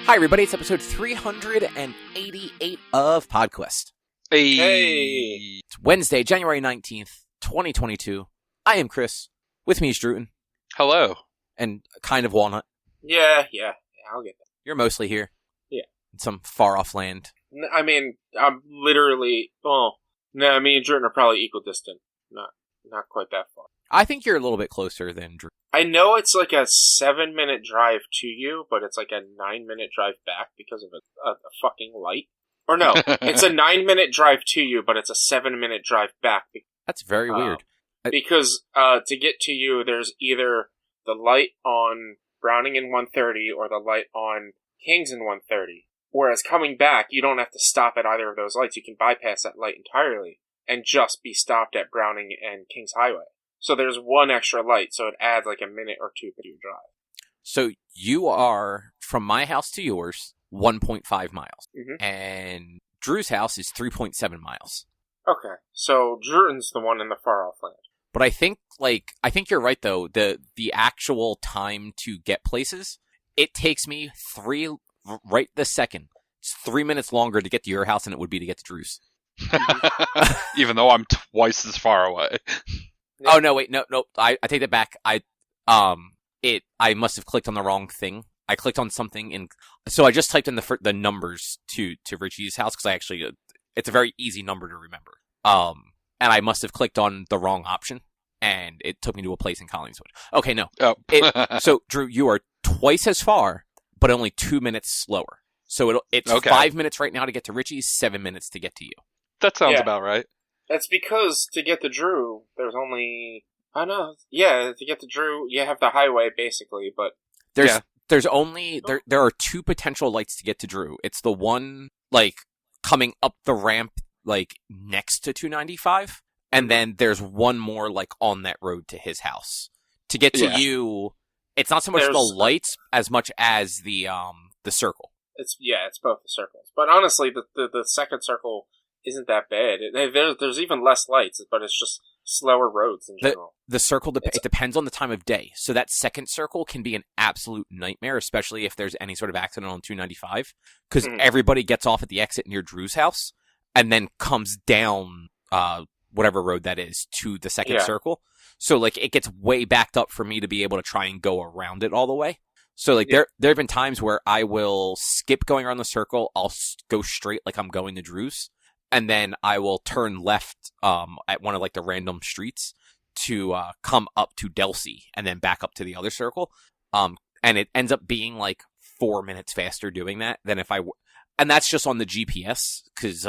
Hi, everybody. It's episode 388 of PodQuest. Hey. It's Wednesday, January 19th, 2022. I am Chris. With me is Drootin. Hello. And kind of Walnut. Yeah, I'll get that. You're mostly here. Yeah. In some far-off land. I mean, I'm literally, me and Jordan are probably equidistant. Not quite that far. I think you're a little bit closer than Drew. I know it's like a 7-minute drive to you, but it's like a 9-minute drive back because of a fucking light. Or no, it's a 9-minute drive to you, but it's a 7-minute drive back. That's very weird. Because to get to you, there's either the light on Browning in 130 or the light on Kings in 130. Whereas coming back, you don't have to stop at either of those lights. You can bypass that light entirely and just be stopped at Browning and Kings Highway. So there's one extra light, so it adds like a minute or two to your drive. So you are, from my house to yours, 1.5 miles. Mm-hmm. And Drew's house is 3.7 miles. Okay, so Drootin's the one in the far off land. But I think you're right, though. The actual time to get places, it takes me right this second. It's 3 minutes longer to get to your house than it would be to get to Drew's. Even though I'm twice as far away. Yeah. Oh, no, wait, no, I take that back. I must have clicked on the wrong thing. I clicked on something so I just typed in the numbers to Richie's house, because it's a very easy number to remember. And I must have clicked on the wrong option, and it took me to a place in Collingswood. Okay, no. Oh. So, Drew, you are twice as far, but only 2 minutes slower. So it's okay. 5 minutes right now to get to Richie's, 7 minutes to get to you. That sounds about right. That's because to get to Drew, there's only... I know. Yeah, to get to Drew, you have the highway, basically, but... There's only... There are two potential lights to get to Drew. It's the one, coming up the ramp, next to 295, and then there's one more, on that road to his house. To get to you, it's not so much the lights as much as the circle. It's both the circles. But honestly, the second circle isn't that bad. There's even less lights, but it's just slower roads in general. The circle, it depends on the time of day. So that second circle can be an absolute nightmare, especially if there's any sort of accident on 295, because everybody gets off at the exit near Drew's house and then comes down whatever road that is to the second circle. So it gets way backed up for me to be able to try and go around it all the way. So there have been times where I will skip going around the circle. I'll go straight like I'm going to Drew's. And then I will turn left at one of the random streets to come up to Delsey and then back up to the other circle. And it ends up being 4 minutes faster doing that than if and that's just on the GPS, because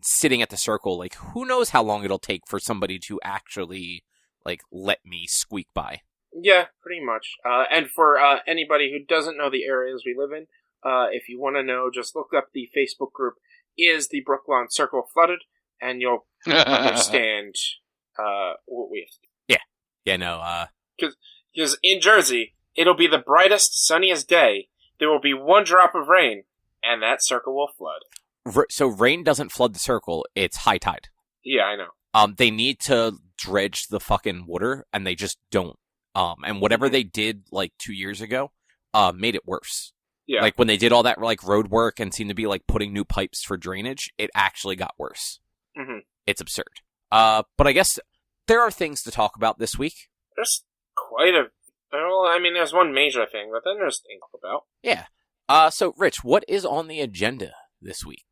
sitting at the circle, who knows how long it'll take for somebody to actually let me squeak by. Yeah, pretty much. And for anybody who doesn't know the areas we live in, if you want to know, just look up the Facebook group, Is the Brooklawn Circle Flooded? And you'll understand what we have to do. Yeah, no. Because in Jersey, it'll be the brightest, sunniest day. There will be one drop of rain, and that circle will flood. So rain doesn't flood the circle, it's high tide. Yeah, I know. They need to dredge the fucking water, and they just don't. And whatever they did 2 years ago, made it worse. Yeah. When they did all that road work and seemed to be putting new pipes for drainage, it actually got worse. Mm-hmm. It's absurd. But I guess there are things to talk about this week. There's there's one major thing, but then there's things to talk about. Yeah. So Rich, what is on the agenda this week?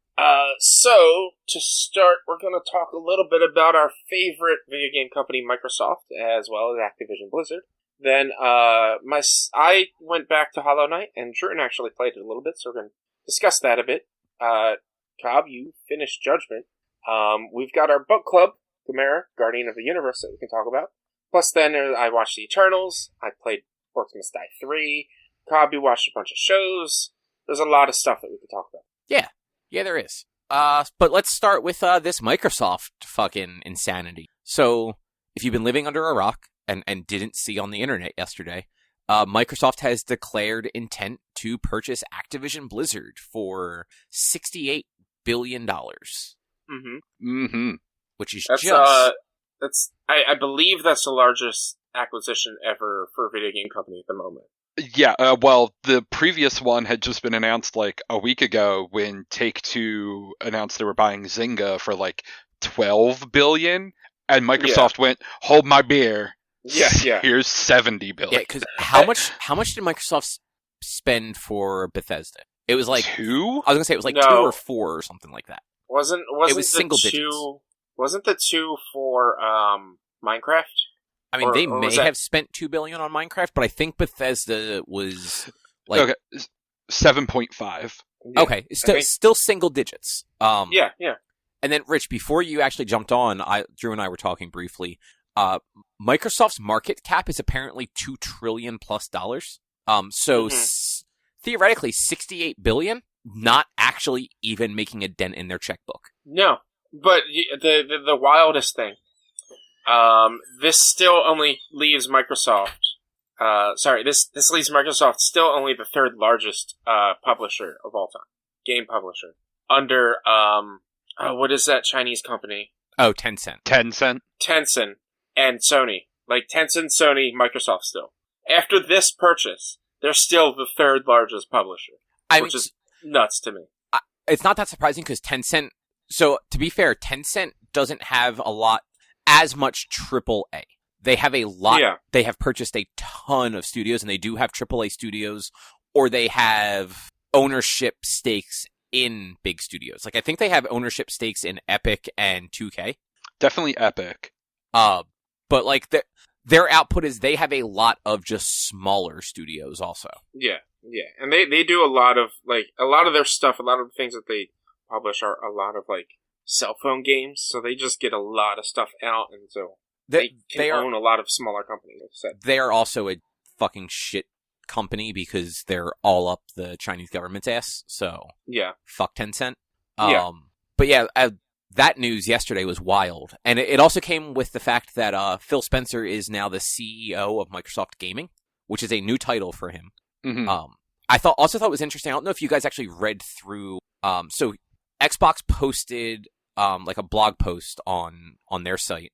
So to start, we're going to talk a little bit about our favorite video game company, Microsoft, as well as Activision Blizzard. Then, I went back to Hollow Knight, and Drootin actually played it a little bit, so we're going to discuss that a bit. Cobb, you finished Judgement. We've got our book club, Gamera, Guardian of the Universe, that we can talk about. Plus then, I watched The Eternals, I played Orcs Must Die 3, Cobb, you watched a bunch of shows. There's a lot of stuff that we can talk about. Yeah, there is. But let's start with this Microsoft fucking insanity. So, if you've been living under a rock and didn't see on the internet yesterday, Microsoft has declared intent to purchase Activision Blizzard for $68 billion. Mm-hmm. Mm-hmm. Which is I believe that's the largest acquisition ever for a video game company at the moment. Yeah, well, the previous one had just been announced like a week ago when Take-Two announced they were buying Zynga for like 12 billion, and Microsoft went, "Hold my beer. Yeah. Here's 70 Yeah, billion." because how much did Microsoft spend for Bethesda? It was like 2? I was gonna say it was like 2 or 4 or something like that. Wasn't it was the single 2? digits. Wasn't the 2 for Minecraft? I mean, they or may have spent $2 billion on Minecraft, but I think Bethesda was like Okay, 7.5. Yeah, okay, still single digits. Yeah. And then, Rich, before you actually jumped on, Drew and I were talking briefly. Microsoft's market cap is apparently $2 trillion plus. So theoretically, $68 billion, not actually even making a dent in their checkbook. No, but the wildest thing, this still only leaves Microsoft. This leaves Microsoft still only the third largest publisher of all time, game publisher, under what is that Chinese company? Oh, Tencent. Tencent and Sony. Like Tencent, Sony, Microsoft still. After this purchase, they're still the third largest publisher, which is nuts to me. It's not that surprising because Tencent. So to be fair, Tencent doesn't have as much AAA. They have a lot. Yeah. They have purchased a ton of studios, and they do have AAA studios, or they have ownership stakes in big studios. Like I think they have ownership stakes in Epic and 2K. Definitely Epic. But like their output is they have a lot of just smaller studios also. Yeah, and they do a lot of their stuff. A lot of the things that they publish are a lot of like cell phone games, so they just get a lot of stuff out, and so they own a lot of smaller companies. They are also a fucking shit company because they're all up the Chinese government's ass. So yeah, fuck Tencent. Yeah. But yeah, that news yesterday was wild, and it also came with the fact that Phil Spencer is now the CEO of Microsoft Gaming, which is a new title for him. Mm-hmm. I also thought it was interesting. I don't know if you guys actually read through. So Xbox posted like a blog post on their site.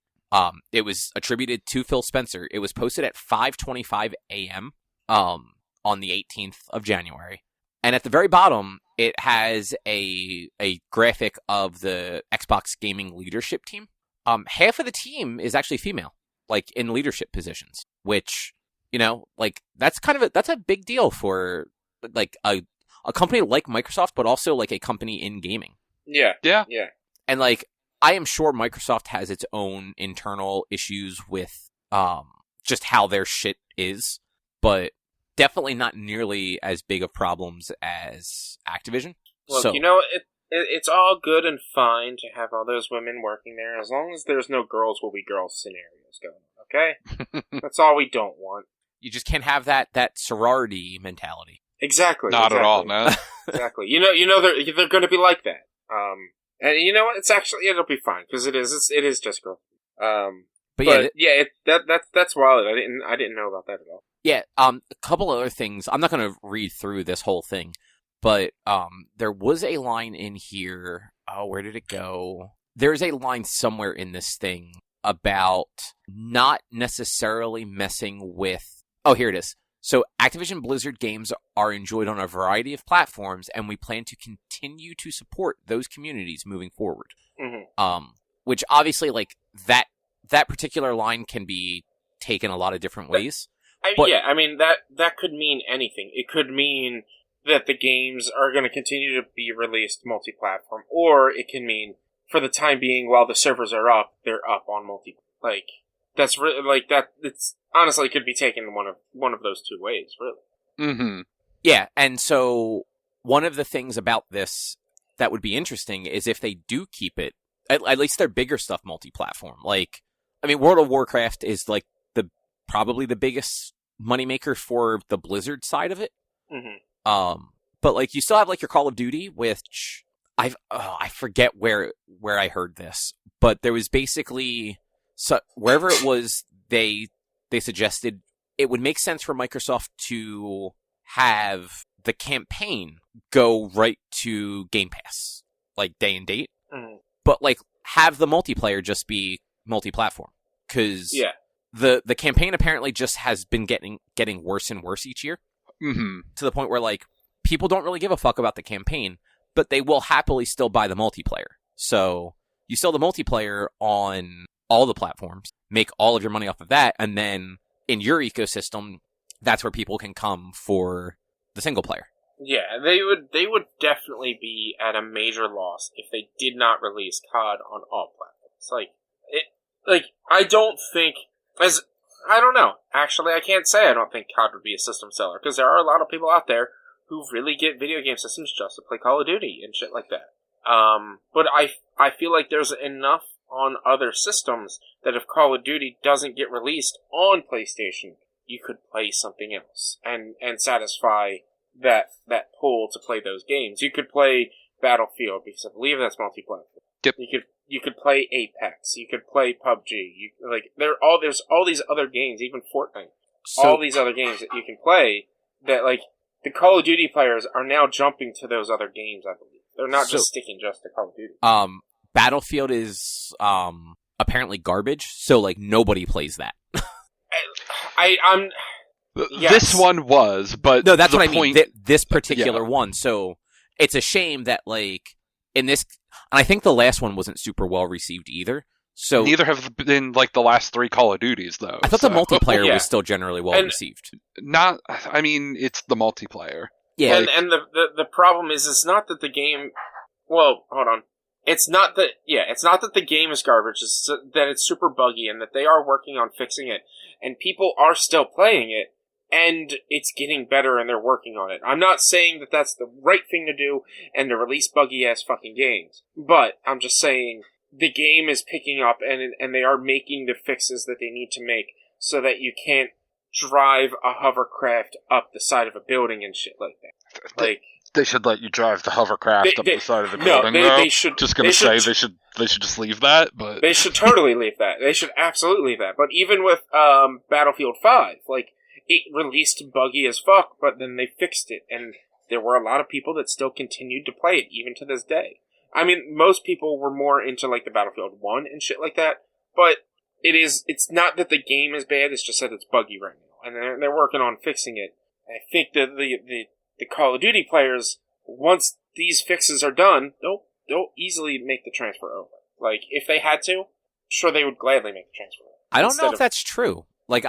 It was attributed to Phil Spencer. It was posted at 5:25 a.m. On the 18th of January. And at the very bottom, it has a graphic of the Xbox gaming leadership team. Half of the team is actually female, like in leadership positions, which, like that's a big deal for like a company like Microsoft, but also like a company in gaming. Yeah. And like, I am sure Microsoft has its own internal issues with just how their shit is, but definitely not nearly as big of problems as Activision. Look, it's all good and fine to have all those women working there, as long as there's no girls will be girls scenarios going on, okay? That's all we don't want. You just can't have that sorority mentality. Exactly. Not at all, no. Exactly. They're going to be like that. And you know what? It'll be fine because it is just girl. That's wild. I didn't know about that at all. Yeah. A couple other things. I'm not going to read through this whole thing, but there was a line in here. Oh, where did it go? There's a line somewhere in this thing about not necessarily messing with. Oh, here it is. So Activision Blizzard games are enjoyed on a variety of platforms, and we plan to continue to support those communities moving forward. Mm-hmm. Which obviously, like that particular line can be taken a lot of different ways. That could mean anything. It could mean that the games are going to continue to be released multi-platform, or it can mean for the time being, while the servers are up, they're up on multi. Like that's really like that. It's honestly could be taken one of those two ways, really. Mm-hmm. Yeah, and so one of the things about this that would be interesting is if they do keep it, at least their bigger stuff multi-platform. Like, I mean, World of Warcraft is like probably the biggest moneymaker for the Blizzard side of it. Mm-hmm. But like you still have like your Call of Duty, which I forget where I heard this, but there was basically wherever it was they suggested it would make sense for Microsoft to have the campaign go right to Game Pass, like day and date, but like have the multiplayer just be multi-platform because the campaign apparently just has been getting worse and worse each year. Mm-hmm. To the point where, like, people don't really give a fuck about the campaign, but they will happily still buy the multiplayer. So you sell the multiplayer on all the platforms, make all of your money off of that, and then in your ecosystem, that's where people can come for the single player. Yeah, they would definitely be at a major loss if they did not release COD on all platforms. I don't know. Actually, I can't say I don't think COD would be a system seller, because there are a lot of people out there who really get video game systems just to play Call of Duty and shit like that. But I feel like there's enough on other systems that if Call of Duty doesn't get released on PlayStation, you could play something else and satisfy that pull to play those games. You could play Battlefield, because I believe that's multi-platform. Yep. You could play Apex. You could play PUBG. There's all these other games, even Fortnite. All these other games that you can play that, like, the Call of Duty players are now jumping to those other games, I believe. They're not just sticking just to Call of Duty. Battlefield is apparently garbage, so, like, nobody plays that. Yes. This one was, but no, that's the what I point... mean. This particular one. So it's a shame that, like, in this, and I think the last one wasn't super well received either. So neither have been, like, the last 3 Call of Duties, though. I thought the multiplayer was still generally well received. I mean, it's the multiplayer. Yeah, and the problem is, it's not that the game. Well, hold on. It's not that the game is garbage. It's that it's super buggy, and that they are working on fixing it, and people are still playing it, and it's getting better, and they're working on it. I'm not saying that that's the right thing to do, and to release buggy-ass fucking games. But I'm just saying the game is picking up, and they are making the fixes that they need to make so that you can't drive a hovercraft up the side of a building and shit like that. Like, they should let you drive the hovercraft up the side of the building. No, they should. Just gonna say they should just leave that, but they should totally leave that. They should absolutely leave that. But even with Battlefield 5, like, it released buggy as fuck, but then they fixed it, and there were a lot of people that still continued to play it even to this day. I mean, most people were more into, like, the Battlefield 1 and shit like that, but it's not that the game is bad, it's just that it's buggy right now, and they're working on fixing it. And I think that the Call of Duty players, once these fixes are done, they'll easily make the transfer over. Like, if they had to, sure, they would gladly make the transfer over. I don't know if that's true. Like,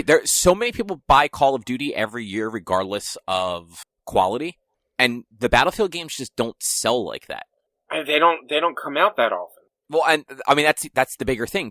there's so many people buy Call of Duty every year regardless of quality, and the Battlefield games just don't sell like that. And they don't come out that often. Well, and I mean, that's the bigger thing.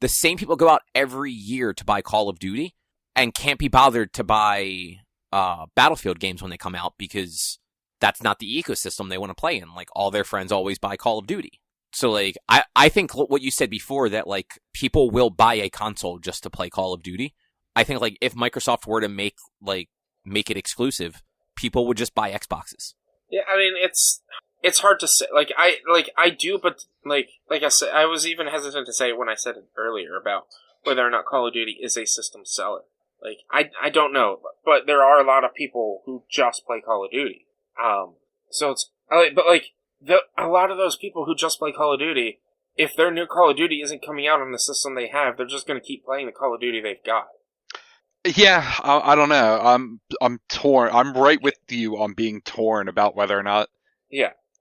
The same people go out every year to buy Call of Duty and can't be bothered to buy Battlefield games when they come out, because that's not the ecosystem they want to play in. Like, all their friends always buy Call of Duty. So, like, I think what you said before, that, like, people will buy a console just to play Call of Duty. I think, like, if Microsoft were to make it exclusive, people would just buy Xboxes. Yeah, I mean, it's hard to say. I do, but like I said, I was even hesitant to say it when I said it earlier about whether or not Call of Duty is a system seller. Like, I don't know, but there are a lot of people who just play Call of Duty. So it's, but like, a lot of those people who just play Call of Duty, if their new Call of Duty isn't coming out on the system they have, they're just going to keep playing the Call of Duty they've got. Yeah, I don't know. I'm torn. I'm right with you on being torn about whether or not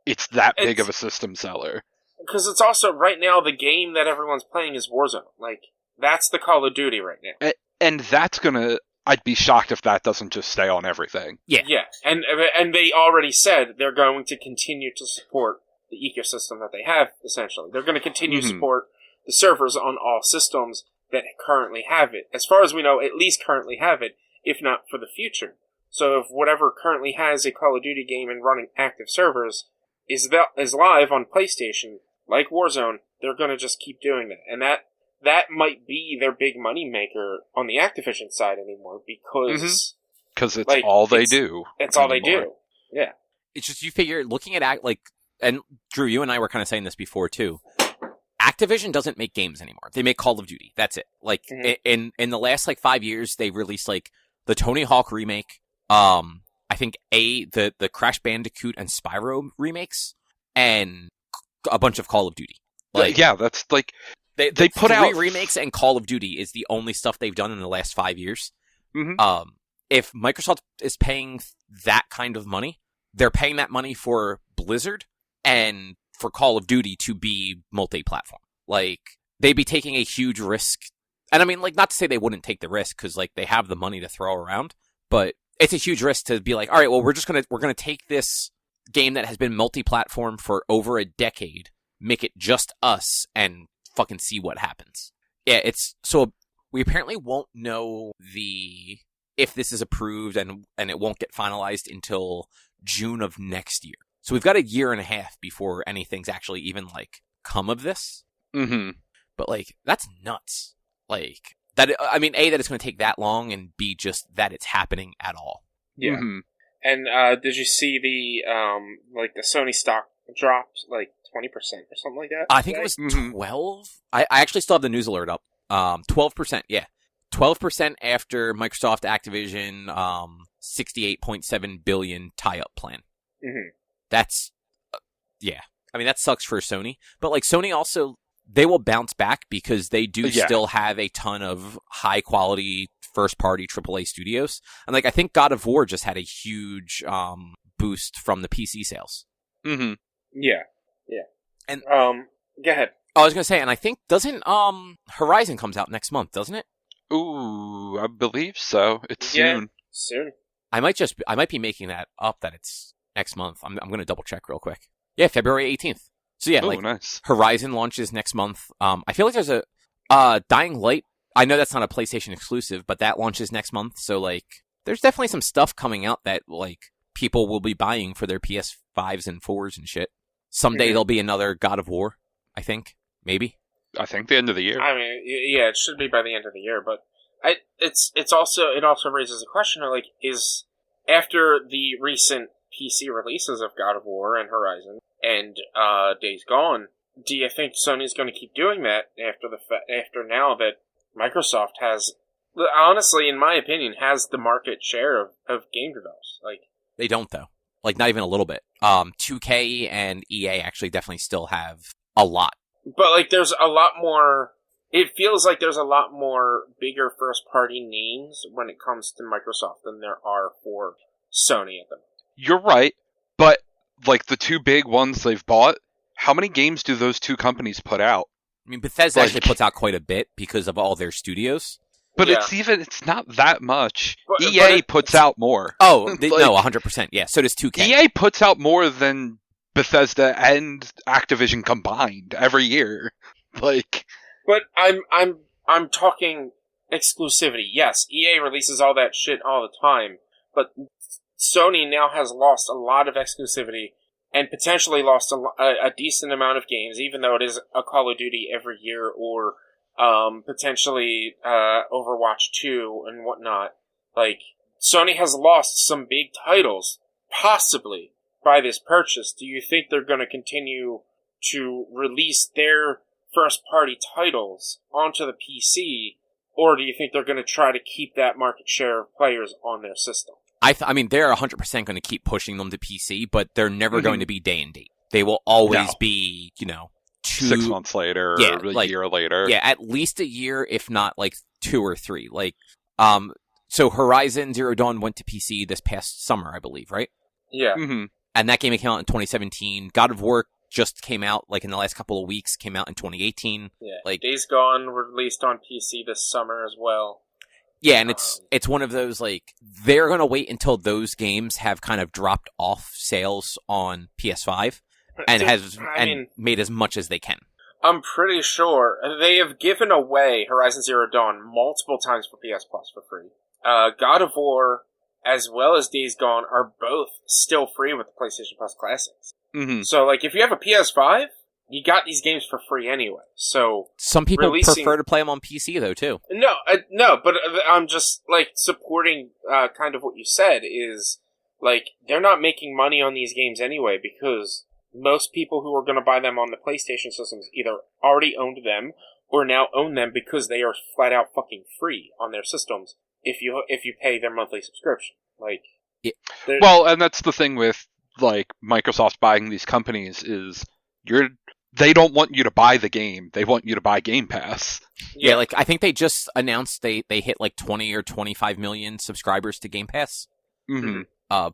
it's that big of a system seller. Because it's also, right now, the game that everyone's playing is Warzone. Like, that's the Call of Duty right now. And that's gonna... I'd be shocked if that doesn't just stay on everything. Yeah. Yeah, and they already said they're going to continue to support the ecosystem that they have, essentially. They're going to continue to support the servers on all systems that currently have it. As far as we know, at least currently have it, if not for the future. So if whatever currently has a Call of Duty game and running active servers is live on PlayStation, like Warzone, they're going to just keep doing that. And that might be their big money maker on the Activision side anymore, because it's all they do. It's all they do. Yeah. It's just, you figure, looking at and Drew, you and I were kind of saying this before too. Activision doesn't make games anymore. They make Call of Duty. That's it. Like, in the last 5 years, they released the Tony Hawk remake. I think the Crash Bandicoot and Spyro remakes, and a bunch of Call of Duty. That's like they put out remakes, and Call of Duty is the only stuff they've done in the last 5 years. if Microsoft is paying that kind of money, they're paying that money for Blizzard and for Call of Duty to be multi-platform. Like, they'd be taking a huge risk. And I mean, like, not to say they wouldn't take the risk, because, like, they have the money to throw around, but it's a huge risk to be like, all right, well, we're gonna take this game that has been multi-platform for over a decade, make it just us, and fucking see what happens. Yeah, so we apparently won't know if this is approved, and it won't get finalized until June of next year. So we've got a year and a half before anything's actually even, like, come of this. Mm-hmm. But, like, that's nuts. Like, that, I mean, A, that it's going to take that long, and B, just that it's happening at all. Yeah. Mm-hmm. And did you see the Sony stock dropped, like, 20% or something like that? I think it was 12. I actually still have the news alert up. 12%, yeah. 12% after Microsoft Activision, $68.7 billion tie-up plan. Mm-hmm. That's, yeah. I mean, that sucks for Sony. But, like, Sony also, they will bounce back because they do still have a ton of high-quality first-party AAA studios. And, like, I think God of War just had a huge boost from the PC sales. Mm-hmm. Yeah. And go ahead. I was going to say, and I think, doesn't Horizon comes out next month, doesn't it? Ooh, I believe so. It's soon. Soon. I might be making that up that it's next month. I'm going to double check real quick. Yeah, February 18th. So yeah, nice. Horizon launches next month. I feel like there's a Dying Light. I know that's not a PlayStation exclusive, but that launches next month. So like, there's definitely some stuff coming out that like people will be buying for their PS5s and 4s and shit. Someday there'll be another God of War. I think maybe. I think the end of the year. I mean, yeah, it should be by the end of the year. But it also raises a question of like, is after the recent PC releases of God of War and Horizon and Days Gone, do you think Sony's going to keep doing that after now that Microsoft has, honestly, in my opinion, has the market share of game developers? Like, they don't though. Like, not even a little bit. 2K and EA actually definitely still have a lot. But like, there's a lot more. It feels like there's a lot more bigger first-party names when it comes to Microsoft than there are for Sony at the moment. You're right, but like the two big ones they've bought, how many games do those two companies put out? I mean, Bethesda actually puts out quite a bit because of all their studios. But it's not that much. EA puts out more. Oh, no, 100%. Yeah, so does 2K. EA puts out more than Bethesda and Activision combined every year. Like, but I'm talking exclusivity. Yes, EA releases all that shit all the time, but Sony now has lost a lot of exclusivity and potentially lost a decent amount of games, even though it is a Call of Duty every year or potentially Overwatch 2 and whatnot. Like, Sony has lost some big titles, possibly, by this purchase. Do you think they're going to continue to release their first-party titles onto the PC, or do you think they're going to try to keep that market share of players on their system? I mean, they're 100% going to keep pushing them to PC, but they're never going to be day and date. They will always be, 6 months later, or a year later. Yeah, at least a year, if not, 2 or 3. So Horizon Zero Dawn went to PC this past summer, I believe, right? Yeah. Mm-hmm. And that game came out in 2017. God of War just came out, in the last couple of weeks, came out in 2018. Yeah. Days Gone released on PC this summer as well. Yeah, and it's one of those, they're going to wait until those games have kind of dropped off sales on PS5 and made as much as they can. I'm pretty sure they have given away Horizon Zero Dawn multiple times for PS Plus for free. God of War, as well as Days Gone, are both still free with the PlayStation Plus Classics. Mm-hmm. So, if you have a PS5, you got these games for free anyway. So some people prefer to play them on PC though too. No, but I'm just supporting kind of what you said is they're not making money on these games anyway because most people who are going to buy them on the PlayStation systems either already owned them or now own them because they are flat out fucking free on their systems if you pay their monthly subscription. Well, and that's the thing with Microsoft buying these companies is you're they don't want you to buy the game. They want you to buy Game Pass. Yeah, like I think they just announced they hit like 20 or 25 million subscribers to Game Pass. Mm-hmm.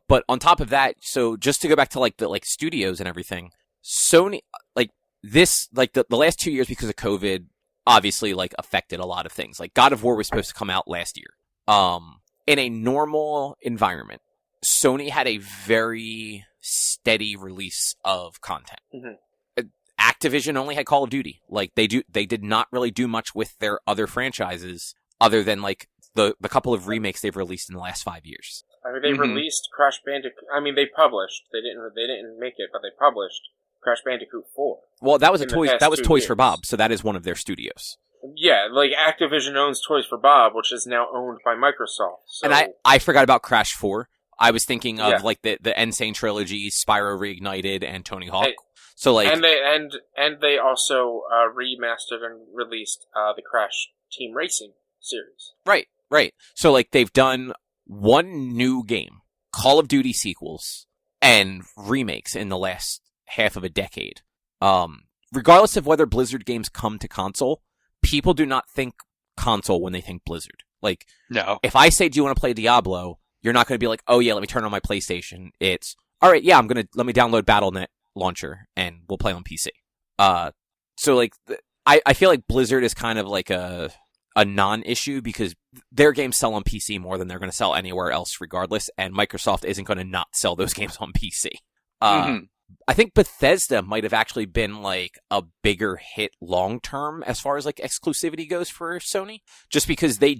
But on top of that, so just to go back to like the studios and everything, Sony like this like the last 2 years because of COVID obviously like affected a lot of things. Like God of War was supposed to come out last year. In a normal environment, Sony had a very steady release of content. Mm-hmm. Activision only had Call of Duty. Like they did not really do much with their other franchises other than like the couple of remakes they've released in the last 5 years. I mean, they released Crash Bandicoot. I mean, they published. They didn't make it, but they published Crash Bandicoot 4. Well, that was Toys for Bob, so that is one of their studios. Yeah, like Activision owns Toys for Bob, which is now owned by Microsoft. So... And I forgot about Crash 4. I was thinking of like the Insane Trilogy, Spyro Reignited, and Tony Hawk. So like, and they also remastered and released the Crash Team Racing series. Right. So like they've done one new game, Call of Duty sequels, and remakes in the last half of a decade. Regardless of whether Blizzard games come to console, people do not think console when they think Blizzard. Like, no. If I say, do you want to play Diablo? You're not going to be like, oh yeah, let me turn on my PlayStation. It's, all right, yeah, let me download Battle.net launcher and we'll play on PC. So like, I feel like Blizzard is kind of like a non-issue because their games sell on PC more than they're going to sell anywhere else regardless, and Microsoft isn't going to not sell those games on PC. I think Bethesda might have actually been like a bigger hit long-term as far as like exclusivity goes for Sony, just because they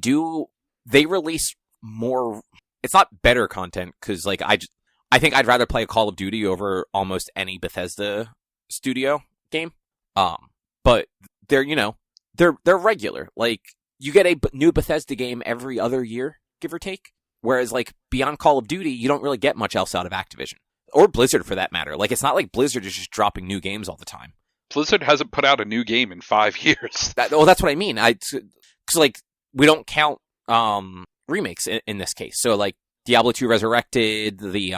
release more, it's not better content, because like I think I'd rather play a Call of Duty over almost any Bethesda studio game. But they're regular. Like, you get a new Bethesda game every other year, give or take. Whereas like beyond Call of Duty, you don't really get much else out of Activision. Or Blizzard for that matter. Like, it's not like Blizzard is just dropping new games all the time. Blizzard hasn't put out a new game in 5 years. That's what I mean. Because like, we don't count remakes in this case. So like Diablo 2 Resurrected, the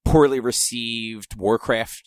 poorly received Warcraft,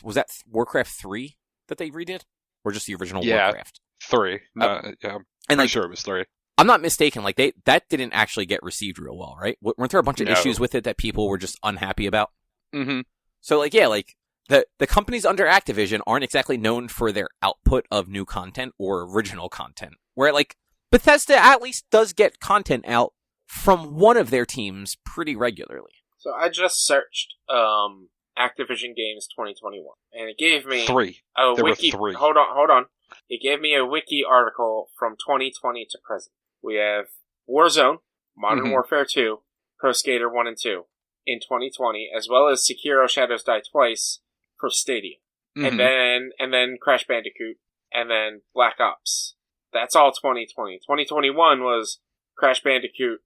was that Warcraft 3 that they redid? Or just the original Warcraft? 3. Yeah, I'm pretty sure it was 3. I'm not mistaken, like that didn't actually get received real well, right? Weren't there a bunch of issues with it that people were just unhappy about? Mm-hmm. So like, yeah, like the companies under Activision aren't exactly known for their output of new content or original content. Where like Bethesda at least does get content out from one of their teams pretty regularly. So I just searched Activision Games 2021, and it gave me 3. There were 3. Hold on. It gave me a wiki article from 2020 to present. We have Warzone, Modern Warfare 2, Pro Skater 1 and 2 in 2020, as well as Sekiro Shadows Die Twice for Stadia. And then Crash Bandicoot, and then Black Ops. That's all 2020. 2021 was Crash Bandicoot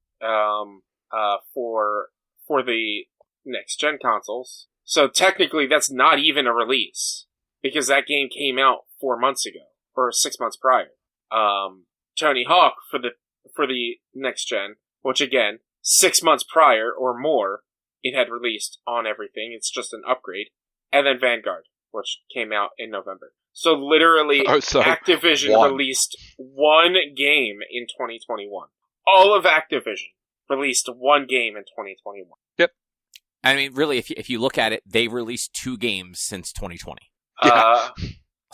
for the next gen consoles. So technically that's not even a release, because that game came out 4 months ago, or 6 months prior. Tony Hawk for the next gen, which again, 6 months prior or more, it had released on everything. It's just an upgrade. And then Vanguard, which came out in November. So literally, Activision released one game in 2021. All of Activision released one game in 2021. Yep. I mean, really, if you look at it, they released 2 games since 2020. Yeah.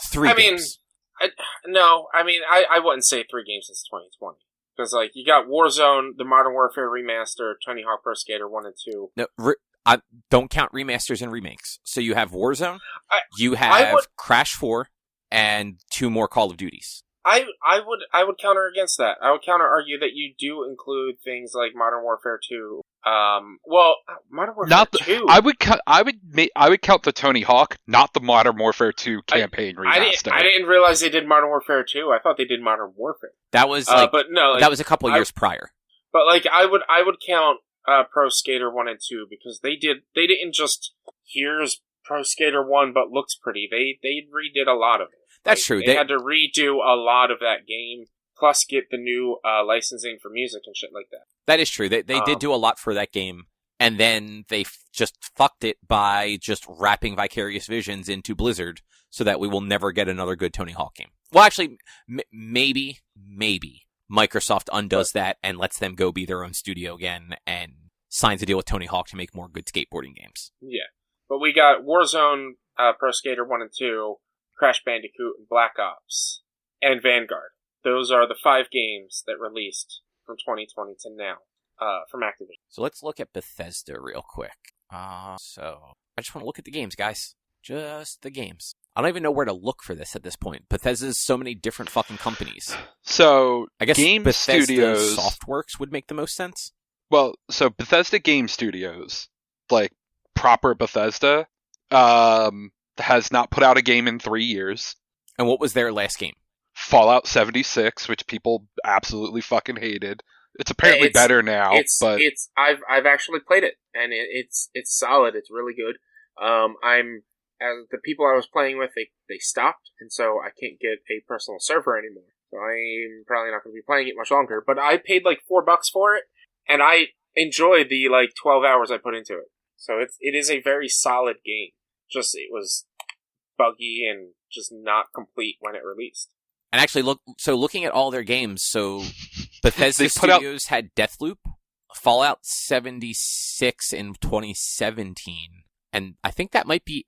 3 games. I wouldn't say 3 games since 2020. Because, like, you got Warzone, the Modern Warfare Remaster, Tony Hawk Pro Skater 1 and 2. No, don't count remasters and remakes. So you have Warzone, you have Crash 4, and 2 more Call of Duties. I would counter against that. I would counter argue that you do include things like Modern Warfare 2. Modern Warfare 2. I would count the Tony Hawk, not the Modern Warfare 2 campaign remaster. I didn't realize they did Modern Warfare 2. I thought they did Modern Warfare. That was that was a couple years prior. But like, I would count Pro Skater 1 and 2, because they didn't just, here's Pro Skater 1 but looks pretty. They redid a lot of it. That's true. They had to redo a lot of that game, plus get the new licensing for music and shit like that. That is true. They did do a lot for that game. and then they just fucked it by just wrapping Vicarious Visions into Blizzard so that we will never get another good Tony Hawk game. Well, actually, maybe Microsoft undoes that and lets them go be their own studio again and signs a deal with Tony Hawk to make more good skateboarding games. Yeah. But we got Warzone, Pro Skater 1 and 2, Crash Bandicoot, and Black Ops, and Vanguard. Those are the 5 games that released from 2020 to now, from Activision. So let's look at Bethesda real quick. So I just want to look at the games, guys. Just the games. I don't even know where to look for this at this point. Bethesda's so many different fucking companies. So I guess Game Bethesda Studios Softworks would make the most sense. Well, so Bethesda Game Studios, like proper Bethesda, has not put out a game in 3 years. And what was their last game? Fallout 76, which people absolutely fucking hated. It's apparently better now, but I've actually played it, and it's solid. It's really good. The people I was playing with, they stopped, and so I can't get a personal server anymore. So I'm probably not going to be playing it much longer. But I paid like $4 for it, and I enjoyed the 12 hours I put into it. So it is a very solid game. Just it was buggy and just not complete when it released. And actually, looking at all their games, so Bethesda Studios had Deathloop, Fallout 76 in 2017, and I think that might be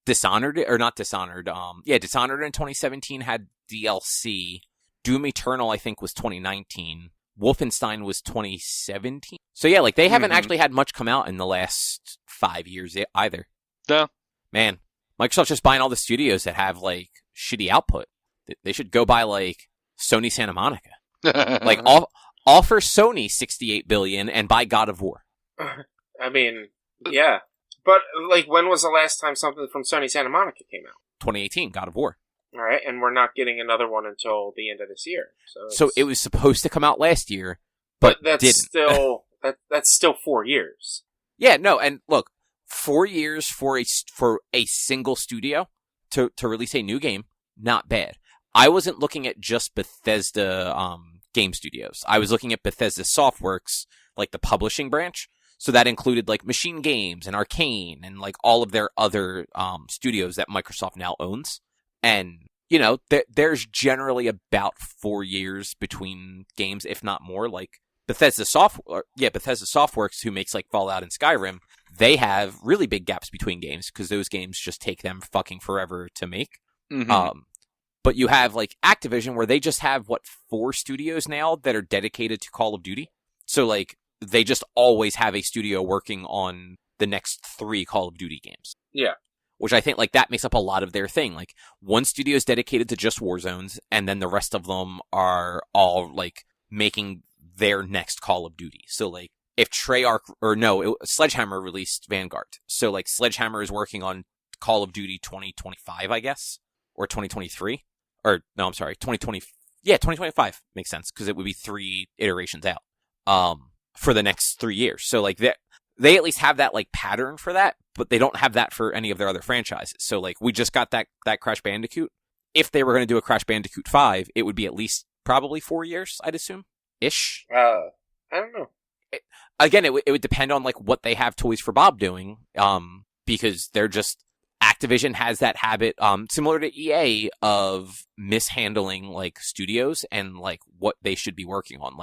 Dishonored, or not Dishonored. Dishonored in 2017 had DLC. Doom Eternal, I think, was 2019. Wolfenstein was 2017. So yeah, they haven't actually had much come out in the last 5 years either. Yeah. Man, Microsoft's just buying all the studios that have shitty output. They should go buy Sony Santa Monica. Offer Sony $68 billion and buy God of War. I mean, yeah. But, when was the last time something from Sony Santa Monica came out? 2018, God of War. All right, and we're not getting another one until the end of this year. So it was supposed to come out last year, but that's didn't. That's still 4 years. Yeah, no, and look, 4 years for a single studio to release a new game, not bad. I wasn't looking at just Bethesda game studios. I was looking at Bethesda Softworks, the publishing branch. So that included Machine Games and Arcane and all of their other studios that Microsoft now owns. And, there's generally about 4 years between games, if not more. Bethesda Softworks, who makes Fallout and Skyrim, they have really big gaps between games because those games just take them fucking forever to make. Mm-hmm. But you have Activision, where they just have 4 studios now that are dedicated to Call of Duty. So they just always have a studio working on the next 3 Call of Duty games. Yeah. Which I think that makes up a lot of their thing. One studio is dedicated to just Warzones, and then the rest of them are all making their next Call of Duty. So if Sledgehammer released Vanguard. So Sledgehammer is working on Call of Duty 2025, I guess, or 2023. Or no, I'm sorry, 2020. Yeah, 2025 makes sense because it would be 3 iterations out. For the next 3 years. So they at least have that pattern for that, but they don't have that for any of their other franchises. So we just got that Crash Bandicoot. If they were going to do a Crash Bandicoot 5, it would be at least probably 4 years, I'd assume. Ish. I don't know. It would depend on what they have Toys for Bob doing. Because they're just Activision has that habit, similar to EA, of mishandling studios and what they should be working on.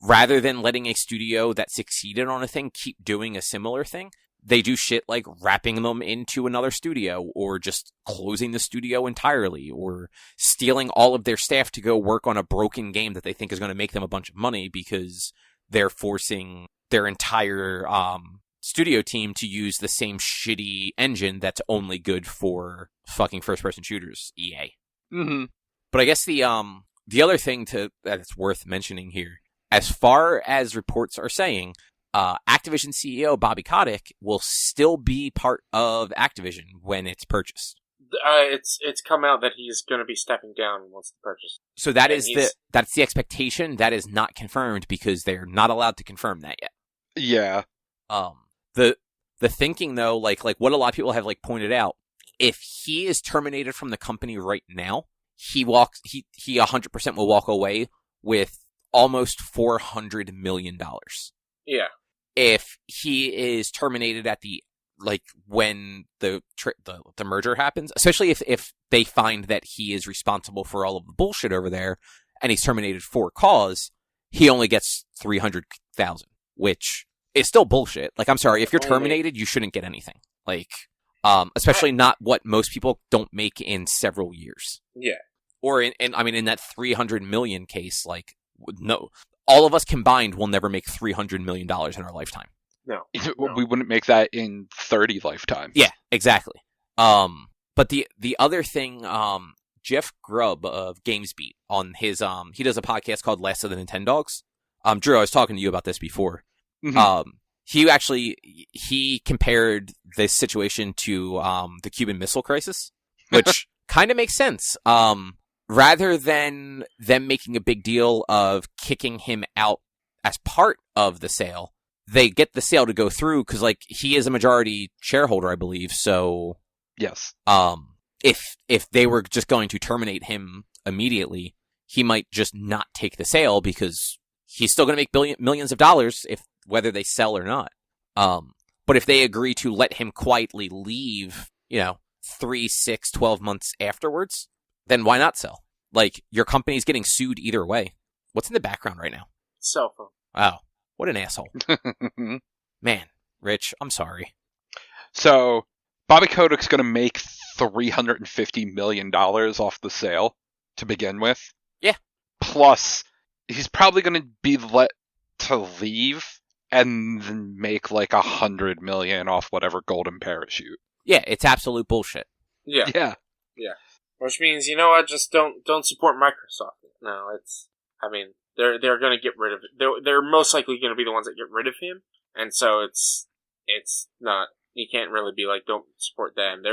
Rather than letting a studio that succeeded on a thing keep doing a similar thing, they do shit wrapping them into another studio or just closing the studio entirely or stealing all of their staff to go work on a broken game that they think is going to make them a bunch of money because they're forcing their entire studio team to use the same shitty engine that's only good for fucking first-person shooters, EA. Mm-hmm. But I guess the other thing that's worth mentioning here, as far as reports are saying, Activision CEO Bobby Kotick will still be part of Activision when it's purchased. It's come out that he's going to be stepping down once the purchase. So that's the expectation. That is not confirmed because they're not allowed to confirm that yet. Yeah. The thinking though, like what a lot of people have pointed out, if he is terminated from the company right now, he 100% will walk away with almost $400 million. Yeah. if he is terminated at the when the merger happens, especially if they find that he is responsible for all of the bullshit over there, and he's terminated for cause, he only gets $300,000, which is still bullshit. Like, I'm sorry, if you're terminated, you shouldn't get anything. Like, especially not what most people don't make in several years. Yeah. Or in that 300 million case, like, no, all of us combined will never make $300 million in our lifetime. No. We wouldn't make that in 30 lifetimes. Yeah, exactly. But the other thing, Jeff Grubb of GamesBeat on his he does a podcast called Last of the Nintendogs. Drew, I was talking to you about this before. Mm-hmm. He compared this situation to the Cuban Missile Crisis, which kind of makes sense. Rather than them making a big deal of kicking him out as part of the sale, they get the sale to go through because, like, he is a majority shareholder, I believe. So, yes. If they were just going to terminate him immediately, he might just not take the sale because he's still going to make millions of dollars whether they sell or not. But if they agree to let him quietly leave, 3, 6, 12 months afterwards, then why not sell? Like, your company's getting sued either way. What's in the background right now? Cell phone. Oh. What an asshole. Man, Rich, I'm sorry. So, Bobby Kotick's going to make $350 million off the sale to begin with. Yeah. Plus, he's probably going to be let to leave and then make like $100 million off whatever golden parachute. Yeah, it's absolute bullshit. Yeah. Yeah. Yeah. Which means, you know what, just don't support Microsoft. No, They're going to get rid of it. They're most likely going to be the ones that get rid of him, and so it's not. You can't really be like, don't support them.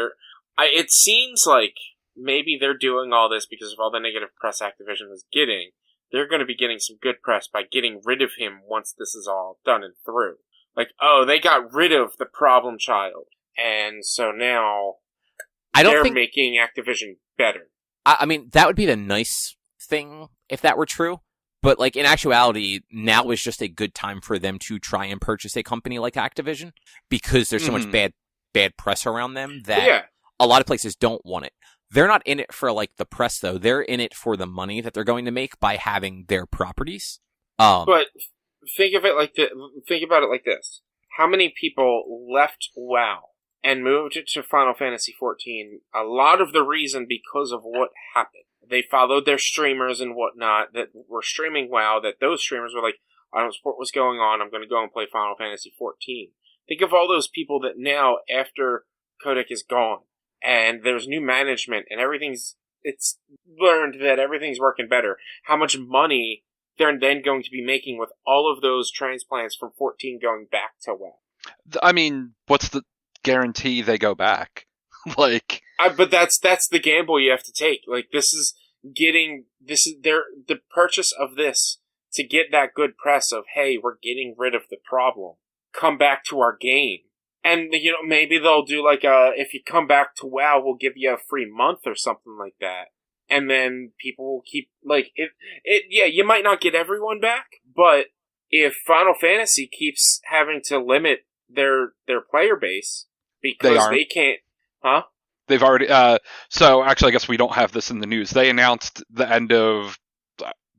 It seems like maybe they're doing all this because of all the negative press Activision is getting. They're going to be getting some good press by getting rid of him once this is all done and through. Like, oh, they got rid of the problem child, and so now they're making Activision better. I mean, that would be the nice thing if that were true. But, like, in actuality, now is just a good time for them to try and purchase a company like Activision because there's so much bad press around them that a lot of places don't want it. They're not in it for, like, the press, though. They're in it for the money that they're going to make by having their properties. But think about it like this. How many people left WoW and moved to Final Fantasy XIV? A lot of the reason because of what happened. They followed their streamers and whatnot that were streaming WoW, that those streamers were like, I don't support what's going on, I'm going to go and play Final Fantasy XIV. Think of all those people that now, after Kotick is gone, and there's new management, and it's learned that everything's working better, how much money they're then going to be making with all of those transplants from 14 going back to WoW. I mean, what's the guarantee they go back? Like... but that's the gamble you have to take. Like, the purchase of this to get that good press of, hey, we're getting rid of the problem. Come back to our game. And, maybe they'll do like if you come back to WoW, we'll give you a free month or something like that. And then people will keep, like, you might not get everyone back, but if Final Fantasy keeps having to limit their player base because they can't, huh? They've already, so actually I guess we don't have this in the news. They announced the end of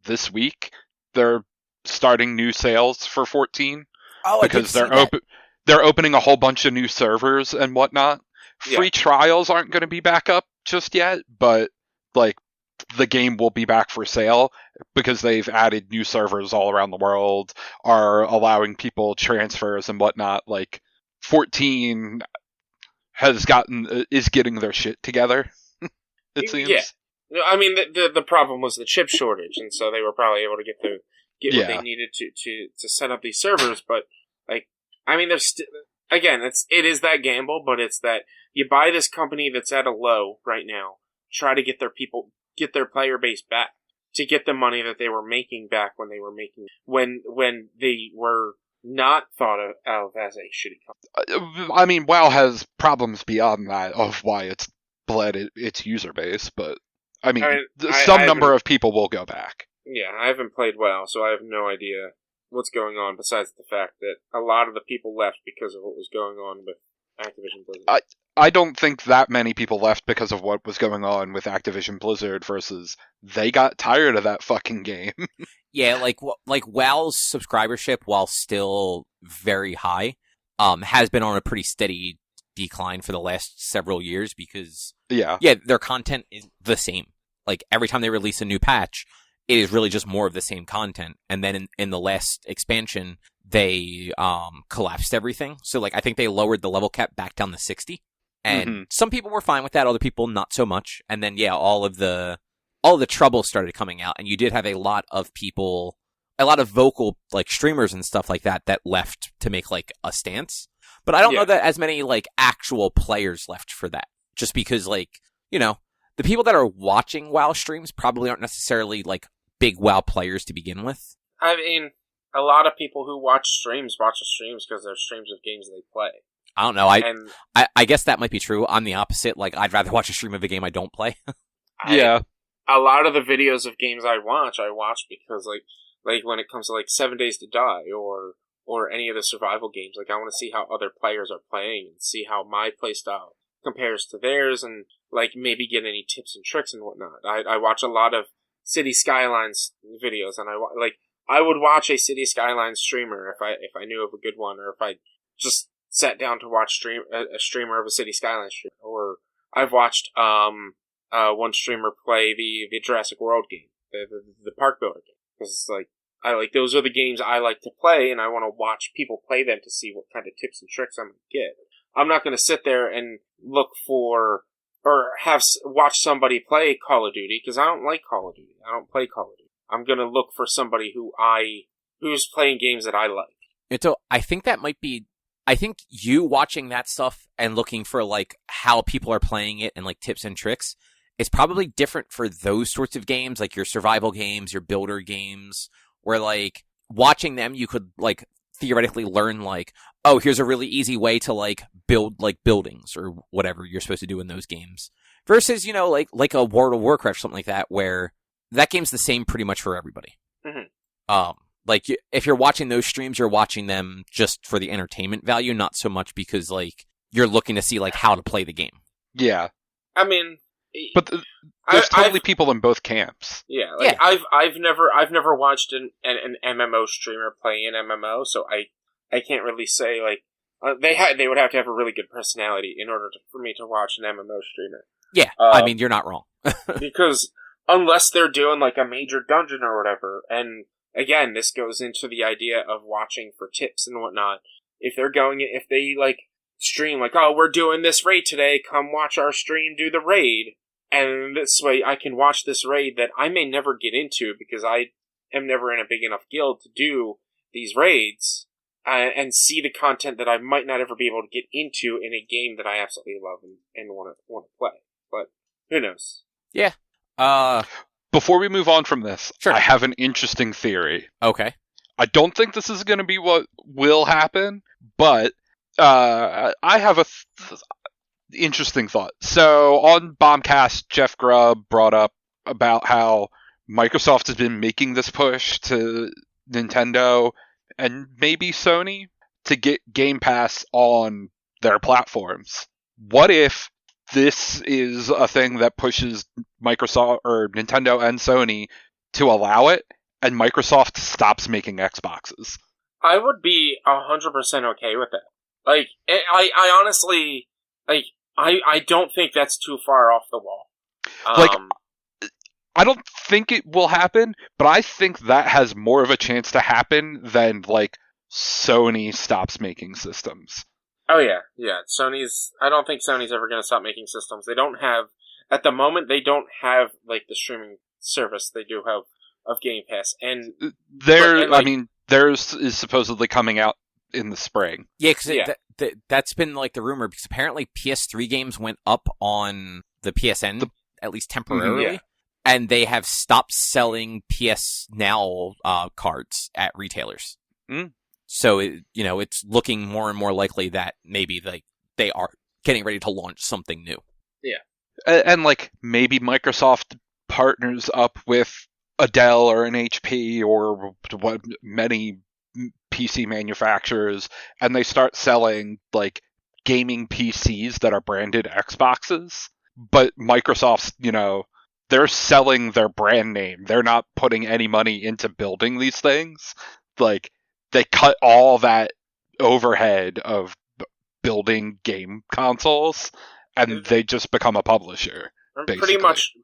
this week they're starting new sales for 14 because they're opening a whole bunch of new servers and whatnot. Free trials aren't going to be back up just yet, but like the game will be back for sale because they've added new servers all around the world, are allowing people transfers and whatnot. Like 14 is getting their shit together. It seems. Yeah, I mean the problem was the chip shortage, and so they were probably able to get what they needed to set up these servers. But like, I mean, there's again, it is that gamble, but it's that you buy this company that's at a low right now, try to get their player base back to get the money that they were making back when they were not thought of as a shitty company. I mean, WoW has problems beyond that of why it's bled its user base, but some number of people will go back. Yeah, I haven't played WoW, so I have no idea what's going on besides the fact that a lot of the people left because of what was going on with Activision Blizzard. I don't think that many people left because of what was going on with Activision Blizzard versus they got tired of that fucking game. Yeah, like WoW's subscribership, while still very high, has been on a pretty steady decline for the last several years because their content is the same. Like every time they release a new patch, it is really just more of the same content. And then in the last expansion, they collapsed everything. So like I think they lowered the level cap back down to 60. And some people were fine with that, other people not so much. And then all of the trouble started coming out, and you did have a lot of people, a lot of vocal like streamers and stuff like that left to make like a stance. But I don't know that as many like actual players left for that. Just because like, the people that are watching WoW streams probably aren't necessarily like big WoW players to begin with. I mean, a lot of people who watch the streams because they're streams of games they play. I don't know. I guess that might be true. I'm the opposite. Like, I'd rather watch a stream of a game I don't play. A lot of the videos of games I watch because like when it comes to like 7 Days to Die or any of the survival games, like I want to see how other players are playing and see how my playstyle compares to theirs, and like maybe get any tips and tricks and whatnot. I watch a lot of City Skylines videos, and I would watch a City Skylines streamer if I knew of a good one, or if I just sat down to watch a streamer of a City Skylines stream. Or I've watched one streamer play the Jurassic World game, the Park Builder game, because it's like those are the games I like to play, and I want to watch people play them to see what kind of tips and tricks I'm going to get. I'm not going to sit there and look for or watch somebody play Call of Duty, because I don't like Call of Duty. I don't play Call of Duty. I'm going to look for somebody who's playing games that I like. And so I think that might be, I think you watching that stuff and looking for like how people are playing it and like tips and tricks is probably different for those sorts of games, like your survival games, your builder games, where like watching them, you could like theoretically learn like, oh, here's a really easy way to like build like buildings or whatever you're supposed to do in those games. Versus, like a World of Warcraft, something like that, where that game's the same pretty much for everybody. Mm-hmm. Like if you're watching those streams, you're watching them just for the entertainment value, not so much because like you're looking to see like how to play the game. Yeah. I mean, but there's totally people in both camps. Yeah, like I've never watched an MMO streamer play an MMO, so I can't really say like they would have to have a really good personality in order for me to watch an MMO streamer. Yeah, I mean you're not wrong. Because unless they're doing like a major dungeon or whatever, and again this goes into the idea of watching for tips and whatnot. If they like stream like, oh, we're doing this raid today, come watch our stream do the raid. And this way I can watch this raid that I may never get into because I am never in a big enough guild to do these raids, and see the content that I might not ever be able to get into in a game that I absolutely love and want to play. But who knows? Yeah. Before we move on from this, sure. I have an interesting theory. Okay. I don't think this is going to be what will happen, but I have a interesting thought. So on Bombcast, Jeff Grubb brought up about how Microsoft has been making this push to Nintendo and maybe Sony to get Game Pass on their platforms. What if this is a thing that pushes Microsoft or Nintendo and Sony to allow it, and Microsoft stops making Xboxes? I would be 100% okay with that. Like, I honestly, like, I don't think that's too far off the wall. I don't think it will happen, but I think that has more of a chance to happen than, like, Sony stops making systems. Oh, yeah. I don't think Sony's ever going to stop making systems. They don't have, at the moment, they don't have, like, the streaming service they do have of Game Pass. And theirs is supposedly coming out in the spring. Yeah, because that's been like the rumor, because apparently PS3 games went up on the PSN, at least temporarily, and they have stopped selling PS Now cards at retailers. So it's looking more and more likely that maybe like they are getting ready to launch something new. Yeah, and like maybe Microsoft partners up with a Dell or an HP or what many PC manufacturers, and they start selling like gaming PCs that are branded Xboxes. But Microsoft's, they're selling their brand name. They're not putting any money into building these things. Like, they cut all that overhead of building game consoles, and they just become a publisher. Basically.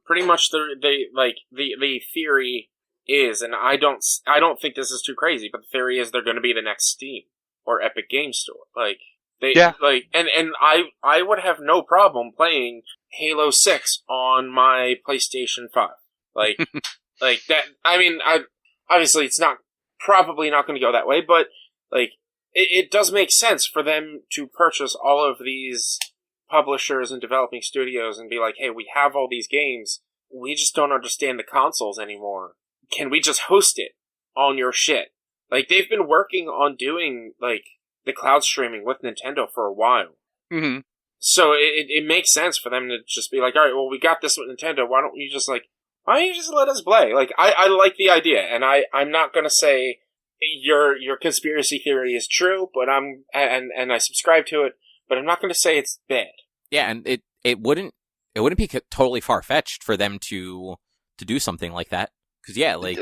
Pretty much. The theory is, and I don't think this is too crazy, but the theory is they're going to be the next Steam or Epic Game Store. And I would have no problem playing Halo 6 on my PlayStation 5. Like that. I mean, obviously it's probably not going to go that way, but like it does make sense for them to purchase all of these publishers and developing studios and be like, hey, we have all these games, we just don't understand the consoles anymore. Can we just host it on your shit? Like, they've been working on doing, like, the cloud streaming with Nintendo for a while. Mm-hmm. So it makes sense for them to just be like, alright, well, we got this with Nintendo, why don't you just let us play? Like, I like the idea, and I'm not gonna say your conspiracy theory is true, but and I subscribe to it, but I'm not gonna say it's bad. Yeah, and it wouldn't be totally far-fetched for them to do something like that. Because, yeah, like,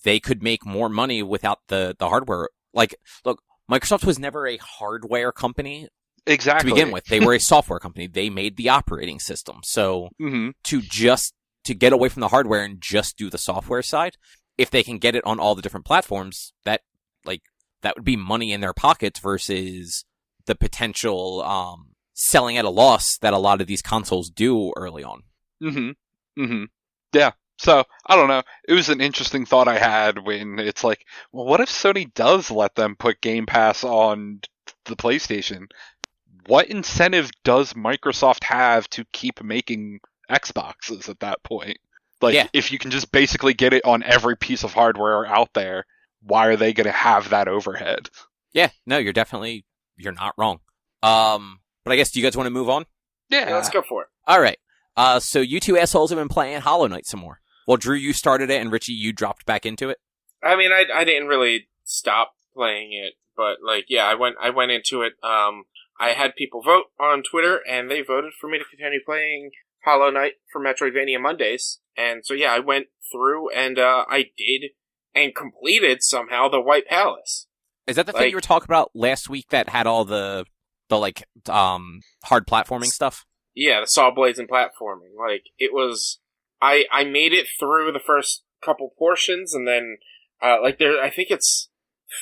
they could make more money without the hardware. Like, look, Microsoft was never a hardware company. Exactly. To begin with. They were a software company. They made the operating system. So, to get away from the hardware and just do the software side, if they can get it on all the different platforms, that would be money in their pockets versus the potential selling at a loss that a lot of these consoles do early on. Yeah. So, I don't know. It was an interesting thought I had when it's like, well, what if Sony does let them put Game Pass on the PlayStation? What incentive does Microsoft have to keep making Xboxes at that point? Like, if you can just basically get it on every piece of hardware out there, why are they going to have that overhead? Yeah, no, you're not wrong. But I guess, do you guys want to move on? Yeah, let's go for it. All right. So you two assholes have been playing Hollow Knight some more. Well, Drew, you started it, and Richie, you dropped back into it. I mean, I didn't really stop playing it, but I went into it. I had people vote on Twitter, and they voted for me to continue playing Hollow Knight for Metroidvania Mondays. And so, I went through, and I did, and completed somehow the White Palace. Is that the thing you were talking about last week that had all the hard platforming stuff? Yeah, the saw blades and platforming. Like, it was... I made it through the first couple portions, and then, I think it's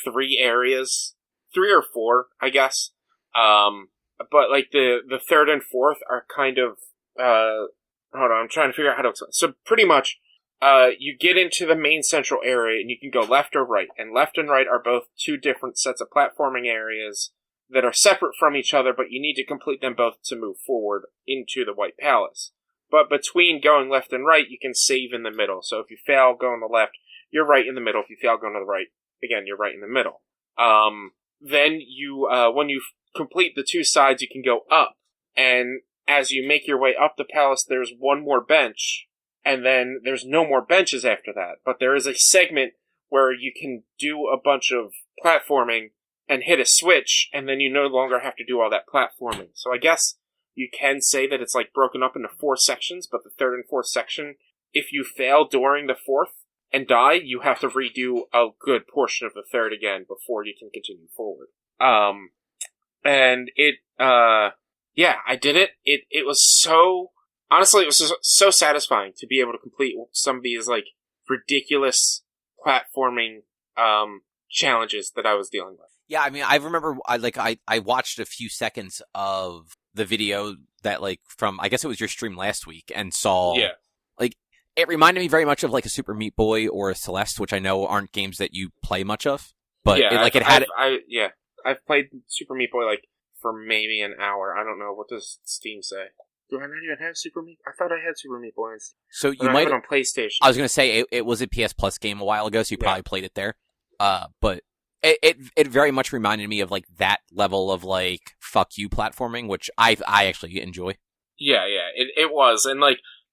3 areas. 3 or 4, I guess. But, the third and fourth are kind of, hold on, I'm trying to figure out how to explain. So, pretty much, you get into the main central area, and you can go left or right. And left and right are both 2 different sets of platforming areas that are separate from each other, but you need to complete them both to move forward into the White Palace. But between going left and right, you can save in the middle. So if you fail, go on the left, you're right in the middle. If you fail, go on the right, again, you're right in the middle. Then you, when you complete the 2 sides, you can go up. And as you make your way up the palace, there's 1 more bench. And then there's no more benches after that. But there is a segment where you can do a bunch of platforming and hit a switch, and then you no longer have to do all that platforming. So I guess you can say that it's broken up into 4 sections, but the 3rd and 4th section, if you fail during the 4th and die, you have to redo a good portion of the 3rd again before you can continue forward. And it, I did it. It was so, honestly, it was so satisfying to be able to complete some of these, ridiculous platforming, challenges that I was dealing with. Yeah, I mean, I remember, I watched a few seconds of the video that, from, I guess it was your stream last week, and saw, it reminded me very much of, a Super Meat Boy or a Celeste, which I know aren't games that you play much of, but I've played Super Meat Boy, for maybe an hour. I don't know, what does Steam say? Do I not even have Super Meat? I thought I had Super Meat Boy on Steam. So you might have it on PlayStation. I was going to say, it was a PS Plus game a while ago, so you probably played it there. But it very much reminded me of that level of fuck you platforming, which I actually enjoy. Yeah, it was, and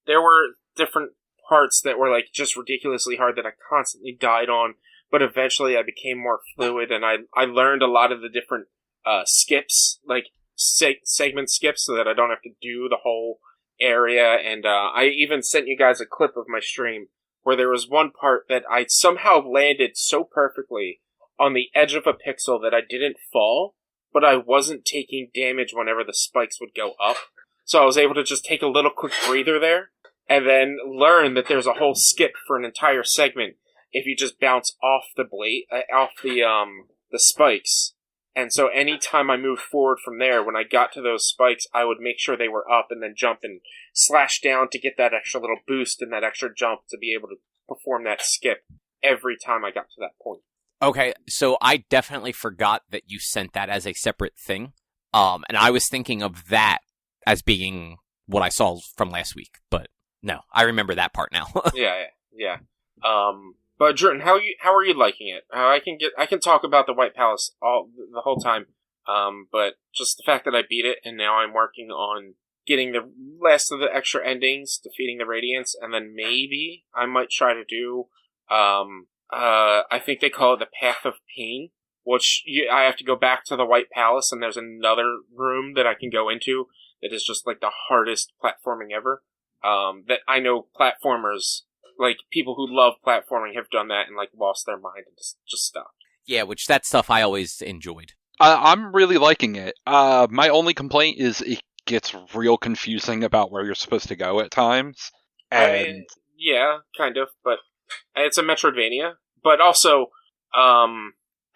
there were different parts that were just ridiculously hard that I constantly died on, but eventually I became more fluid, and I learned a lot of the different skips, like segment skips, so that I don't have to do the whole area. And I even sent you guys a clip of my stream where there was one part that I somehow landed so perfectly on the edge of a pixel that I didn't fall, but I wasn't taking damage whenever the spikes would go up. So I was able to just take a little quick breather there, and then learn that there's a whole skip for an entire segment if you just bounce off the blade, off the spikes. And so anytime I moved forward from there, when I got to those spikes, I would make sure they were up and then jump and slash down to get that extra little boost and that extra jump to be able to perform that skip every time I got to that point. Okay, so I definitely forgot that you sent that as a separate thing. And I was thinking of that as being what I saw from last week, but no, I remember that part now. Yeah. But Drootin, how are you liking it? I can talk about the White Palace the whole time. But just the fact that I beat it, and now I'm working on getting the last of the extra endings, defeating the Radiants, and then maybe I might try to do, I think they call it the Path of Pain, which I have to go back to the White Palace, and there's another room that I can go into that is just like the hardest platforming ever. That I know platformers, like people who love platforming, have done that and like lost their mind and just stopped. Yeah, which that stuff I always enjoyed. I'm really liking it. My only complaint is it gets real confusing about where you're supposed to go at times. And yeah, kind of, but it's a Metroidvania. But also,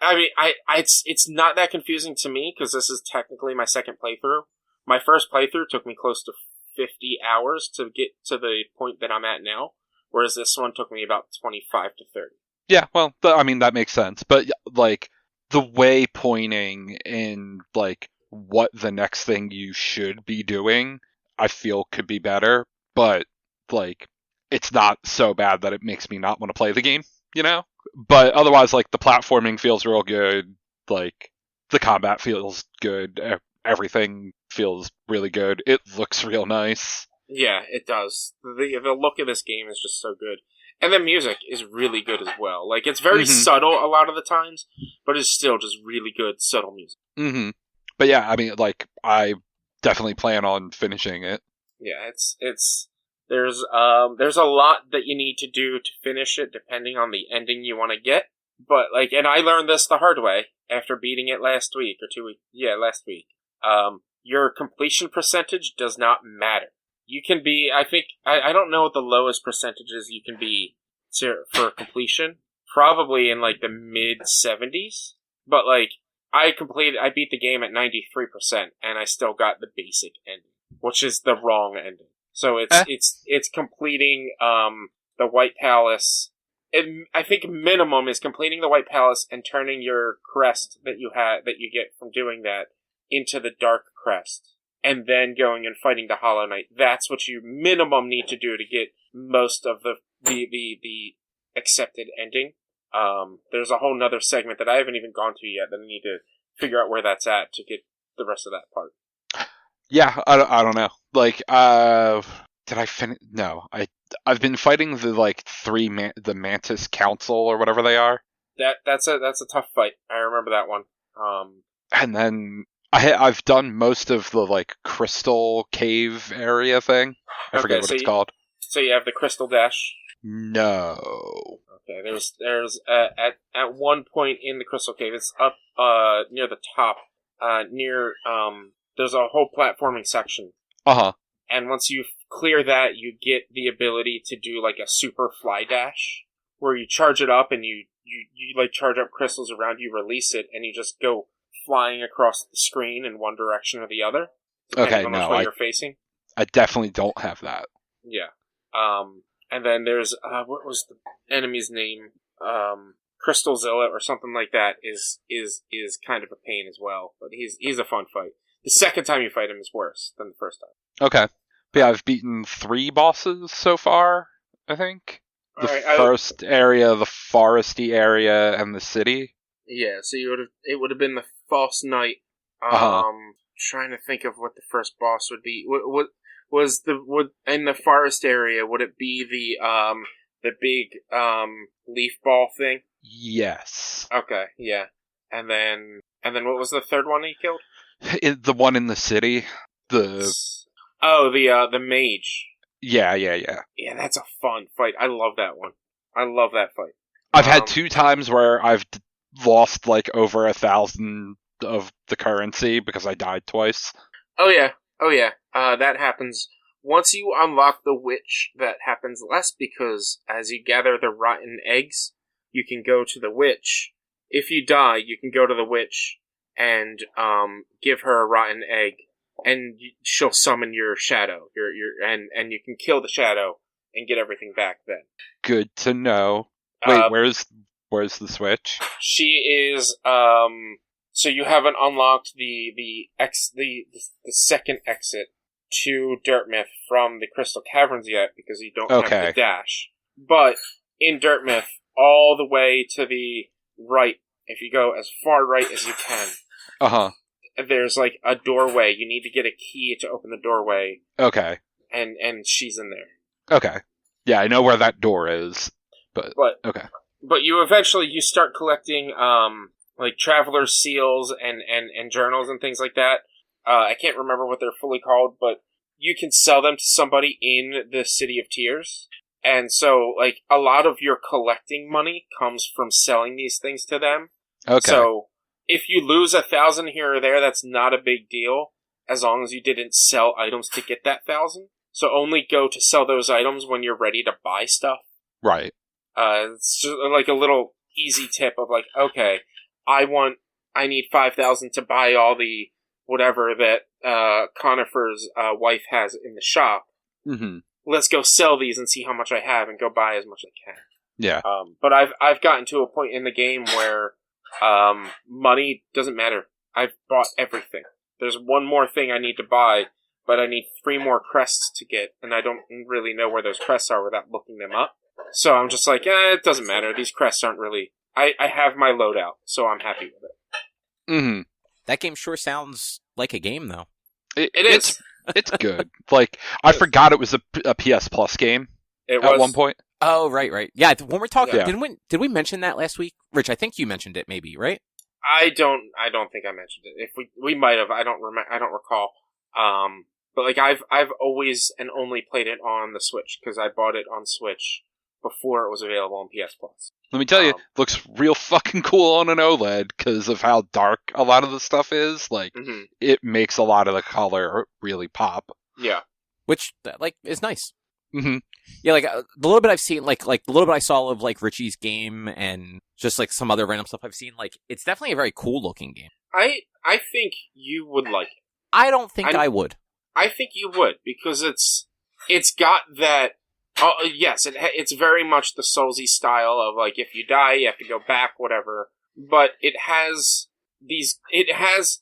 it's not that confusing to me because this is technically my second playthrough. My first playthrough took me close to 50 hours to get to the point that I'm at now, whereas this one took me about 25 to 30. Yeah, well, that makes sense. But, like, the waypointing and, like, what the next thing you should be doing, I feel could be better. But, like, it's not so bad that it makes me not want to play the game, you know? But otherwise, like, the platforming feels real good. Like, the combat feels good. Everything feels really good. It looks real nice. Yeah, it does. The look of this game is just so good. And the music is really good as well. Like, it's very subtle a lot of the times, but it's still just really good, subtle music. Mm-hmm. But yeah, I definitely plan on finishing it. Yeah, there's a lot that you need to do to finish it, depending on the ending you want to get. But, like, and I learned this the hard way after beating it last week, or 2 weeks. Yeah, last week. Your completion percentage does not matter. You can be, I don't know what the lowest percentages you can be for completion. Probably in like the mid-70s. But like, I beat the game at 93%, and I still got the basic ending, which is the wrong ending. So it's completing, the White Palace. I think minimum is completing the White Palace and turning your crest that you get from doing that into the Dark Crest, and then going and fighting the Hollow Knight. That's what you minimum need to do to get most of the accepted ending. There's a whole nother segment that I haven't even gone to yet that I need to figure out where that's at to get the rest of that part. Yeah, I don't know. Like, did I finish? No, I've been fighting the like the Mantis Council or whatever they are. That's a tough fight. I remember that one. And then I've done most of the like Crystal Cave area thing. I forget what it's called. So you have the Crystal Dash? No. Okay, there's at one point in the Crystal Cave, it's up near the top, there's a whole platforming section. Uh-huh. And once you clear that, you get the ability to do like a super fly dash, where you charge it up and you like charge up crystals around you, release it, and you just go flying across the screen in one direction or the other, depending on which way you're facing. I definitely don't have that. Yeah. And then there's what was the enemy's name? Crystal Zilla or something like that is kind of a pain as well, but he's a fun fight. The second time you fight him is worse than the first time. Okay. But yeah, I've beaten 3 bosses so far, I think. The first area, the foresty area, and the city. Yeah, so it would have been the False Knight. Trying to think of what the first boss would be. What was in the forest area? Would it be the big leaf ball thing? Yes. Okay, yeah. And then what was the third one he killed? The one in the city. The mage. Yeah. Yeah, that's a fun fight. I love that one. I love that fight. I've had 2 times where I've lost like over 1,000 of the currency because I died twice. Oh yeah. That happens once you unlock the witch. That happens less because as you gather the rotten eggs, you can go to the witch. If you die, you can go to the witch and give her a rotten egg, and she'll summon your shadow. And you can kill the shadow and get everything back then. Good to know. Wait, where's the switch? She is so you haven't unlocked the second exit to Dirtmouth from the Crystal Caverns yet because you don't have the dash. But in Dirtmouth, all the way to the right, if you go as far right as you can, there's like a doorway. You need to get a key to open the doorway. Okay. And she's in there. Okay. Yeah, I know where that door is. But okay. But you eventually start collecting like traveler's seals and journals and things like that. I can't remember what they're fully called, but you can sell them to somebody in the City of Tears. And so, like, a lot of your collecting money comes from selling these things to them. Okay. So, if you lose 1,000 here or there, that's not a big deal, as long as you didn't sell items to get that 1,000. So only go to sell those items when you're ready to buy stuff. Right. It's just like a little easy tip of like, okay, I need 5,000 to buy all the whatever that Conifer's wife has in the shop. Mm-hmm. Let's go sell these and see how much I have and go buy as much as I can. Yeah. But I've gotten to a point in the game where money doesn't matter. I've bought everything. There's one more thing I need to buy, but I need 3 more crests to get, and I don't really know where those crests are without looking them up. So I'm just like, it doesn't matter. These crests aren't really... I have my loadout, so I'm happy with it. Mm-hmm. That game sure sounds like a game, though. It is. It's good. Like, I forgot it was a PS Plus game at one point. Oh, right. Yeah, when we're talking, Yeah. did we mention that last week? Rich, I think you mentioned it maybe, right? I don't think I mentioned it. If we might have, I don't recall. But like I've always and only played it on the Switch because I bought it on Switch before it was available on PS Plus. Let me tell you, looks real fucking cool on an OLED because of how dark a lot of the stuff is. Like, It makes a lot of the color really pop. Yeah. Which, like, is nice. Mm-hmm. Yeah, like, the little bit I've seen, like the little bit I saw of, like, Richie's game and just, like, some other random stuff I've seen, like, it's definitely a very cool-looking game. I think you would like it. I don't think I would. I think you would, because it's got that... yes, it's very much the Soulsy style of, like, if you die, you have to go back, whatever. But it has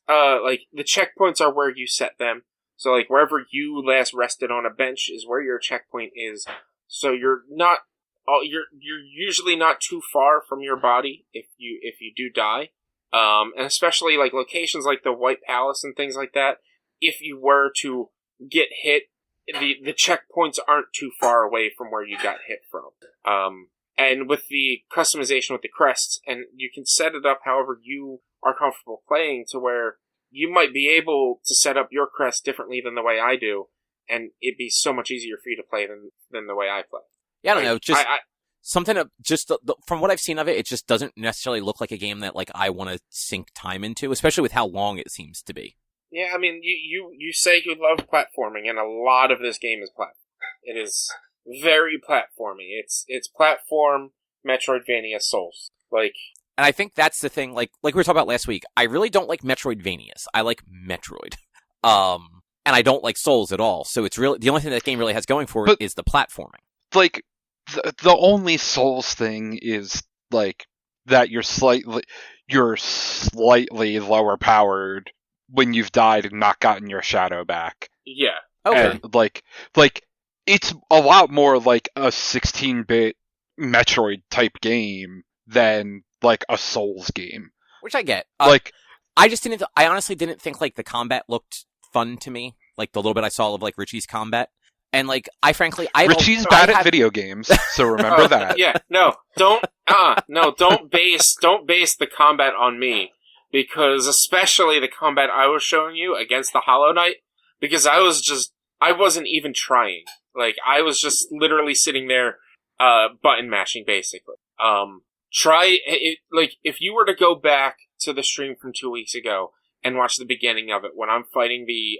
like, the checkpoints are where you set them. So, like, wherever you last rested on a bench is where your checkpoint is. So you're usually not too far from your body if you do die. And especially, like, locations like the White Palace and things like that, if you were to get hit, the checkpoints aren't too far away from where you got hit from. And with the customization with the crests, and you can set it up however you are comfortable playing to where you might be able to set up your crest differently than the way I do, and it'd be so much easier for you to play than the way I play. Yeah, I don't know, just something just from what I've seen of it, it just doesn't necessarily look like a game that, like, I want to sink time into, especially with how long it seems to be. Yeah, I mean, you say you love platforming, and a lot of this game is platforming. It is very platformy. It's platform Metroidvania Souls. Like, and I think that's the thing. Like we were talking about last week, I really don't like Metroidvanias. I like Metroid, and I don't like Souls at all. So it's really the only thing that game really has going for it is the platforming. Like, the only Souls thing is like that you're slightly lower powered when you've died and not gotten your shadow back. Yeah. Okay. And, like it's a lot more like a 16-bit Metroid type game than like a Souls game. Which I get. I honestly didn't think like the combat looked fun to me. Like the little bit I saw of like Richie's combat. And like, I Richie's bad at video games, so remember that. Yeah, don't base the combat on me, because especially the combat I was showing you against the Hollow Knight, because I wasn't even trying. Like, I was just literally sitting there, button mashing, basically. If you were to go back to the stream from 2 weeks ago and watch the beginning of it, when I'm fighting the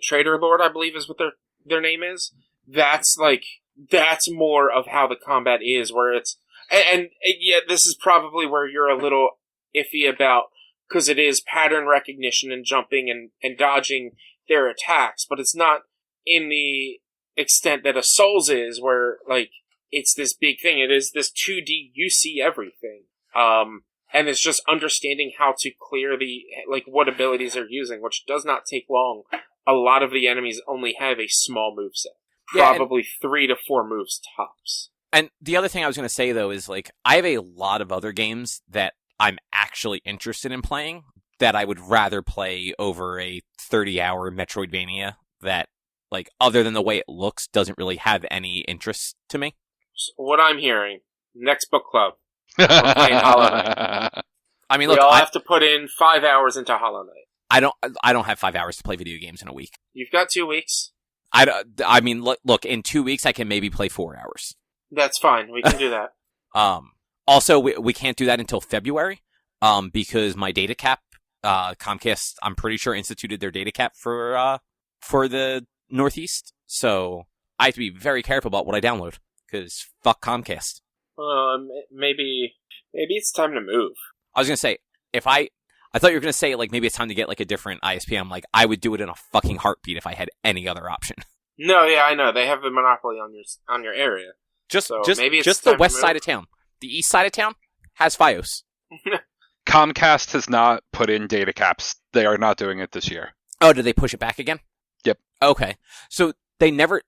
Trader Lord, I believe is what their name is. That's more of how the combat is, where it's, and yeah, this is probably where you're a little iffy about, because it is pattern recognition and jumping and dodging their attacks, but it's not in the extent that a Souls is, where, like, it's this big thing. It is this 2D, you see everything. And it's just understanding how to clear what abilities they're using, which does not take long. A lot of the enemies only have a small moveset. Probably 3 to 4 moves tops. And the other thing I was going to say, though, is, like, I have a lot of other games that I'm actually interested in playing that I would rather play over a 30-hour Metroidvania that, like, other than the way it looks, doesn't really have any interest to me. So what I'm hearing, next book club, we're playing Hollow Knight. I mean, look, we all have to put in 5 hours into Hollow Knight. I don't have 5 hours to play video games in a week. You've got 2 weeks. I mean, look, in 2 weeks I can maybe play 4 hours. That's fine. We can do that. Also, we can't do that until February, because my data cap, Comcast, I'm pretty sure instituted their data cap for the Northeast. So I have to be very careful about what I download, because fuck Comcast. Maybe it's time to move. I was gonna say, I thought you were gonna say, like, maybe it's time to get, like, a different ISP. I'm like, I would do it in a fucking heartbeat if I had any other option. No, yeah, I know. They have the monopoly on your area. Just the west side of town. The east side of town has FiOS. Comcast has not put in data caps. They are not doing it this year. Oh, did they push it back again? Yep. Okay. So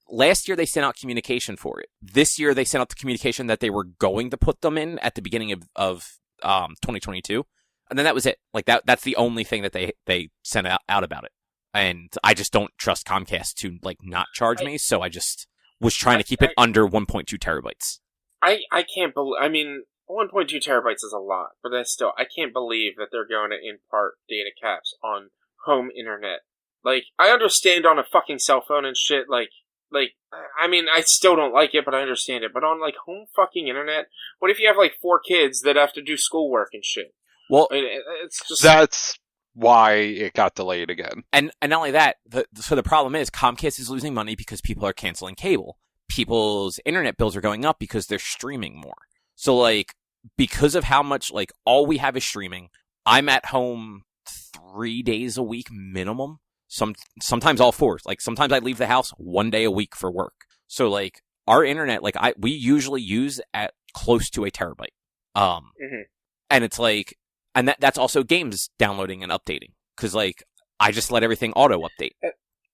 last year they sent out communication for it. This year they sent out the communication that they were going to put them in at the beginning of 2022. And then that was it. Like, that's the only thing that they sent out about it. And I just don't trust Comcast to, like, not charge me, so I just was trying to keep it under 1.2 terabytes. I can't believe, I mean, 1.2 terabytes is a lot, but I can't believe that they're going to impart data caps on home internet. Like, I understand on a fucking cell phone and shit, I mean, I still don't like it, but I understand it. But on, like, home fucking internet, what if you have, like, 4 kids that have to do schoolwork and shit? Well, it's just... That's why it got delayed again. And not only that, so the problem is Comcast is losing money because people are canceling cable. People's internet bills are going up because they're streaming more. So, like, because of how much, like, all we have is streaming, I'm at home 3 days a week minimum. Sometimes all 4. Like, sometimes I leave the house 1 day a week for work. So, like, our internet, like, we usually use at close to a terabyte. And it's like, and that's also games downloading and updating. Cause, like, I just let everything auto update.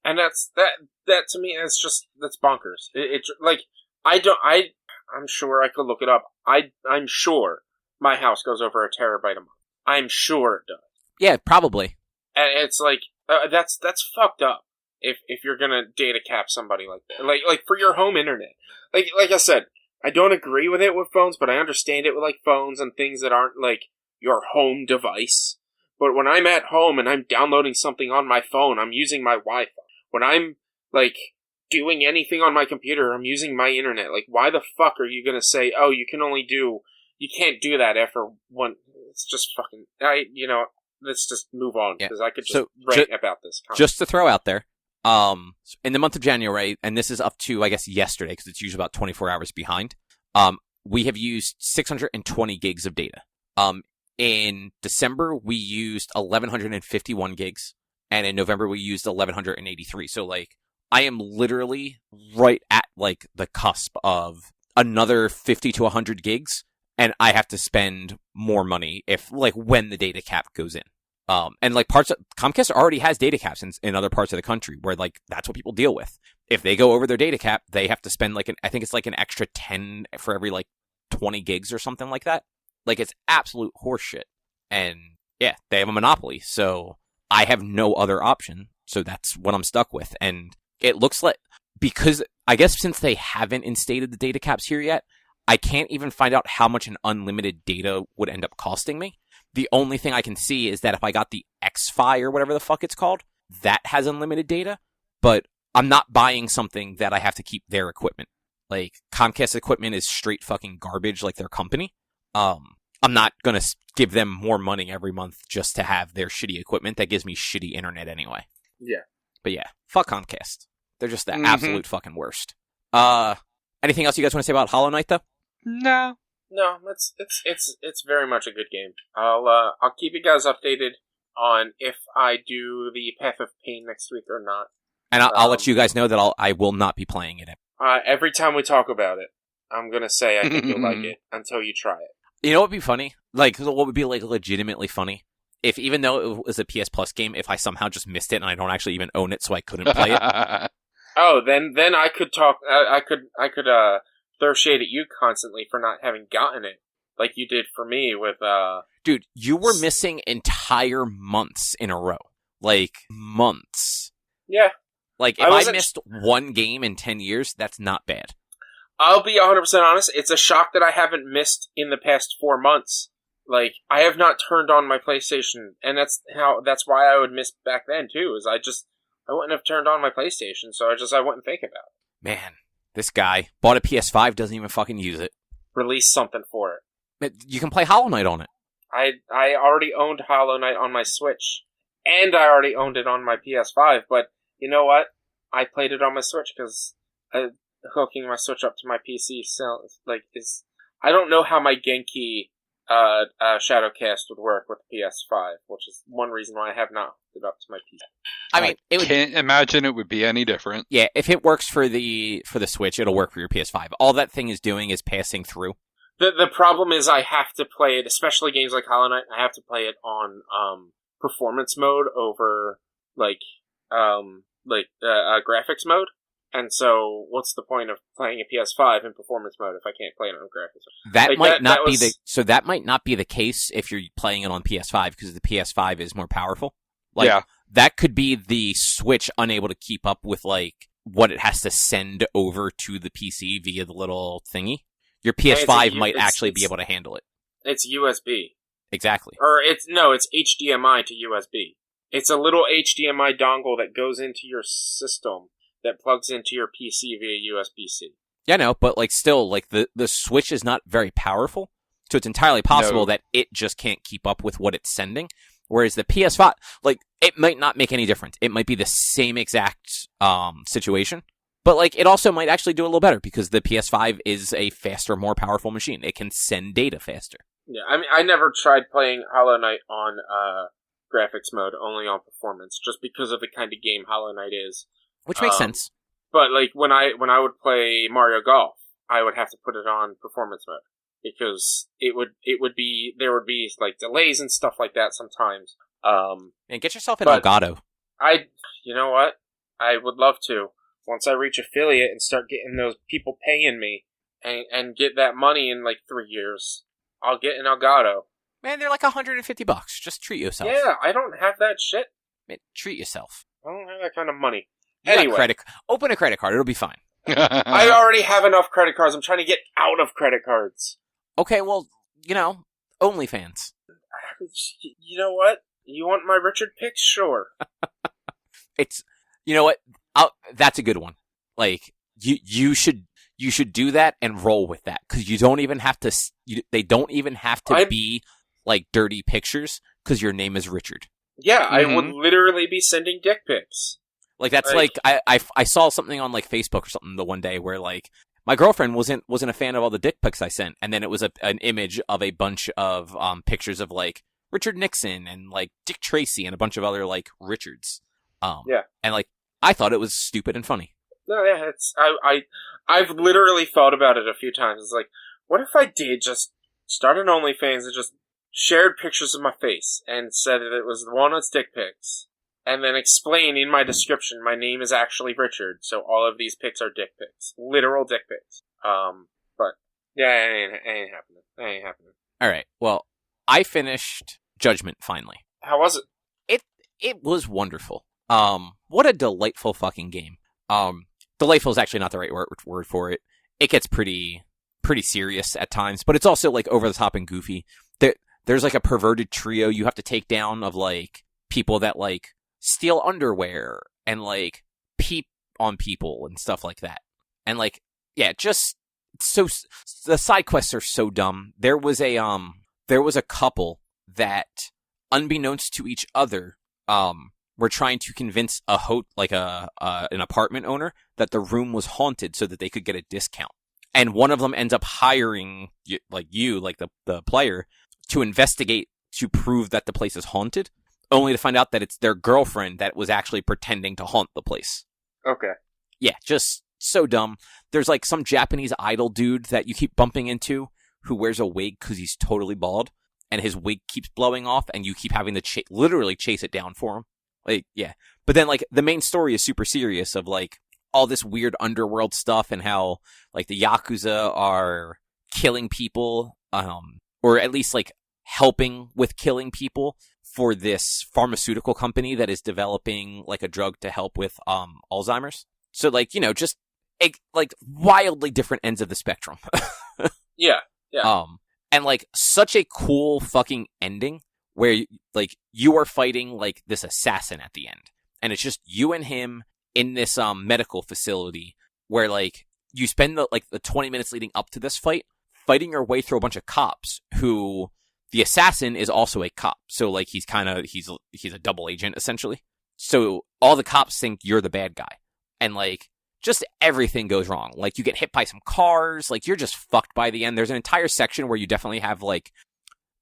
And that to me, that's bonkers. I'm sure I could look it up. I'm sure my house goes over a terabyte a month. I'm sure it does. Yeah, probably. And it's like, that's fucked up. If you're gonna data cap somebody like that, like for your home internet, like I said, I don't agree with it with phones, but I understand it with, like, phones and things that aren't, like, your home device. But when I'm at home and I'm downloading something on my phone, I'm using my Wi-Fi. When I'm, like, doing anything on my computer, I'm using my internet. Like, why the fuck are you gonna say, oh, you can't do that after one? It's just fucking, let's just move on, because I could just rant about this. Just to throw out there, in the month of January, and this is up to, I guess, yesterday, because it's usually about 24 hours behind, we have used 620 gigs of data. In December, we used 1,151 gigs, and in November, we used 1,183. So, like, I am literally right at, like, the cusp of another 50 to 100 gigs, and I have to spend more money when the data cap goes in. And, like, Comcast already has data caps in other parts of the country where, like, that's what people deal with. If they go over their data cap, they have to spend, like, I think it's like an extra 10 for every, like, 20 gigs or something like that. Like, it's absolute horseshit. And, yeah, they have a monopoly, so I have no other option So that's what I'm stuck with. And it looks like, because I guess since they haven't instated the data caps here yet, I can't even find out how much an unlimited data would end up costing me. The only thing I can see is that if I got the X-Fi or whatever the fuck it's called, that has unlimited data, but I'm not buying something that I have to keep their equipment. Like, Comcast equipment is straight fucking garbage like their company. I'm not gonna give them more money every month just to have their shitty equipment that gives me shitty internet anyway. Yeah. But yeah, fuck Comcast. They're just the absolute fucking worst. Anything else you guys want to say about Hollow Knight, though? No. No, it's very much a good game. I'll keep you guys updated on if I do the Path of Pain next week or not. And I'll let you guys know that I will not be playing it. Every time we talk about it, I'm gonna say I think you'll like it until you try it. You know what would be funny? Like, what would be like legitimately funny? If even though it was a PS Plus game, if I somehow just missed it and I don't actually even own it, so I couldn't play it. Oh, then I could talk. I could throw shade at you constantly for not having gotten it, like you did for me with. Dude, you were missing entire months in a row, like months. Yeah. Like, if I missed one game in 10 years, that's not bad. I'll be 100% honest. It's a shock that I haven't missed in the past 4 months. Like, I have not turned on my PlayStation, and that's why I would miss back then too. Is I wouldn't have turned on my PlayStation, so I wouldn't think about it. Man, this guy bought a PS5, doesn't even fucking use it. Release something for it. You can play Hollow Knight on it. I already owned Hollow Knight on my Switch, and I already owned it on my PS5. But you know what? I played it on my Switch because hooking my Switch up to my PC is. I don't know how my Genki Shadowcast would work with the PS5, which is one reason why I have not hooked it up to my PC. I mean, can't imagine it would be any different. Yeah, if it works for the Switch, it'll work for your PS5. All that thing is doing is passing through. The problem is I have to play it, especially games like Hollow Knight. I have to play it on performance mode over graphics mode. And so, what's the point of playing a PS5 in performance mode if I can't play it on graphics mode? That might not be the case if you're playing it on PS5 because the PS5 is more powerful. Like, yeah. That could be the Switch unable to keep up with like what it has to send over to the PC via the little thingy. Your PS5 might actually be able to handle it. It's USB. Exactly. Or it's HDMI to USB. It's a little HDMI dongle that goes into your system that plugs into your PC via USB-C. Yeah, no, but like still, like the Switch is not very powerful, so it's entirely possible that it just can't keep up with what it's sending. Whereas the PS5, like, it might not make any difference. It might be the same exact situation, but like it also might actually do a little better because the PS5 is a faster, more powerful machine. It can send data faster. Yeah, I mean, I never tried playing Hollow Knight on graphics mode, only on performance, just because of the kind of game Hollow Knight is. Which makes sense. But like when I would play Mario Golf, I would have to put it on performance mode because there would be like delays and stuff like that sometimes. And get yourself an Elgato. You know what? I would love to once I reach affiliate and start getting those people paying me and get that money in like 3 years. I'll get an Elgato. Man, they're like $150. Just treat yourself. Yeah, I don't have that shit. Man, treat yourself. I don't have that kind of money. Anyway, open a credit card. It'll be fine. I already have enough credit cards. I'm trying to get out of credit cards. Okay, well, OnlyFans. You know what? You want my Richard picks? Sure. You know what? That's a good one. Like, you should do that and roll with that because you don't even have to. They don't even have to be like dirty pictures because your name is Richard. Yeah, I would literally be sending dick pics. Like that's like I saw something on like Facebook or something the one day where like my girlfriend wasn't a fan of all the dick pics I sent, and then it was an image of a bunch of pictures of like Richard Nixon and like Dick Tracy and a bunch of other like Richards. Yeah, and like I thought it was stupid and funny. No, yeah, I've literally thought about it a few times. It's like, what if I did just start an OnlyFans and just shared pictures of my face and said that it was the Walnut's dick pics? And then explain in my description, my name is actually Richard, so all of these pics are dick pics. Literal dick pics. But, yeah, it ain't happening. It ain't happening. Alright, well, I finished Judgment, finally. How was it? It was wonderful. What a delightful fucking game. Delightful is actually not the right word for it. It gets pretty serious at times, but it's also like over the top and goofy. There's like a perverted trio you have to take down of like people that like steal underwear and like peep on people and stuff like that. And like, yeah, just so the side quests are so dumb. There was a couple that, unbeknownst to each other, were trying to convince an apartment owner that the room was haunted so that they could get a discount. And one of them ends up hiring the player, to investigate to prove that the place is haunted, only to find out that it's their girlfriend that was actually pretending to haunt the place. Okay. Yeah, just so dumb. There's like some Japanese idol dude that you keep bumping into who wears a wig because he's totally bald, and his wig keeps blowing off, and you keep having to literally chase it down for him. Like, yeah. But then like the main story is super serious of like all this weird underworld stuff and how like the Yakuza are killing people, or at least like helping with killing people for this pharmaceutical company that is developing like a drug to help with Alzheimer's. So like, you know, just like wildly different ends of the spectrum. Yeah. And like such a cool fucking ending where like you are fighting like this assassin at the end, and it's just you and him in this medical facility where like you spend the 20 minutes leading up to this fighting your way through a bunch of cops who the assassin is also a cop. So like he's a double agent essentially. So all the cops think you're the bad guy, and like just everything goes wrong. Like you get hit by some cars, like you're just fucked by the end. There's an entire section where you definitely have like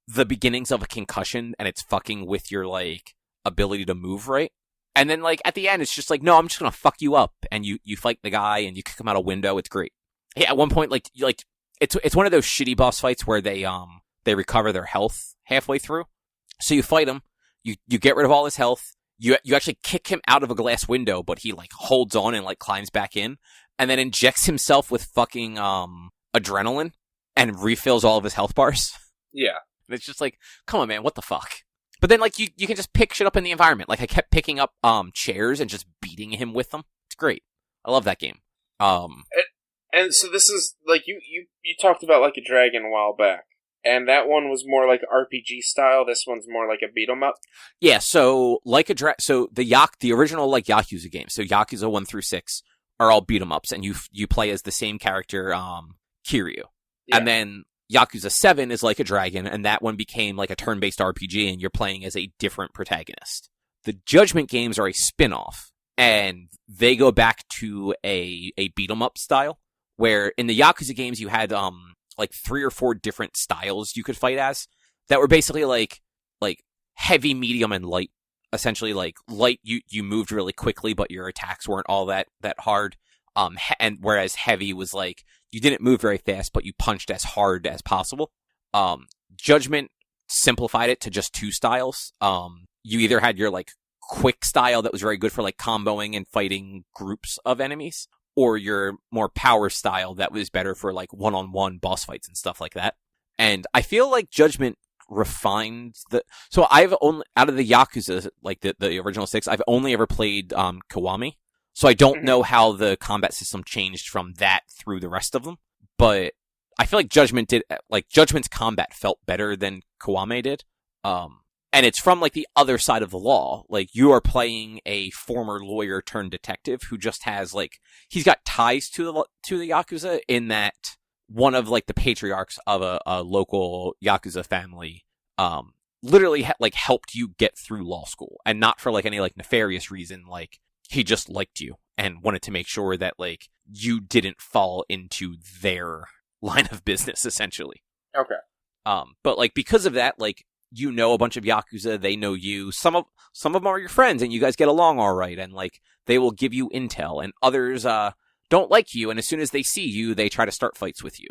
the beginnings of a concussion, and it's fucking with your like ability to move right. And then like at the end it's just like, no, I'm just gonna fuck you up, and you fight the guy and you kick him out a window. It's great. Yeah, at one point like it's one of those shitty boss fights where they recover their health halfway through. So you fight him, you get rid of all his health, you actually kick him out of a glass window, but he like holds on and like climbs back in, and then injects himself with fucking adrenaline and refills all of his health bars. Yeah. And it's just like, come on man, what the fuck? But then like you can just pick shit up in the environment. Like I kept picking up chairs and just beating him with them. It's great. I love that game. And so this is like you talked about Like a Dragon a while back, and that one was more like RPG style. This one's more like a beat 'em up. Yeah, so so the original like Yakuza games, so Yakuza 1 through 6 are all beat 'em ups, and you play as the same character, Kiryu. Yeah. And then Yakuza 7 is Like a Dragon, and that one became like a turn-based RPG, and you're playing as a different protagonist. The Judgement games are a spin-off, and they go back to a beat 'em up style, where in the Yakuza games you had like 3 or 4 different styles you could fight as that were basically like heavy, medium, and light. Essentially, like light, you moved really quickly, but your attacks weren't all that hard. And whereas heavy was like you didn't move very fast, but you punched as hard as possible. Judgment simplified it to just 2 styles. You either had your like quick style that was very good for like comboing and fighting groups of enemies, or your more power style that was better for like one-on-one boss fights and stuff like that. And I feel like Judgment refined so I've only, out of the Yakuza, like the original 6, I've only ever played Kiwami. So I don't know how the combat system changed from that through the rest of them. But I feel like Judgment's combat felt better than Kiwami did. And it's from like the other side of the law. Like you are playing a former lawyer turned detective who just has like, he's got ties to the Yakuza, in that one of like the patriarchs of a local Yakuza family, literally like helped you get through law school, and not for like any like nefarious reason. Like he just liked you and wanted to make sure that like you didn't fall into their line of business essentially. Okay. But like because of that, like, you know a bunch of Yakuza, they know you. Some of them are your friends, and you guys get along all right, and like they will give you intel. And others don't like you, and as soon as they see you, they try to start fights with you.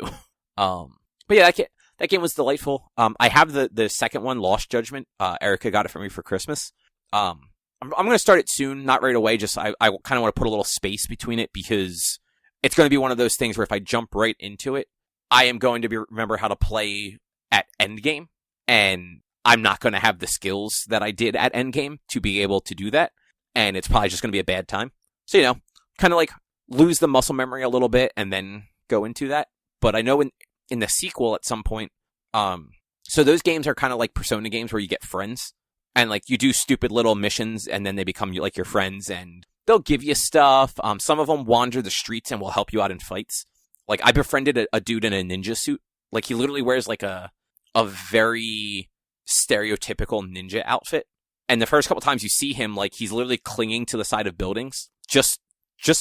But yeah, that game was delightful. I have the second one, Lost Judgment. Erica got it for me for Christmas. I'm going to start it soon, not right away. Just I kind of want to put a little space between it, because it's going to be one of those things where if I jump right into it, I am going to remember how to play at endgame, and I'm not going to have the skills that I did at endgame to be able to do that. and it's probably just going to be a bad time. So, you know, kind of like lose the muscle memory a little bit and then go into that. But I know in the sequel at some point, so those games are kind of like Persona games where you get friends and like you do stupid little missions and then they become like your friends and they'll give you stuff. Some of them wander the streets and will help you out in fights. Like I befriended a dude in a ninja suit. Like he literally wears like a very stereotypical ninja outfit. And the first couple times you see him, like he's literally clinging to the side of buildings, just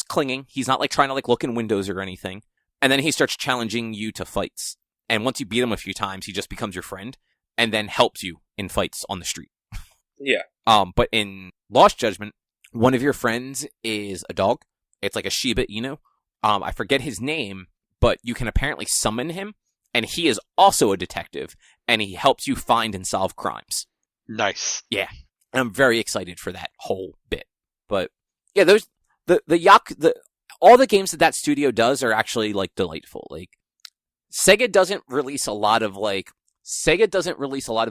clinging. He's not like trying to like look in windows or anything. And then he starts challenging you to fights. And once you beat him a few times, he just becomes your friend and then helps you in fights on the street. Yeah. But in Lost Judgment, one of your friends is a dog. It's like a Shiba Inu. I forget his name, but you can apparently summon him. And he is also a detective. And he helps you find and solve crimes. Nice. Yeah. And I'm very excited for that whole bit. But yeah, all the games that studio does are actually like delightful. Like Sega doesn't release a lot of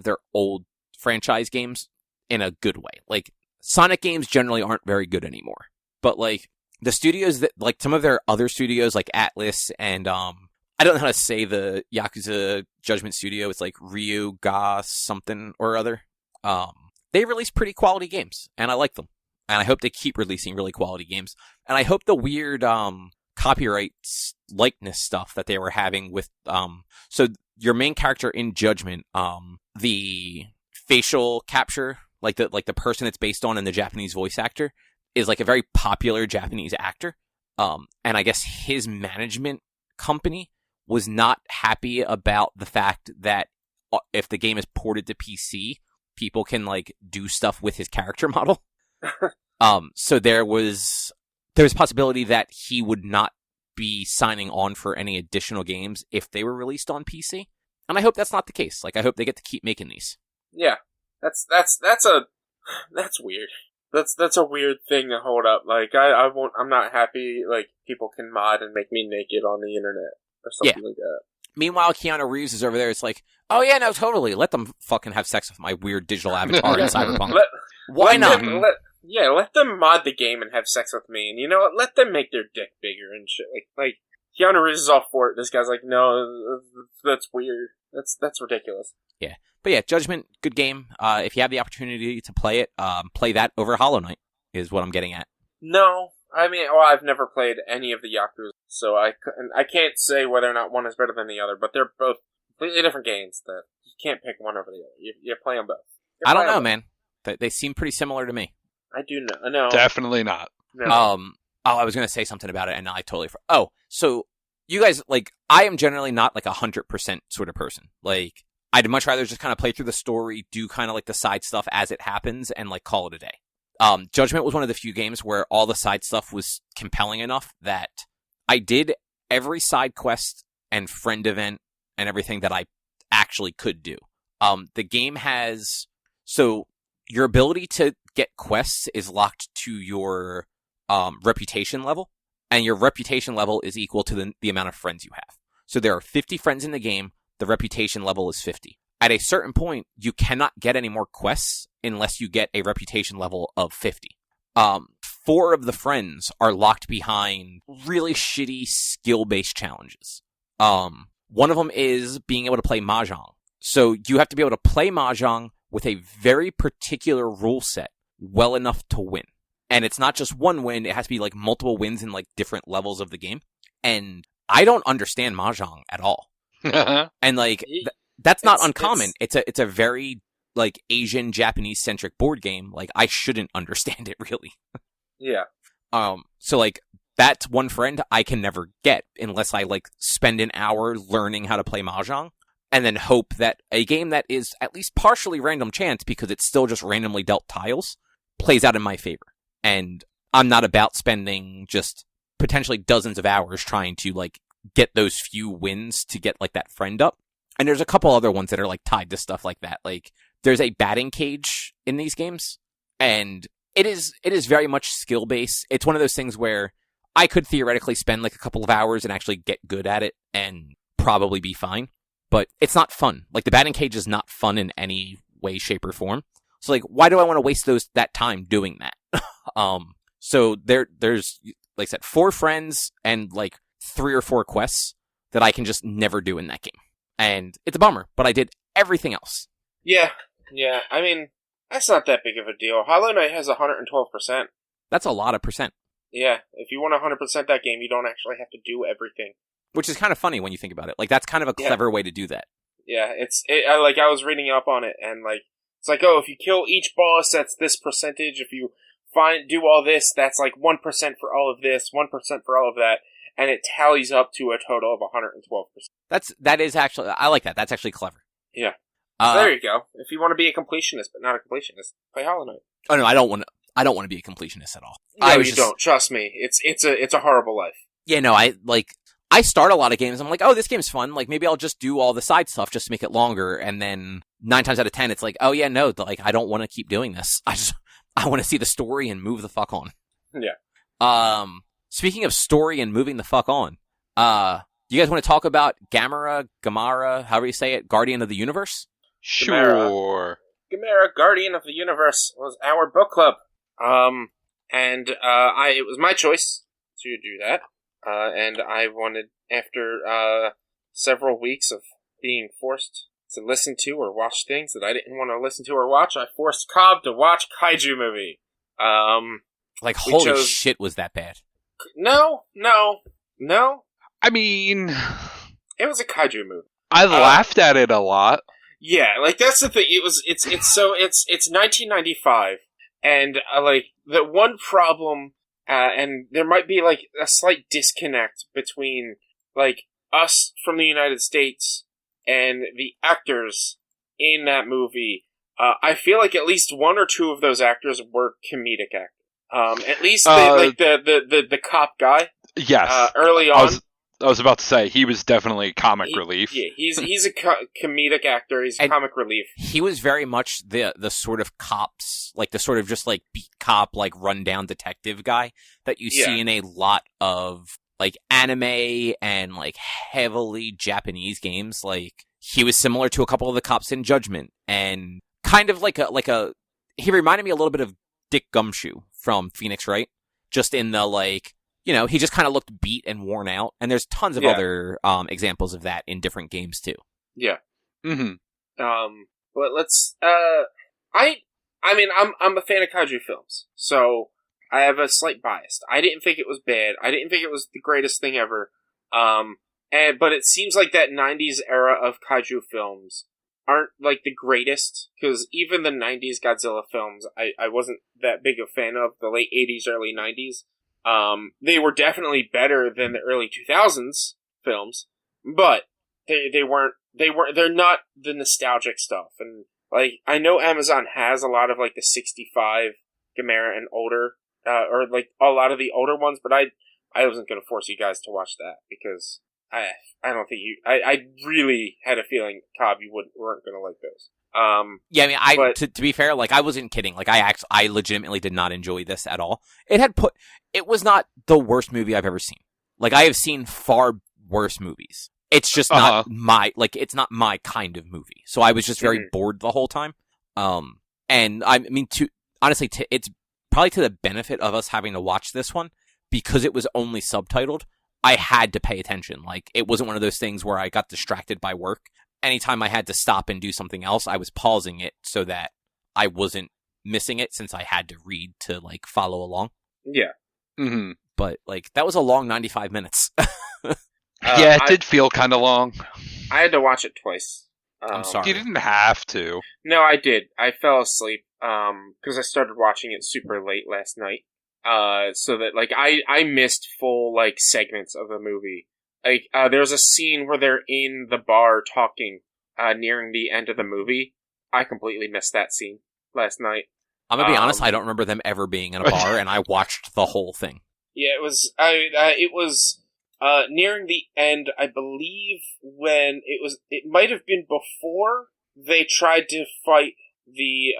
their old franchise games in a good way. Like Sonic games generally aren't very good anymore. But like the studios that like some of their other studios like Atlas and I don't know how to say the Yakuza Judgment studio. It's like Ryu Ga something or other. They release pretty quality games and I like them. And I hope they keep releasing really quality games. And I hope the weird copyright likeness stuff that they were having with so your main character in Judgment, the facial capture, like the person it's based on and the Japanese voice actor is like a very popular Japanese actor. And I guess his management company was not happy about the fact that if the game is ported to PC, people can like do stuff with his character model. So there was a possibility that he would not be signing on for any additional games if they were released on PC. And I hope that's not the case. Like I hope they get to keep making these. Yeah. That's weird. That's a weird thing to hold up. Like I'm not happy like people can mod and make me naked on the internet or something like that. Meanwhile, Keanu Reeves is over there. It's like, oh yeah, no, totally. Let them fucking have sex with my weird digital avatar in Cyberpunk. Why not? Let them mod the game and have sex with me. And you know what? Let them make their dick bigger and shit. Like Keanu Reeves is all for it. This guy's like, no, that's weird. That's ridiculous. Yeah. But yeah, Judgment, good game. If you have the opportunity to play it, play that over Hollow Knight is what I'm getting at. No. I mean, I've never played any of the Yakuza, so I can't say whether or not one is better than the other, but they're both completely different games that you can't pick one over the other. You play them both. I don't know, man. They seem pretty similar to me. I do know. No. Definitely not. No. I was going to say something about it, and now I totally so you guys, like, I am generally not, like, 100% sort of person. Like, I'd much rather just kind of play through the story, do kind of, like, the side stuff as it happens, and, like, call it a day. Judgment was one of the few games where all the side stuff was compelling enough that I did every side quest and friend event and everything that I actually could do. The game has... So, your ability to get quests is locked to your reputation level, and your reputation level is equal to the amount of friends you have. So there are 50 friends in the game, the reputation level is 50. At a certain point, you cannot get any more quests unless you get a reputation level of 50. 4 of the friends are locked behind really shitty skill-based challenges. One of them is being able to play Mahjong. So you have to be able to play Mahjong with a very particular rule set well enough to win. And it's not just one win, it has to be like multiple wins in like different levels of the game. And I don't understand Mahjong at all. And like that's not uncommon. It's a very like Asian Japanese centric board game. Like I shouldn't understand it really. Yeah. So like that's one friend I can never get unless I like spend an hour learning how to play Mahjong and then hope that a game that is at least partially random chance because it's still just randomly dealt tiles plays out in my favor. And I'm not about spending just potentially dozens of hours trying to like get those few wins to get like that friend up. And there's a couple other ones that are like tied to stuff like that. Like there's a batting cage in these games and it is very much skill based. It's one of those things where I could theoretically spend like a couple of hours and actually get good at it and probably be fine, but it's not fun. Like the batting cage is not fun in any way, shape or form. So like, why do I want to waste that time doing that? So there's, like I said, 4 friends and like 3 or 4 quests that I can just never do in that game. And it's a bummer, but I did everything else. Yeah. I mean, that's not that big of a deal. Hollow Knight has 112%. That's a lot of percent. Yeah, if you want 100% that game, you don't actually have to do everything. Which is kind of funny when you think about it. Like, that's kind of a clever way to do that. Yeah, I was reading up on it, and like, it's like, oh, if you kill each boss, that's this percentage. If you do all this, that's like 1% for all of this, 1% for all of that, and it tallies up to a total of 112%. That is actually, I like that. That's actually clever. Yeah. There you go. If you want to be a completionist, but not a completionist, play Hollow Knight. Oh no, I don't want to be a completionist at all. No, you don't. Trust me. It's a horrible life. Yeah, no, I start a lot of games. I'm like, oh, this game's fun. Like, maybe I'll just do all the side stuff just to make it longer. And then 9 times out of 10, it's like, oh yeah, no, like, I don't want to keep doing this. I want to see the story and move the fuck on. Yeah. Speaking of story and moving the fuck on, you guys want to talk about Gamera, however you say it, Guardian of the Universe? Sure. Gamera, Guardian of the Universe was our book club. It was my choice to do that. And I wanted, after several weeks of being forced to listen to or watch things that I didn't want to listen to or watch, I forced Cobb to watch Kaiju Movie. Like, holy shit, was that bad? No. I mean, it was a Kaiju movie. I laughed at it a lot. Yeah, like, that's the thing. It's 1995, and like, the one problem, and there might be like a slight disconnect between like us from the United States and the actors in that movie. I feel like at least 1 or 2 of those actors were comedic actors. At least the cop guy. Yes. Early on. I was about to say, he was definitely comic relief. Yeah, he's a comedic actor. He's comic relief. He was very much the sort of cops, like the sort of just like beat cop, like rundown detective guy that you see in a lot of like anime and like heavily Japanese games. Like, he was similar to a couple of the cops in Judgment, and kind of he reminded me a little bit of Dick Gumshoe from Phoenix Wright, just in the like, you know, he just kind of looked beat and worn out. And there's tons of other examples of that in different games too. Yeah. Mm-hmm. But let's. I mean, I'm a fan of kaiju films, so I have a slight bias. I didn't think it was bad. I didn't think it was the greatest thing ever. But it seems like that 90s era of kaiju films aren't like the greatest, because even the 90s Godzilla films, I wasn't that big a fan of. The late 80s, early 90s. They were definitely better than the early 2000s films, but they're not the nostalgic stuff. And like, I know Amazon has a lot of like the 65 Gamera and older, or like a lot of the older ones, but I wasn't going to force you guys to watch that, because I don't think I really had a feeling, Cobb, you weren't going to like those. Yeah, I mean, to be fair, like, I wasn't kidding. Like, I legitimately did not enjoy this at all. It was not the worst movie I've ever seen. Like, I have seen far worse movies. It's just not it's not my kind of movie. So I was just very bored the whole time. And I mean, it's probably to the benefit of us having to watch this one, because it was only subtitled. I had to pay attention. Like, it wasn't one of those things where I got distracted by work. Anytime I had to stop and do something else, I was pausing it so that I wasn't missing it, since I had to read to, like, follow along. Yeah. Mm-hmm. But, like, that was a long 95 minutes. Yeah, it did feel kind of long. I had to watch it twice. I'm sorry. You didn't have to. No, I did. I fell asleep, because I started watching it super late last night. So that, like, I missed full, like, segments of the movie. Like, there's a scene where they're in the bar talking, nearing the end of the movie. I completely missed that scene last night. I'm gonna be honest, I don't remember them ever being in a bar, and I watched the whole thing. Yeah, it was nearing the end, I believe, when it might have been before they tried to fight the,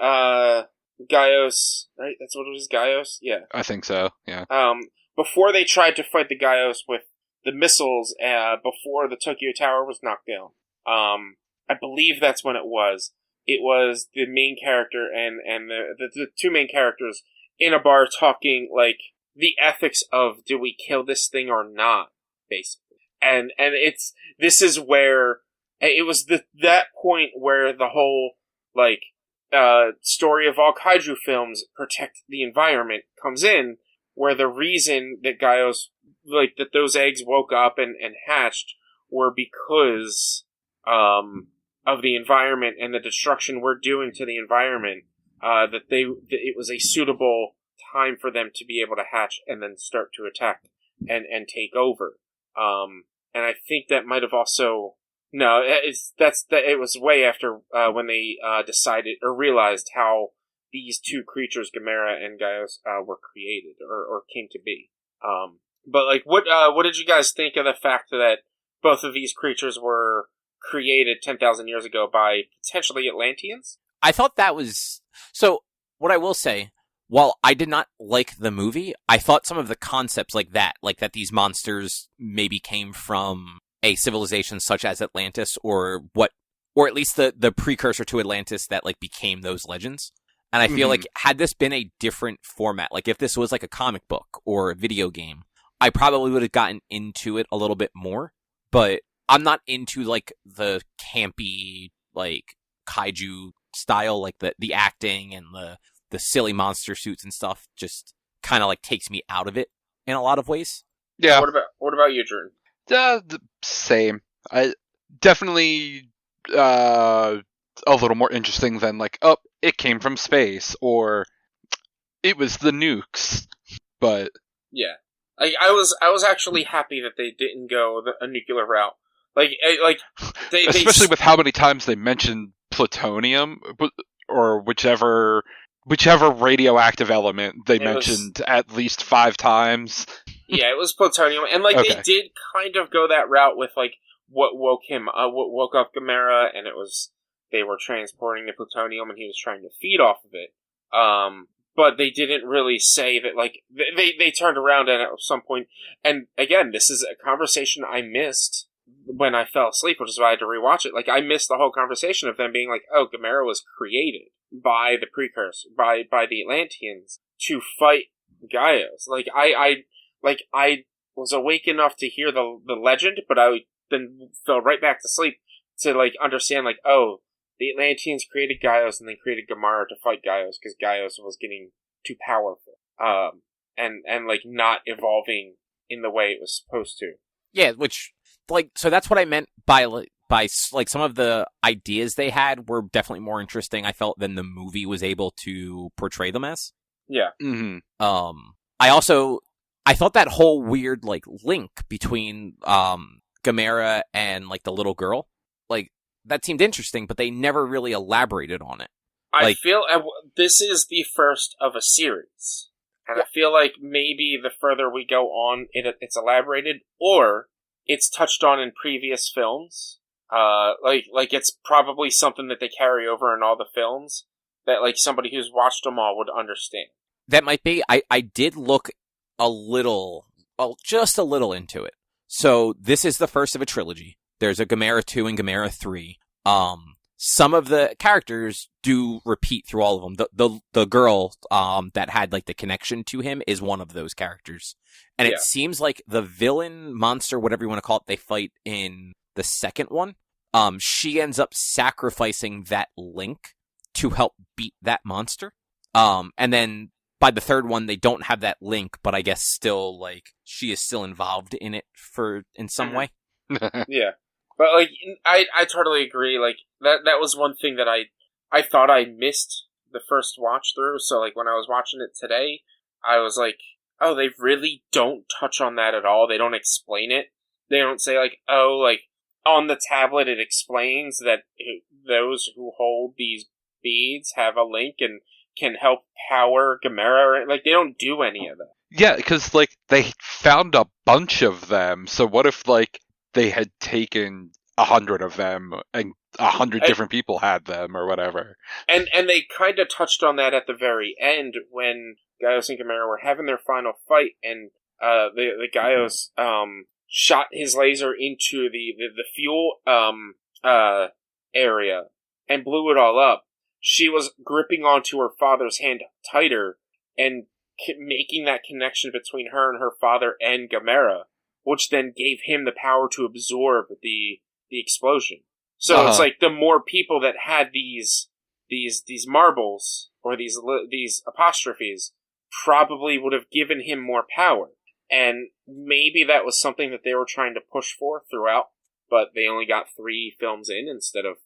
Gaios, right? That's what it was, Gaios? Yeah. I think so, yeah. Before they tried to fight the Gaios with the missiles, before the Tokyo Tower was knocked down. I believe that's when it was. It was the main character and the 2 main characters in a bar talking, like, the ethics of, do we kill this thing or not, basically. And this is where, it was that point where the whole, like, story of all kaiju films, protect the environment, comes in, where the reason that Gaios, like, that those eggs woke up and hatched were because, of the environment and the destruction we're doing to the environment, that it was a suitable time for them to be able to hatch and then start to attack and take over. And I think that might have also, no, it was way after, when they, decided or realized how these two creatures, Gamera and Gaios, were created or came to be. But like, what did you guys think of the fact that both of these creatures were created 10,000 years ago by potentially Atlanteans? I thought that was... So, what I will say, while I did not like the movie, I thought some of the concepts like that these monsters maybe came from a civilization such as Atlantis, or at least the precursor to Atlantis that, like, became those legends. And I feel like, had this been a different format, like if this was like a comic book or a video game, I probably would have gotten into it a little bit more, but I'm not into, like, the campy, like, kaiju style, like the acting and the silly monster suits and stuff just kind of, like, takes me out of it in a lot of ways. Yeah. What about you, Drew? The same. I definitely a little more interesting than, like, oh, it came from space, or it was the nukes. But yeah, I was actually happy that they didn't go a nuclear route. Especially with how many times they mentioned plutonium, or whichever radioactive element they mentioned at least 5 times. Yeah, it was plutonium, and like, okay, they did kind of go that route with, like, what woke up Gamera, and it was, they were transporting the plutonium, and he was trying to feed off of it. But they didn't really say that, like, they turned around at some point, and again, this is a conversation I missed when I fell asleep, which is why I had to rewatch it. Like, I missed the whole conversation of them being like, oh, Gamera was created by the precursor, by the Atlanteans to fight Gaios. I was awake enough to hear the legend, but I then fell right back to sleep to, like, understand, like, oh, the Atlanteans created Gaios and then created Gamera to fight Gaios because Gaios was getting too powerful. And like, not evolving in the way it was supposed to. Yeah, which, like, so that's what I meant by some of the ideas they had were definitely more interesting, I felt, than the movie was able to portray them as. Yeah. Mm-hmm. I thought that whole weird, like, link between Gamera and, like, the little girl, like, that seemed interesting, but they never really elaborated on it. I feel this is the first of a series, and I feel like maybe the further we go on, it's elaborated, or it's touched on in previous films. Like it's probably something that they carry over in all the films that, like, somebody who's watched them all would understand. That might be. I did look just a little into it. So this is the first of a trilogy. There's a Gamera 2 and Gamera 3. Some of the characters do repeat through all of them. The girl that had, like, the connection to him is one of those characters. And it seems like the villain, monster, whatever you want to call it, they fight in the second one. She ends up sacrificing that link to help beat that monster. And then by the third one, they don't have that link, but I guess still, like, she is still involved in it in some way. Yeah. But, like, I totally agree. Like, that was one thing that I thought I missed the first watch through. So, like, when I was watching it today, I was like, oh, they really don't touch on that at all. They don't explain it. They don't say, like, oh, like, on the tablet it explains that those who hold these beads have a link and can help power Gamera. Like, they don't do any of that. Yeah, because, like, they found a bunch of them. So what if, like, they had taken 100 of them and 100 different people had them or whatever? And they kind of touched on that at the very end when Gaios and Gamera were having their final fight, and the Gaios shot his laser into the fuel area and blew it all up. She was gripping onto her father's hand tighter making that connection between her and her father and Gamera, which then gave him the power to absorb the explosion. So it's like the more people that had these marbles or these apostrophes probably would have given him more power. And maybe that was something that they were trying to push for throughout, but they only got 3 films in instead of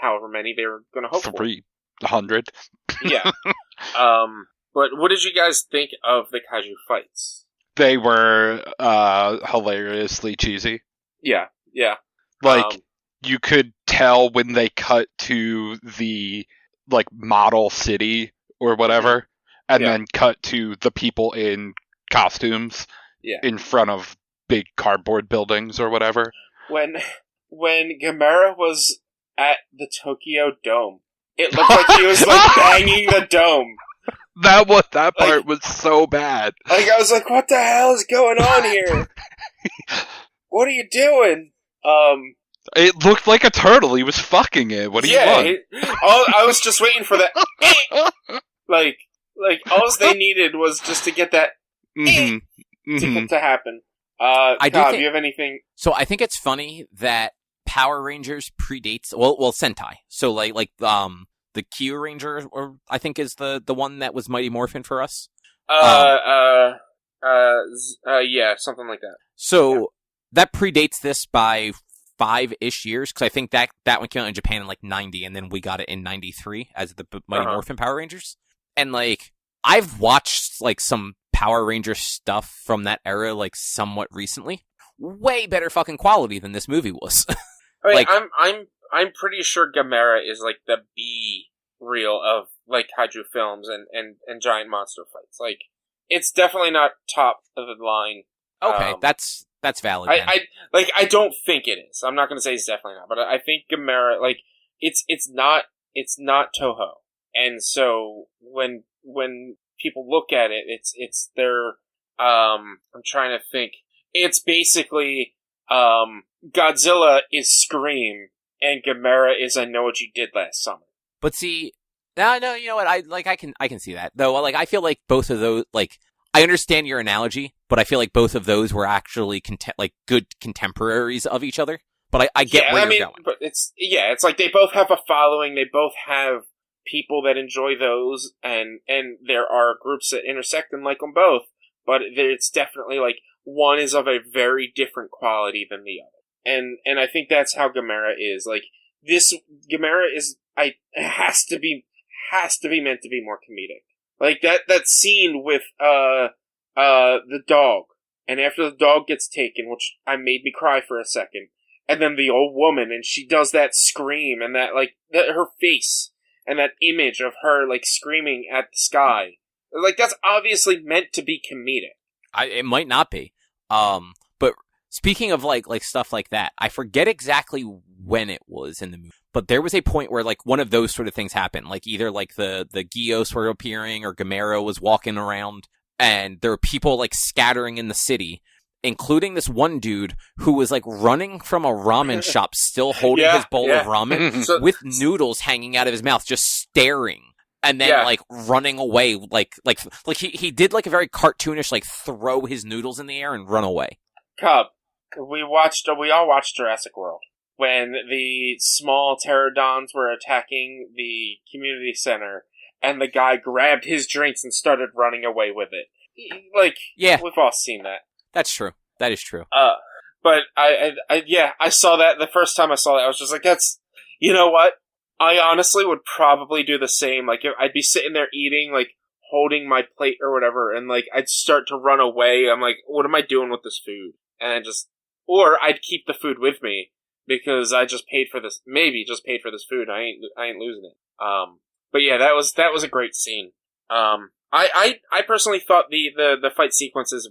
however many they were going to hope for. 300. Yeah. But what did you guys think of the kaiju fights? They were hilariously cheesy. Yeah. Like, you could tell when they cut to the, like, model city or whatever, and then cut to the people in costumes in front of big cardboard buildings or whatever. When Gamera was at the Tokyo Dome, it looked like he was, like, banging the dome. That part was so bad. Like, I was like, what the hell is going on here? What are you doing? It looked like a turtle. He was fucking it. What do you want? I was just waiting for that. like, all they needed was just to get that to happen. Cobb, do you have anything? So I think it's funny that Power Rangers predates Sentai. So like the Kyo Ranger, or I think is the one that was Mighty Morphin for us. Yeah, something like that. So that predates this by 5-ish years, because I think that one came out in Japan in like 90, and then we got it in 93 as the Mighty Morphin Power Rangers. And like, I've watched like some Power Ranger stuff from that era, like somewhat recently. Way better fucking quality than this movie was. I mean, like, I'm pretty sure Gamera is like the B reel of like kaiju films and giant monster fights. Like, it's definitely not top of the line. Okay, that's valid. I don't think it is. I'm not going to say it's definitely not, but I think Gamera, like, it's not Toho, and so when people look at it, it's their I'm trying to think. It's basically Godzilla is Scream and Gamera is I Know What You Did Last Summer. But see, no, you know what? I can see that though. Like, I feel like both of those, like, I understand your analogy, but I feel like both of those were actually good contemporaries of each other. But I get where you're going. But it's like they both have a following. They both have people that enjoy those, and there are groups that intersect and like them both. But it's definitely like one is of a very different quality than the other, and I think that's how Gamera is. Like, this Gamera is, has to be meant to be more comedic. Like that scene with the dog, and after the dog gets taken, which made me cry for a second, and then the old woman, and she does that scream, and that her face, and that image of her like screaming at the sky, like that's obviously meant to be comedic. It might not be. But speaking of like stuff like that, I forget exactly when it was in the movie, but there was a point where like one of those sort of things happened. Like either like the Gyos were appearing or Gamera was walking around, and there were people like scattering in the city, including this one dude who was like running from a ramen shop, still holding his bowl of ramen with noodles hanging out of his mouth, just staring. And then, like, running away, like he did, like, a very cartoonish, like, throw his noodles in the air and run away. Cub, we all watched Jurassic World. When the small pterodons were attacking the community center, and the guy grabbed his drinks and started running away with it. Like, we've all seen that. That's true. That is true. But I saw that, the first time I saw that, I was just like, that's, you know what? I honestly would probably do the same. Like, if I'd be sitting there eating, like, holding my plate or whatever, and, like, I'd start to run away. I'm like, what am I doing with this food? And or I'd keep the food with me, because I just paid for this, food. I ain't losing it. But yeah, that was a great scene. I personally thought the fight sequences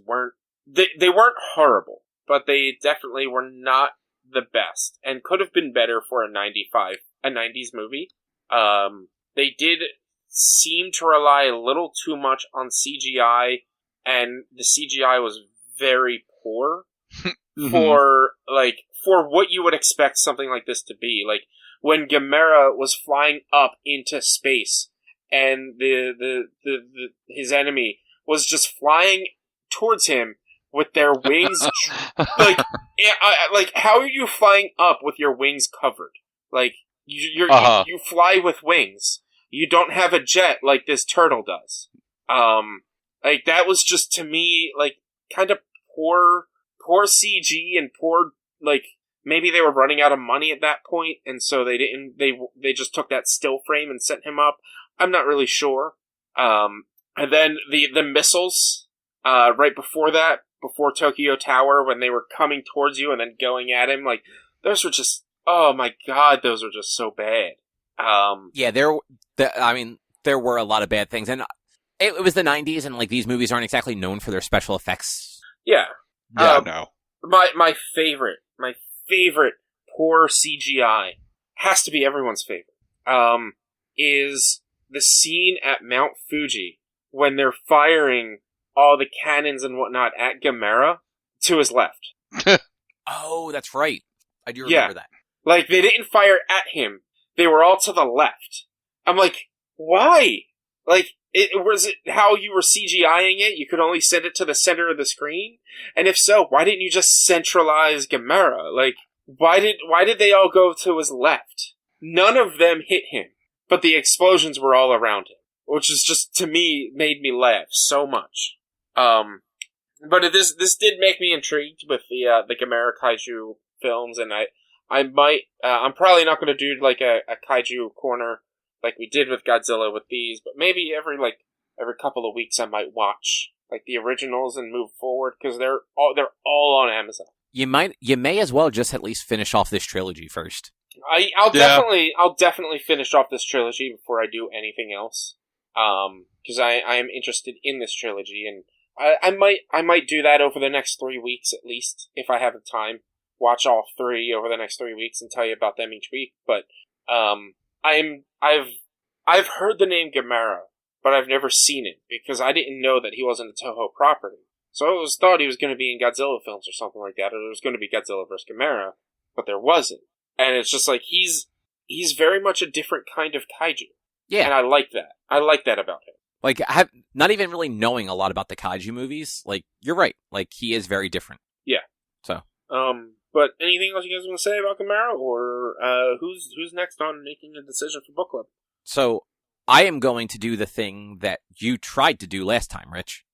they weren't horrible, but they definitely were not the best, and could have been better for a 90s movie. They did seem to rely a little too much on CGI, and the CGI was very poor for what you would expect something like this to be. Like, when Gamera was flying up into space, and his enemy was just flying towards him with their wings. Like, how are you flying up with your wings covered? Like, you fly with wings. You don't have a jet like this turtle does. Like, that was just, to me, like, kind of poor CG and poor, like, maybe they were running out of money at that point, and so they just took that still frame and sent him up. I'm not really sure. And then the missiles, right before that, before Tokyo Tower, when they were coming towards you and then going at him, like, those were just, oh my god, those were just so bad. Yeah, there were a lot of bad things, and it was the 90s, and, like, these movies aren't exactly known for their special effects. Yeah. Yeah, no. My favorite poor CGI, has to be everyone's favorite, is the scene at Mount Fuji when they're firing all the cannons and whatnot at Gamera to his left. Oh, that's right. I do remember that. Like, they didn't fire at him. They were all to the left. I'm like, why? Like, was it how you were CGIing it? You could only send it to the center of the screen? And if so, why didn't you just centralize Gamera? Like, why did they all go to his left? None of them hit him, but the explosions were all around him, which is just, to me, made me laugh so much. But this did make me intrigued with the Gamera Kaiju films, and I'm probably not going to do like a Kaiju corner like we did with Godzilla with these, but maybe every couple of weeks I might watch like the originals and move forward, because they're all on Amazon. You may as well just at least finish off this trilogy first. I'll definitely finish off this trilogy before I do anything else. Because I am interested in this trilogy, and I might do that over the next 3 weeks at least, if I have the time. Watch all 3 over the next 3 weeks and tell you about them each week. But I've heard the name Gamera, but I've never seen it because I didn't know that he wasn't a Toho property. So I always thought he was going to be in Godzilla films or something like that, or there was going to be Godzilla vs. Gamera, but there wasn't. And it's just like he's very much a different kind of kaiju. Yeah, and I like that. I like that about him. Like, not even really knowing a lot about the kaiju movies. Like, you're right. Like, he is very different. Yeah. So. But anything else you guys want to say about Gamera, or who's next on making a decision for book club? So, I am going to do the thing that you tried to do last time, Rich.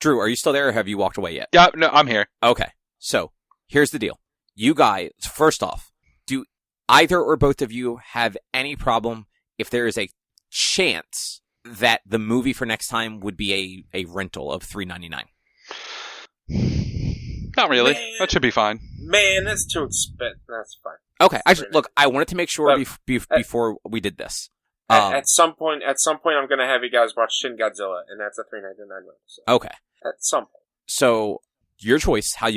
Drew, are you still there, or have you walked away yet? Yeah, no, I'm here. Okay. So, here's the deal. You guys, first off, do either or both of you have any problem if there is a chance that the movie for next time would be a rental of $3.99? Not really. Man, that should be fine. Man, that's too expensive. That's fine. Okay, I wanted to make sure before we did this. At some point, I'm going to have you guys watch Shin Godzilla, and that's a $3.99 rental. So. Okay. At some point. So, your choice, how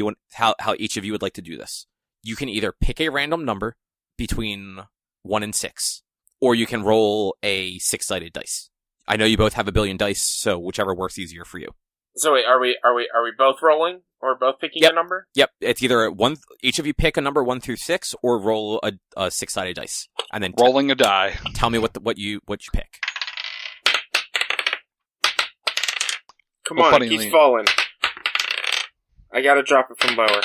each of you would like to do this. You can either pick a random number between 1 and 6, or you can roll a 6-sided dice. I know you both have a billion dice, so whichever works easier for you. So wait, are we both rolling, or both picking a number? Yep, it's either one. Each of you pick a number 1 through 6, or roll a 6-sided dice, and then rolling a die. Tell me what you pick. Come on, it keeps falling. I gotta drop it from lower.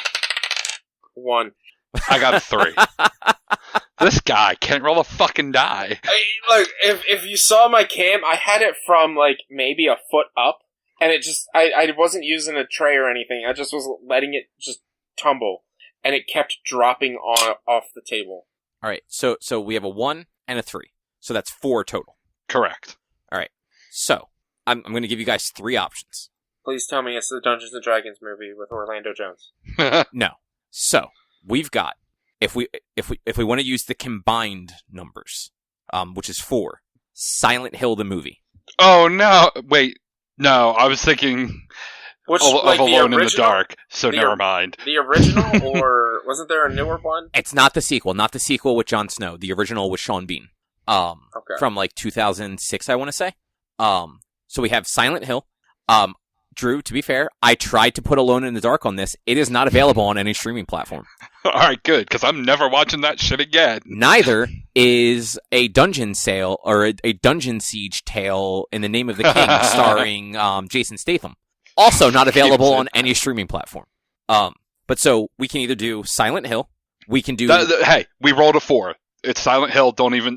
1. I got a 3. This guy can't roll a fucking die. Look, if you saw my cam, I had it from like maybe a foot up, and it just I wasn't using a tray or anything. I just was letting it just tumble, and it kept dropping off the table. All right, so we have a 1 and a 3, so that's 4 total. Correct. All right, so I'm going to give you guys 3 options. Please tell me it's the Dungeons and Dragons movie with Orlando Jones. No. So we've got, if we want to use the combined numbers, which is 4, Silent Hill the movie. Oh no! Wait, no. I was thinking of Alone in the Dark. So never mind. The original, or wasn't there a newer one? It's not the sequel. Not the sequel with Jon Snow. The original with Sean Bean. From like 2006, I want to say. So we have Silent Hill. Drew, to be fair, I tried to put Alone in the Dark on this. It is not available on any streaming platform. All right, good, because I'm never watching that shit again. Neither is a Dungeon Sale or a Dungeon Siege Tale in the Name of the King starring Jason Statham. Also not available on any streaming platform. But so we can either do Silent Hill. We can do... Hey, we rolled a 4. It's Silent Hill. Don't even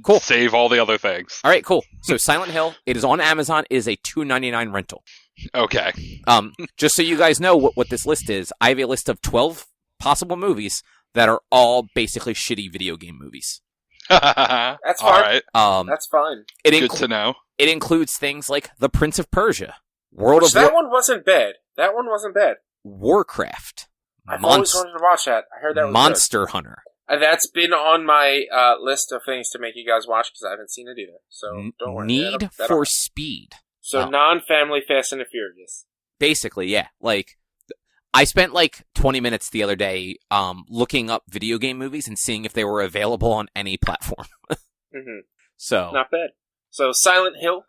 cool. Save all the other things. All right, cool. So Silent Hill, it is on Amazon. It is a $2.99 rental. Okay. Just so you guys know what this list is, I have a list of 12 possible movies that are all basically shitty video game movies. That's fine. All right. That's fine. Good to know. It includes things like The Prince of Persia, one wasn't bad. That one wasn't bad. Warcraft. I've always wanted to watch that. I heard that was Monster good. Hunter. That's been on my list of things to make you guys watch because I haven't seen it either. So don't worry. Need for Speed. So non-family Fast and the Furious. Basically, yeah. Like, I spent like 20 minutes the other day looking up video game movies and seeing if they were available on any platform. Mm-hmm. So not bad. So Silent Hill.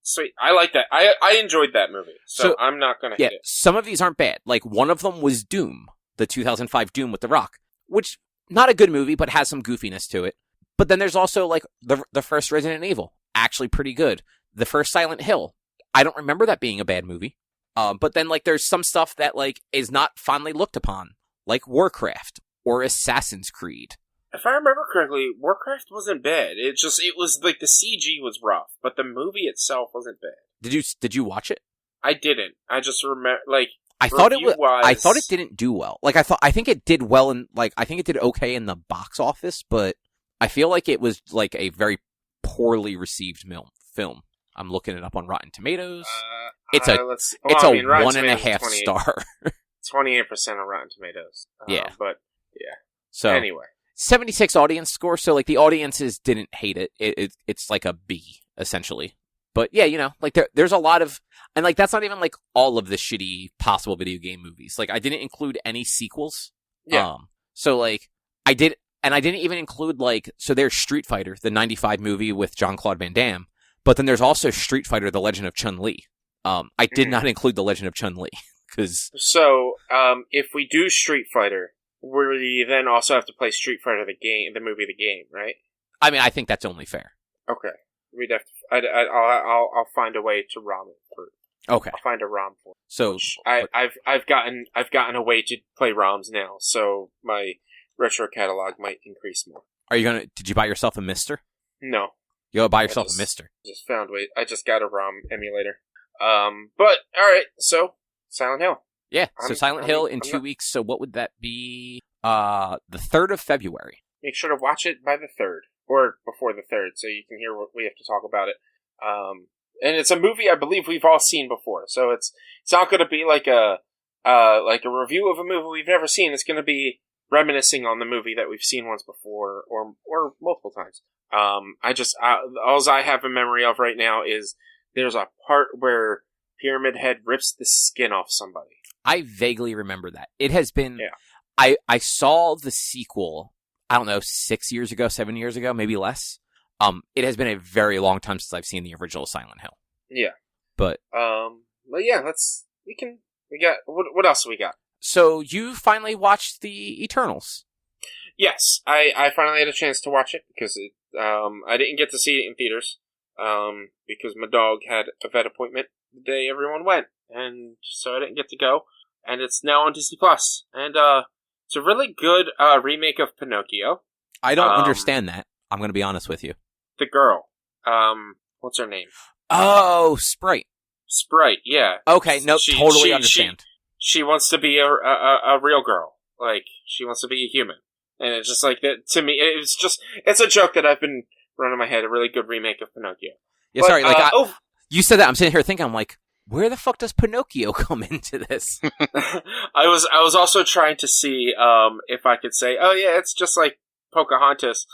Sweet. I like that. I enjoyed that movie. So I'm not going to hate it. Some of these aren't bad. Like, one of them was Doom, the 2005 Doom with The Rock, which, not a good movie, but has some goofiness to it. But then there's also, like, the first Resident Evil. Actually pretty good. The first Silent Hill. I don't remember that being a bad movie. But then, like, there's some stuff that, like, is not fondly looked upon. Like Warcraft or Assassin's Creed. If I remember correctly, Warcraft wasn't bad. It was, like, the CG was rough. But the movie itself wasn't bad. Did you watch it? I didn't. I just remember, like... I thought it didn't do well. Like, I think it did well and, like, I think it did okay in the box office, but I feel like it was, like, a very poorly received film. I'm looking it up on Rotten Tomatoes. It's a 1.5 star. 28% on Rotten Tomatoes. Yeah. But, yeah. So, anyway. 76 audience score, so, like, the audiences didn't hate it. It's like a B, essentially. But, yeah, you know, like, there's a lot of... And, like, that's not even, like, all of the shitty possible video game movies. Like, I didn't include any sequels. Yeah. So, like, I didn't even include, like... So there's Street Fighter, the 95 movie with Jean-Claude Van Damme. But then there's also Street Fighter, The Legend of Chun-Li. I did not include The Legend of Chun-Li, because... So, if we do Street Fighter, we then also have to play Street Fighter the movie The Game, right? I mean, I think that's only fair. Okay. We'd have to... I'll find a way to ROM it for... Okay. I'll find a ROM for it. So... I've gotten a way to play ROMs now, so my retro catalog might increase more. Are you gonna... Did you buy yourself a Mister? No. You gotta buy yourself a Mister. Just found way. I just got a ROM emulator. But alright, so Silent Hill. Yeah, so Silent Hill in 2 weeks, so what would that be? The 3rd of February. Make sure to watch it by the 3rd. Or before the 3rd, so you can hear what we have to talk about it. And it's a movie I believe we've all seen before, so it's not gonna be like a review of a movie we've never seen. It's gonna be reminiscing on the movie that we've seen once before, or multiple times. All I have a memory of right now is there's a part where Pyramid Head rips the skin off somebody. I vaguely remember that. It has been... Yeah. I saw the sequel, I don't know, 7 years ago, maybe less. It has been a very long time since I've seen the original Silent Hill. Yeah. But yeah, what else we got? So you finally watched the Eternals. Yes, I finally had a chance to watch it because I didn't get to see it in theaters because my dog had a vet appointment the day everyone went, and so I didn't get to go. And it's now on Disney Plus, and it's a really good remake of Pinocchio. I don't understand that. I'm going to be honest with you. The girl, what's her name? Oh, Sprite. Sprite, yeah. Okay, no, totally understand. She wants to be a real girl. Like, she wants to be a human. And it's just like that, to me, it's a joke that I've been running in my head, a really good remake of Pinocchio. Yeah, but, sorry, you said that, I'm sitting here thinking, I'm like, where the fuck does Pinocchio come into this? I was also trying to see, if I could say, oh yeah, it's just like Pocahontas,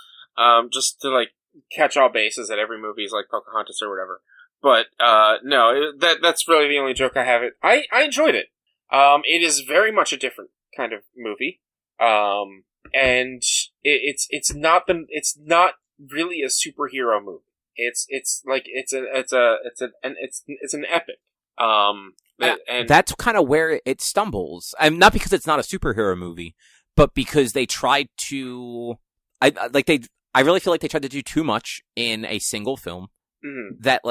just to like catch all bases that every movie is like Pocahontas or whatever. But, no, that's really the only joke I have. I enjoyed it. It is very much a different kind of movie. And it's not really a superhero movie. It's an epic. And that's kind of where it stumbles. Not because it's not a superhero movie, but because they tried to, I really feel like they tried to do too much in a single film. Mm-hmm. That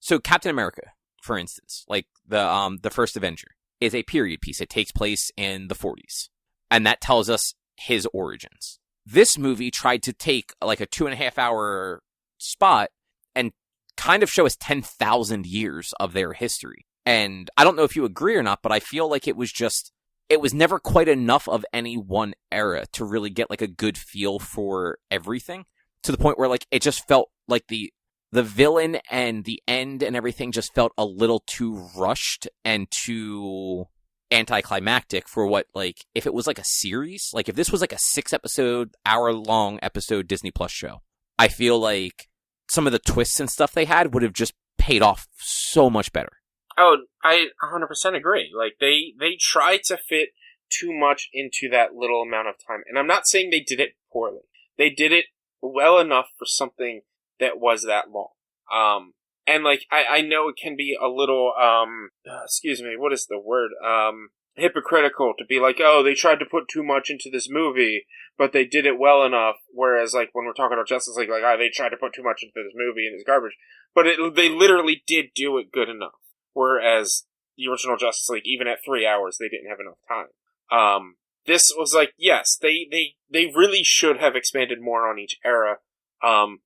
so Captain America, for instance, like the first Avenger, is a period piece. It takes place in the 40s, and that tells us his origins. This movie tried to take like a 2.5 hour spot and kind of show us 10,000 years of their history. And I don't know if you agree or not, but I feel like it was never quite enough of any one era to really get like a good feel for everything, to the point where like it just felt like the villain and the end and everything just felt a little too rushed and too anticlimactic for what, like, if it was like a series, like if this was like a 6-episode, hour-long episode Disney Plus show, I feel like some of the twists and stuff they had would have just paid off so much better. Oh, I 100% agree. Like, they try to fit too much into that little amount of time. And I'm not saying they did it poorly. They did it well enough for something that was that long. And, like, I know it can be a little, excuse me, what is the word? Hypocritical to be like, oh, they tried to put too much into this movie, but they did it well enough. Whereas, like, when we're talking about Justice League, like, oh, they tried to put too much into this movie and it's garbage. But they literally did do it good enough. Whereas the original Justice League, even at 3 hours, they didn't have enough time. This was like, yes, they really should have expanded more on each era. And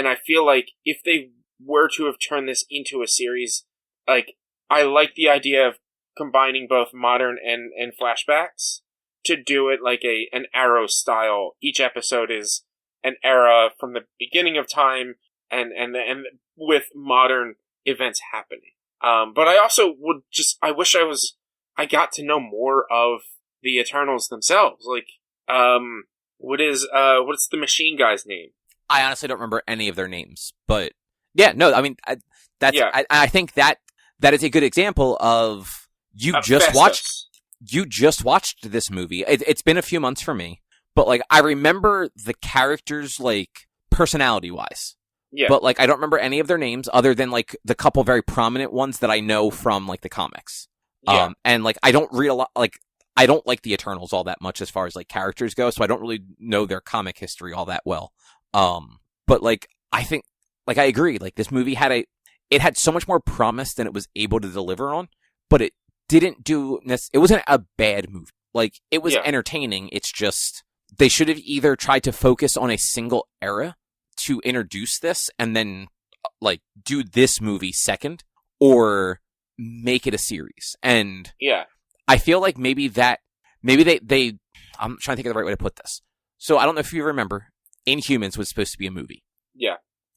I feel like if they were to have turned this into a series, like, I like the idea of combining both modern and flashbacks to do it like an Arrow style. Each episode is an era from the beginning of time and with modern events happening. But I also I wish I got to know more of the Eternals themselves. Like, what's the machine guy's name? I honestly don't remember any of their names, but yeah, no, I mean, I think that is a good example of you just watched this movie. It's been a few months for me, but like, I remember the characters, like, personality wise. Yeah. But, like, I don't remember any of their names other than, like, the couple very prominent ones that I know from, like, the comics. Yeah. And, like, I don't read a lot, like, I don't like the Eternals all that much as far as, like, characters go, so I don't really know their comic history all that well. But, like, I think, like, I agree, like, this movie it had so much more promise than it was able to deliver on, but it didn't it wasn't a bad movie. Like, it was entertaining, it's just, they should have either tried to focus on a single era to introduce this and then, like, do this movie second, or make it a series. And yeah, I feel like maybe they I'm trying to think of the right way to put this. So I don't know if you remember, Inhumans was supposed to be a movie. Yeah.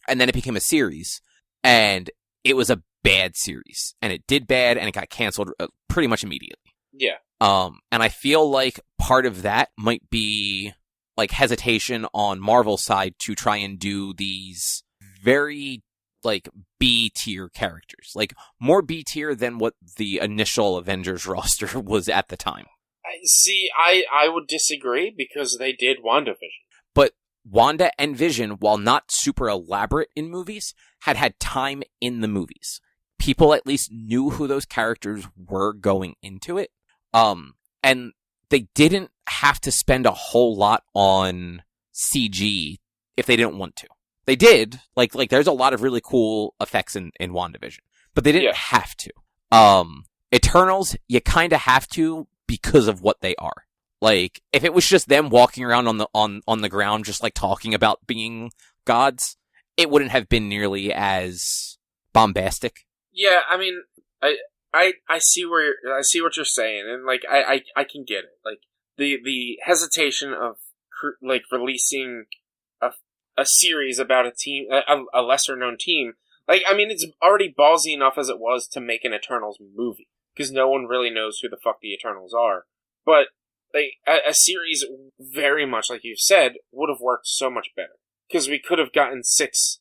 And then it became a series, and it was a bad series, and it did bad, and it got canceled pretty much immediately. Yeah. And I feel like part of that might be, like, hesitation on Marvel's side to try and do these very, like, B-tier characters. Like, more B-tier than what the initial Avengers roster was at the time. I would disagree, because they did WandaVision. But Wanda and Vision, while not super elaborate in movies, had time in the movies. People at least knew who those characters were going into it. And they didn't have to spend a whole lot on CG if they didn't want to. They did. Like there's a lot of really cool effects in WandaVision, but they didn't have to. Eternals, you kind of have to because of what they are. Like, if it was just them walking around on the ground, just like talking about being gods, it wouldn't have been nearly as bombastic. Yeah, I mean, I see what you're saying, and like I can get it. Like, the hesitation of like releasing a series about a team, a lesser known team. Like, I mean, it's already ballsy enough as it was to make an Eternals movie, because no one really knows who the fuck the Eternals are. But like, a series, very much like you've said, would have worked so much better, because we could have gotten 6-7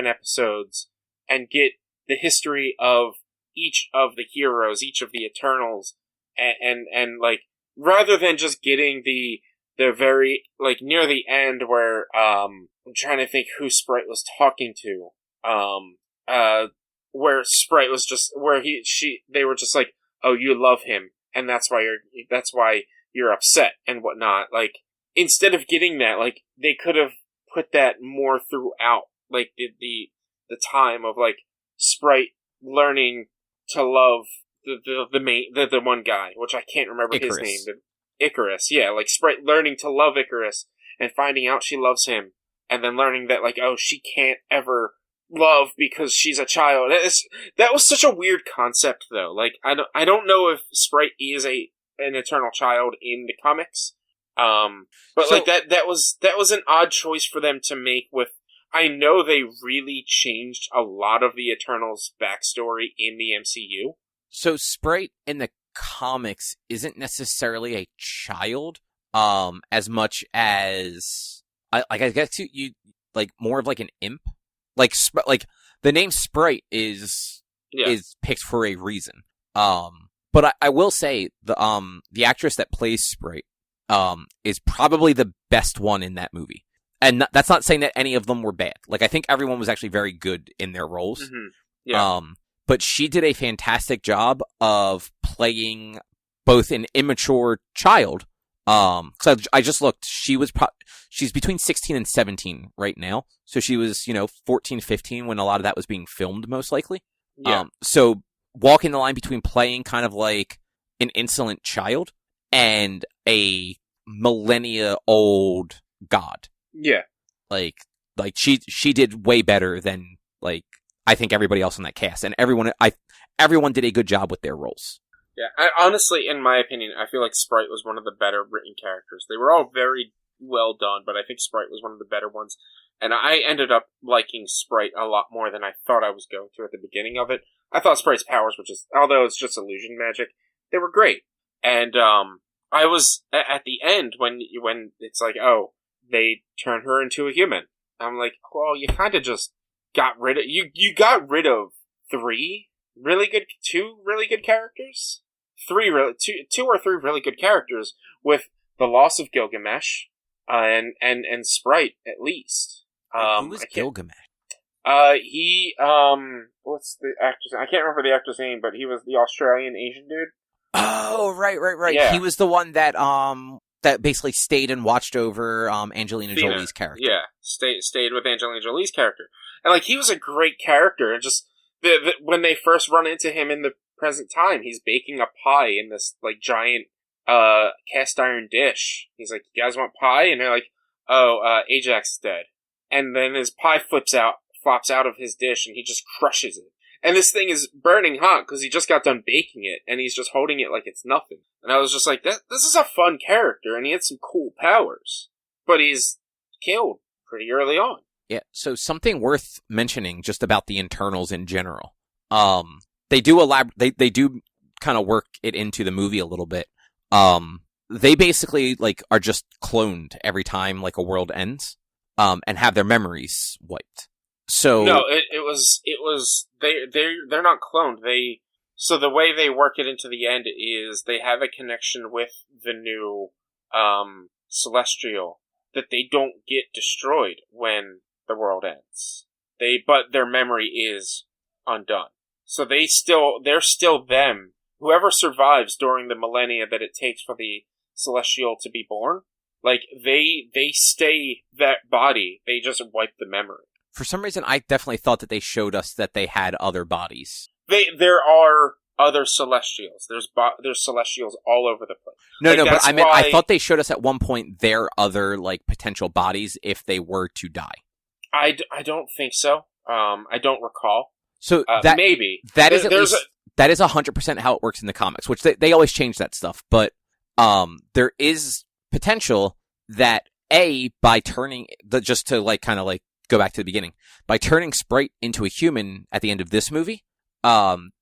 episodes and get the history of each of the heroes, each of the Eternals, and like, rather than just getting the very, like, near the end where, I'm trying to think who Sprite was talking to. where Sprite was just where they were just like, oh, you love him, and that's why you're upset and whatnot. Like, instead of getting that, like, they could have put that more throughout, like the time of like Sprite learning to love the one guy, which I can't remember Icarus. his name. Icarus, yeah, like Sprite learning to love Icarus and finding out she loves him, and then learning that, like, oh, she can't ever love because she's a child. That was such a weird concept, though. Like, I don't know if Sprite is an eternal child in the comics, but so, like that was an odd choice for them to make. With, I know they really changed a lot of the Eternals' backstory in the MCU. So Sprite in the comics isn't necessarily a child, as much as I guess you like more of like an imp. Like the name Sprite is picked for a reason. But I will say the actress that plays Sprite is probably the best one in that movie. And that's not saying that any of them were bad. Like, I think everyone was actually very good in their roles. Mm-hmm. Yeah. But she did a fantastic job of playing both an immature child. Cause I just looked, she's between 16 and 17 right now. So she was, 14, 15 when a lot of that was being filmed, most likely. Yeah. So walking the line between playing kind of like an insolent child and a millennia old god. Yeah. Like she did way better than, like, I think everybody else in that cast, and everyone did a good job with their roles. Yeah, honestly, in my opinion, I feel like Sprite was one of the better written characters. They were all very well done, but I think Sprite was one of the better ones. And I ended up liking Sprite a lot more than I thought I was going to at the beginning of it. I thought Sprite's powers were just, although it's just illusion magic, they were great. And I was at the end when it's like, oh, they turn her into a human. I'm like, well, you kind of just got rid of you got rid of two really good characters, two or three really good characters with the loss of Gilgamesh, and Sprite at least. Who was Gilgamesh? What's the actor's? I can't remember the actor's name, but he was the Australian Asian dude. Oh, right. Yeah. He was the one that basically stayed and watched over Angelina Jolie's character. Yeah, stayed with Angelina Jolie's character. And, like, he was a great character, and just when they first run into him in the present time, he's baking a pie in this, like, giant cast iron dish. He's like, you guys want pie? And they're like, oh, Ajax is dead. And then his pie flops out of his dish, and he just crushes it. And this thing is burning hot because he just got done baking it, and he's just holding it like it's nothing. And I was just like, this is a fun character, and he had some cool powers. But he's killed pretty early on. Yeah, so something worth mentioning just about the Eternals in general. They do they do kind of work it into the movie a little bit. They basically, like, are just cloned every time, like, a world ends, and have their memories wiped. So no, it was they're not cloned. So the way they work it into the end is they have a connection with the new Celestial that they don't get destroyed when the world ends. But their memory is undone. So they're still them. Whoever survives during the millennia that it takes for the Celestial to be born, like, they stay that body. They just wipe the memory. For some reason, I definitely thought that they showed us that they had other bodies. There are other Celestials. There's Celestials all over the place. No, but I thought they showed us at one point their other, like, potential bodies if they were to die. I don't think so. I don't recall. So maybe that is that is 100% how it works in the comics, which they always change that stuff. But there is potential that by turning just to, like, kind of like go back to the beginning, by turning Sprite into a human at the end of this movie,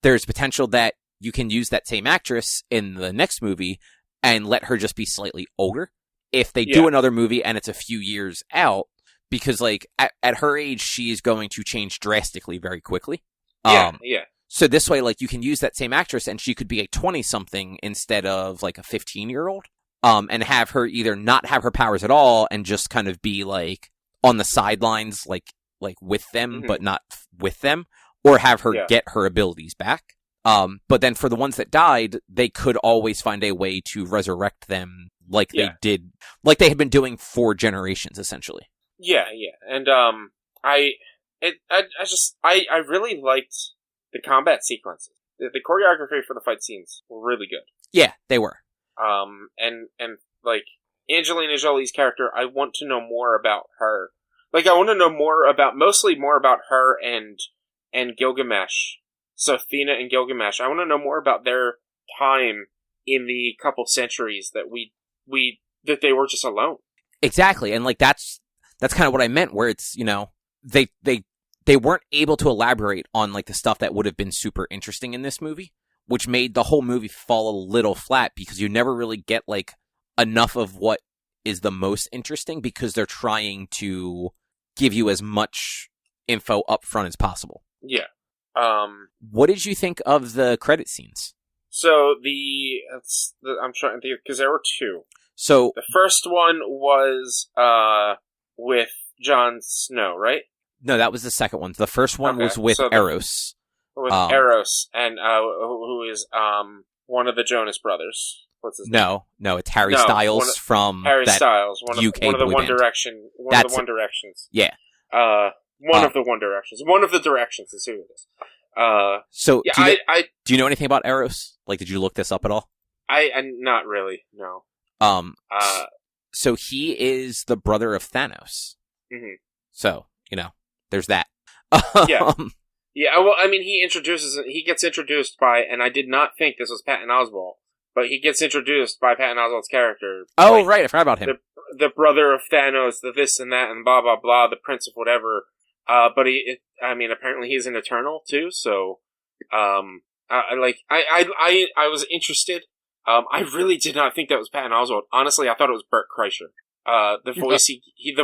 there's potential that you can use that same actress in the next movie and let her just be slightly older if they do another movie and it's a few years out, because, like, at her age, she is going to change drastically very quickly. Yeah. So this way, like, you can use that same actress and she could be a 20-something instead of, like, a 15-year-old, and have her either not have her powers at all and just kind of be, like, on the sidelines, like with them, but not with them, or have her Yeah. get her abilities back. But then for the ones that died, they could always find a way to resurrect them like they did, like they had been doing for generations, essentially. Yeah, and I really liked the combat sequences. The choreography for the fight scenes were really good. Yeah, they were. And like Angelina Jolie's character, I want to know more about her. Like, I want to know mostly more about her and Gilgamesh. So Athena and Gilgamesh. I want to know more about their time in the couple centuries that that they were just alone. Exactly, and like that's kind of what I meant, where it's, they weren't able to elaborate on like the stuff that would have been super interesting in this movie, which made the whole movie fall a little flat because you never really get like enough of what is the most interesting because they're trying to give you as much info up front as possible. Yeah. What did you think of the credit scenes? So I'm trying to think, because there were two. So the first one was with Jon Snow, right? No, that was the second one. The first one was with Eros. With Eros, and who is one of the Jonas Brothers. What's his name? No, it's Harry Styles from Harry that Styles, UK one of the boy One band. Direction, one of the One Directions. Yeah. One of the One Directions. One of the Directions is who it is. So, yeah, do you know anything about Eros? Like, did you look this up at all? I not really, no. So he is the brother of Thanos. Mm-hmm. So, there's that. Yeah. Yeah, well, I mean, he gets introduced by, and I did not think this was Patton Oswalt, but he gets introduced by Patton Oswalt's character. Oh, right, I forgot about him. The brother of Thanos, the this and that, and blah, blah, blah, the prince of whatever. But apparently he's an Eternal, too, so, I was interested. I really did not think that was Patton Oswalt. Honestly, I thought it was Bert Kreischer. The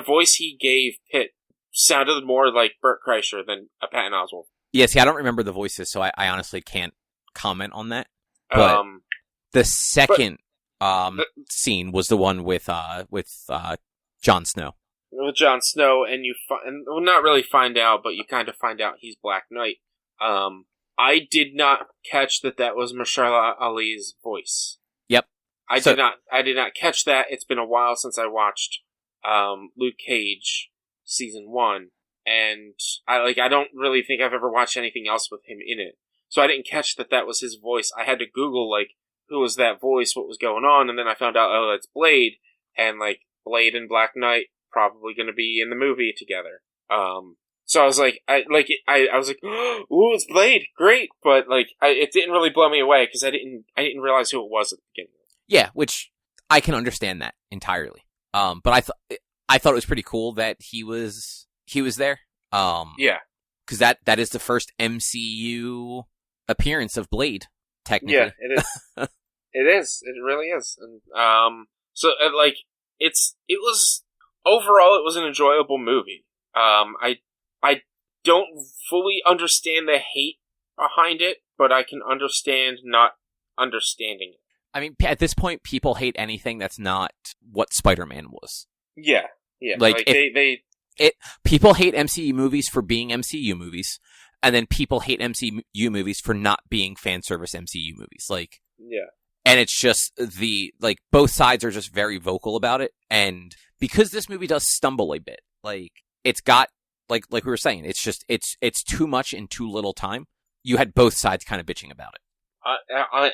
voice he gave Pitt sounded more like Bert Kreischer than a Patton Oswalt. Yeah, see, I don't remember the voices, so I honestly can't comment on that. But the second scene was the one with Jon Snow. With Jon Snow, and not really find out, but you kind of find out he's Black Knight. I did not catch that was Mahershala Ali's voice. Yep. I did not catch that. It's been a while since I watched Luke Cage season 1, and I don't really think I've ever watched anything else with him in it. So I didn't catch that was his voice. I had to Google who was that voice, what was going on, and then I found out, oh, that's Blade, and Blade and Black Knight probably going to be in the movie together. So I was I was like, ooh, it's Blade, great, but it didn't really blow me away because I didn't realize who it was at the beginning. Yeah, which I can understand that entirely. But I thought it was pretty cool that he was there. Yeah, because that is the first MCU appearance of Blade, technically. Yeah, it is. It is. It really is. And it was overall, it was an enjoyable movie. I don't fully understand the hate behind it, but I can understand not understanding it. I mean, at this point, people hate anything that's not what Spider-Man was. Yeah. People hate MCU movies for being MCU movies, and then people hate MCU movies for not being fan service MCU movies. Yeah. And it's just both sides are just very vocal about it, and because this movie does stumble a bit, it's got, like we were saying, it's just, it's too much in too little time. You had both sides kind of bitching about it.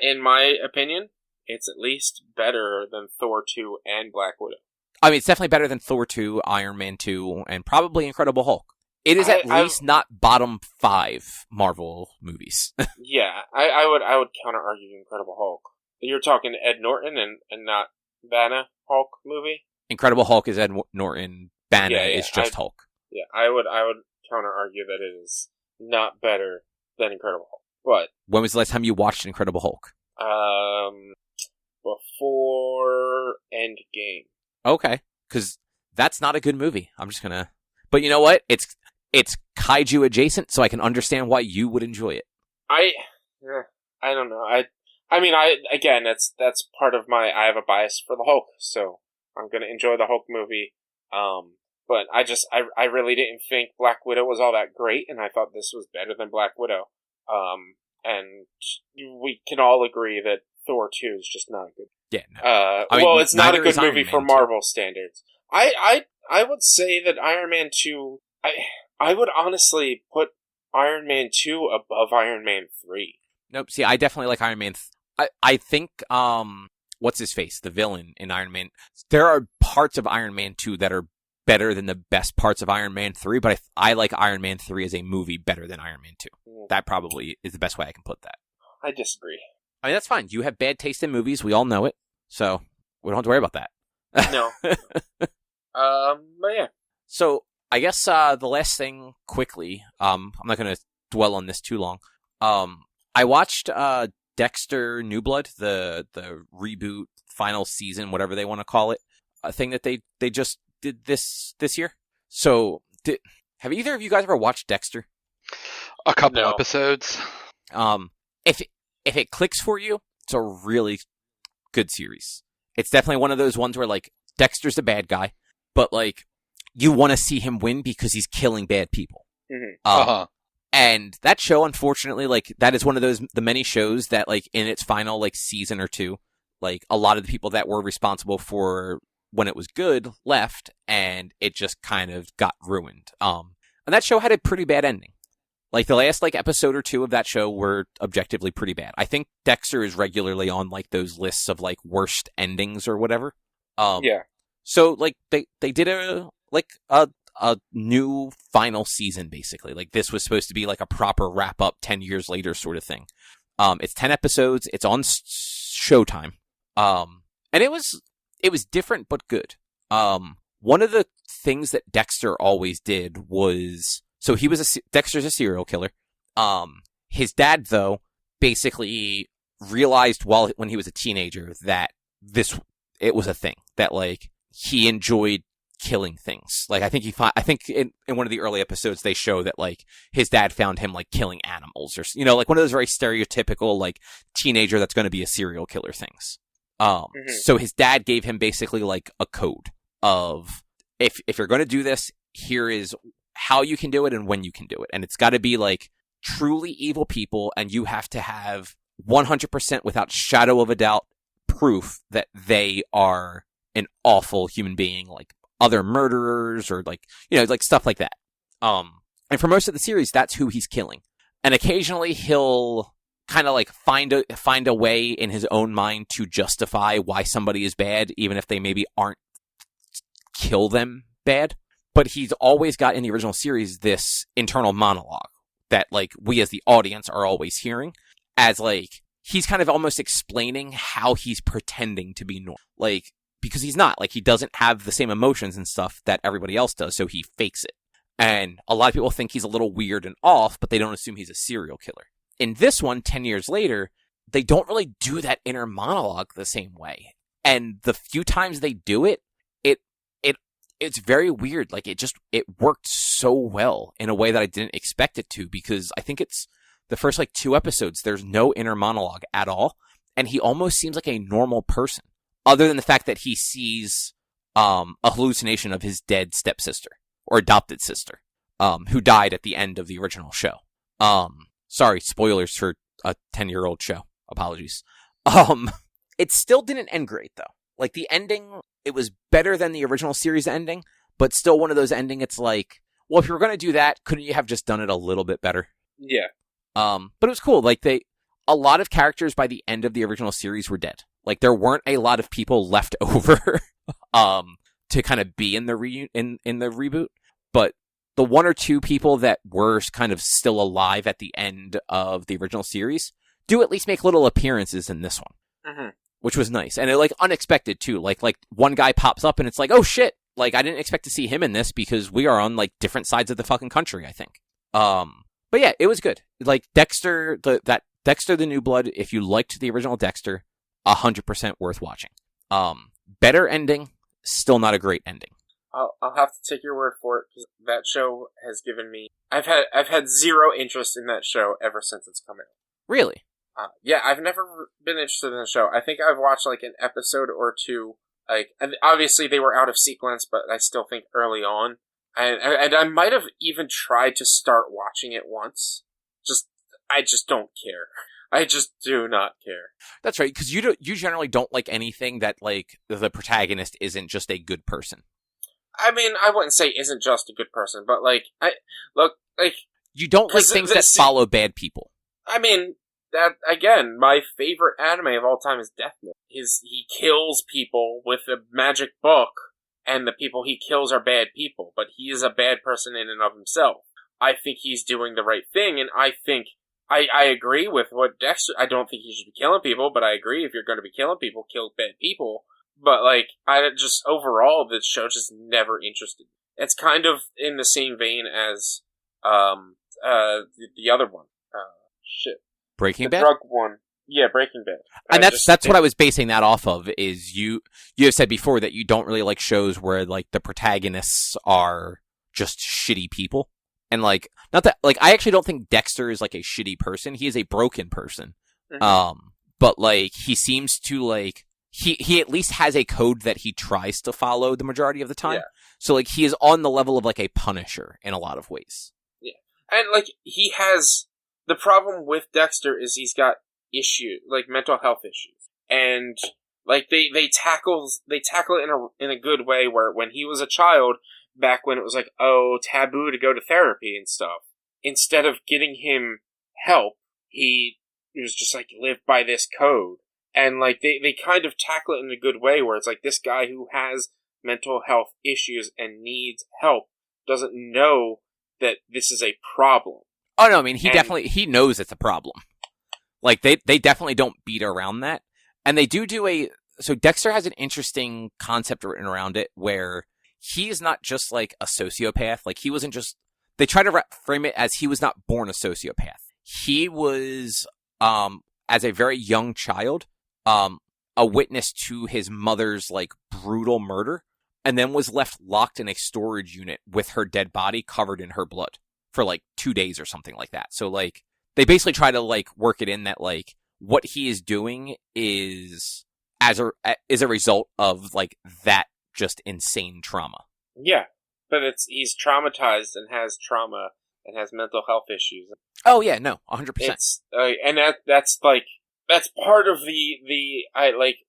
In my opinion, it's at least better than Thor 2 and Black Widow. I mean, it's definitely better than Thor 2, Iron Man 2, and probably Incredible Hulk. It is at least not bottom 5 Marvel movies. Yeah, I would counter argue Incredible Hulk. You're talking Ed Norton and not Banner Hulk movie? Incredible Hulk is Ed Norton, Banner is just Hulk. Yeah, I would counter argue that it is not better than Incredible Hulk. But when was the last time you watched Incredible Hulk? Before Endgame. Okay, because that's not a good movie. I'm just gonna. But you know what? It's kaiju adjacent, so I can understand why you would enjoy it. I don't know. Again, that's part of my. I have a bias for the Hulk, so I'm gonna enjoy the Hulk movie. But I really didn't think Black Widow was all that great, and I thought this was better than Black Widow. And we can all agree that Thor 2 is just not good. Yeah. No. It's not a good movie for Marvel standards. I would say that Iron Man 2, I would honestly put Iron Man 2 above Iron Man 3. Nope. See, I definitely like Iron Man. I think, what's his face? The villain in Iron Man. There are parts of Iron Man 2 that are better than the best parts of Iron Man 3, but I like Iron Man 3 as a movie better than Iron Man 2. That probably is the best way I can put that. I disagree. I mean, that's fine. You have bad taste in movies. We all know it. So we don't have to worry about that. No. But yeah. So I guess the last thing quickly, I'm not going to dwell on this too long. I watched Dexter New Blood, the reboot final season, whatever they want to call it, a thing that they just did this year. So have either of you guys ever watched Dexter? A couple episodes. If it clicks for you, it's a really good series. It's definitely one of those ones where like Dexter's a bad guy, but like you want to see him win because he's killing bad people. Mm-hmm. And that show, unfortunately, like that is one of the many shows that like in its final like season or two, like a lot of the people that were responsible for when it was good left, and it just kind of got ruined. And that show had a pretty bad ending. Like the last like episode or two of that show were objectively pretty bad. I think Dexter is regularly on like those lists of like worst endings or whatever. Yeah. So like they did a new final season basically. Like this was supposed to be like a proper wrap up 10 years later sort of thing. It's 10 episodes. It's on Showtime. And it was different but good. One of the things that Dexter always did was, so Dexter's a serial killer. His dad though basically realized when he was a teenager that it was a thing, that like he enjoyed killing things. Like I think in one of the early episodes they show that like his dad found him like killing animals or like one of those very stereotypical like teenager that's going to be a serial killer things. So his dad gave him basically like a code of if you're going to do this, here is how you can do it and when you can do it. And it's got to be like truly evil people, and you have to have 100% without shadow of a doubt proof that they are an awful human being, like other murderers or like, like stuff like that. And for most of the series, that's who he's killing. And occasionally he'll kind of like find a way in his own mind to justify why somebody is bad, even if they maybe aren't kill them bad. But he's always got in the original series this internal monologue that like we as the audience are always hearing, as like he's kind of almost explaining how he's pretending to be normal. Like, because he's not, like he doesn't have the same emotions and stuff that everybody else does, so he fakes it. And a lot of people think he's a little weird and off, but they don't assume he's a serial killer. In this one, 10 years later, they don't really do that inner monologue the same way. And the few times they do it, it's very weird. Like it worked so well in a way that I didn't expect it to, because I think it's the first like 2 episodes, there's no inner monologue at all. And he almost seems like a normal person, other than the fact that he sees a hallucination of his dead stepsister or adopted sister, who died at the end of the original show. Sorry, spoilers for a 10-year-old show. Apologies. It still didn't end great though. Like the ending, it was better than the original series ending, but still one of those ending. It's like, well, if you were going to do that, couldn't you have just done it a little bit better? Yeah. But it was cool. Like a lot of characters by the end of the original series were dead. Like there weren't a lot of people left over, to kind of be in the in the reboot, but the 1 or 2 people that were kind of still alive at the end of the original series do at least make little appearances in this one, which was nice. And it like unexpected too. Like one guy pops up and it's like, oh shit. Like I didn't expect to see him in this because we are on like different sides of the fucking country, I think. But yeah, it was good. Like Dexter, that Dexter the New Blood, if you liked the original Dexter, 100% worth watching. Better ending, still not a great ending. I'll have to take your word for it, because that show has given me... I've had zero interest in that show ever since it's come out. Really? Yeah, I've never been interested in the show. I think I've watched like an episode or 2 Like, and obviously they were out of sequence, but I still think early on. And I might have even tried to start watching it once. I just don't care. I just do not care. That's right, because you generally don't like anything that, like, the protagonist isn't just a good person. I mean, I wouldn't say isn't just a good person, but, like, you don't like things that follow bad people. I mean, that, again, my favorite anime of all time is Death Note. He kills people with a magic book, and the people he kills are bad people, but he is a bad person in and of himself. I think he's doing the right thing, and I think I agree with what Dexter... I don't think he should be killing people, but I agree if you're going to be killing people, kill bad people. But, like, I just... Overall, this show just never interested me. It's kind of in the same vein as the other one. Breaking the Bad? drug one. Yeah, Breaking Bad. And that's what I was basing that off of, is you have said before that you don't really like shows where, like, the protagonists are just shitty people. And, like, not that, like, I actually don't think Dexter is, like, a shitty person. He is a broken person. Mm-hmm. But, like, he seems to, like, he at least has a code that he tries to follow the majority of the time. Yeah. So, like, he is on the level of, like, a Punisher in a lot of ways. Yeah. And, like, he has, the problem with Dexter is he's got issues, like, mental health issues. And, like, they tackle it in a good way, where when he was a child, back when it was like, oh, taboo to go to therapy and stuff, instead of getting him help, he was just like, live by this code. And, like, they kind of tackle it in a good way, where it's like, this guy who has mental health issues and needs help doesn't know that this is a problem. Oh, no, I mean, he knows it's a problem. Like, they definitely don't beat around that. And they do so Dexter has an interesting concept written around it, where he is not just, like, a sociopath. Like, he wasn't just... They try to frame it as he was not born a sociopath. He was, as a very young child, a witness to his mother's, like, brutal murder, and then was left locked in a storage unit with her dead body covered in her blood for, like, 2 days or something like that. So, like, they basically try to, like, work it in that, like, what he is doing is a result of, like, that just insane trauma. Yeah, but he's traumatized and has trauma and has mental health issues. Oh yeah, no, 100%. And that's part of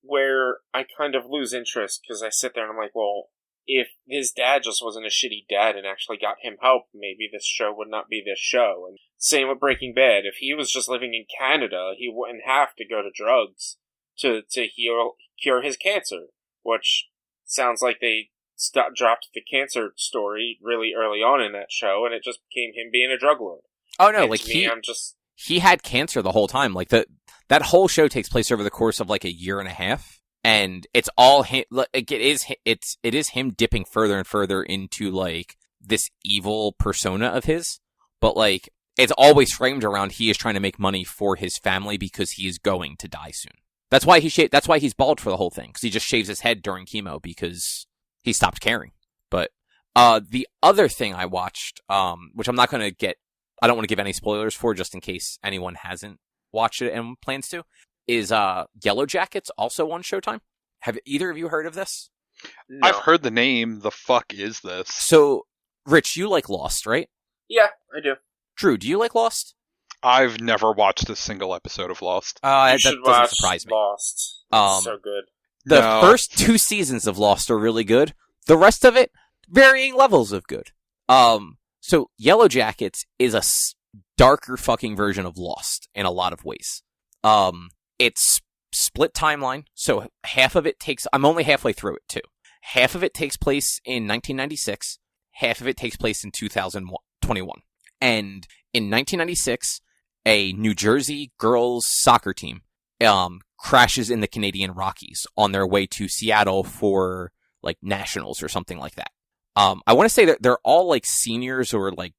where I kind of lose interest, because I sit there and I'm like, well, if his dad just wasn't a shitty dad and actually got him help, maybe this show would not be this show. And same with Breaking Bad. If he was just living in Canada, he wouldn't have to go to drugs to cure his cancer, which sounds like they dropped the cancer story really early on in that show, and it just became him being a drug lord. Oh no, like he had cancer the whole time. Like that whole show takes place over the course of like a year and a half, and it's all him. Like, it is him dipping further and further into like this evil persona of his, but like it's always framed around he is trying to make money for his family because he is going to die soon. That's why that's why he's bald for the whole thing, because he just shaves his head during chemo because he stopped caring. But the other thing I watched, which I'm not going to I don't want to give any spoilers for, just in case anyone hasn't watched it and plans to, is Yellowjackets, also on Showtime. Have either of you heard of this? No. I've heard the name. The fuck is this? So, Rich, you like Lost, right? Yeah, I do. Drew, do you like Lost? I've never watched a single episode of Lost. That doesn't surprise me. Lost. It's so good. The first 2 seasons of Lost are really good. The rest of it, varying levels of good. So Yellowjackets is a darker fucking version of Lost in a lot of ways. It's split timeline, so half of it I'm only halfway through it too. Half of it takes place in 1996, half of it takes place in 2021. And in 1996, a New Jersey girls soccer team crashes in the Canadian Rockies on their way to Seattle for like nationals or something like that. I want to say that they're all like seniors or like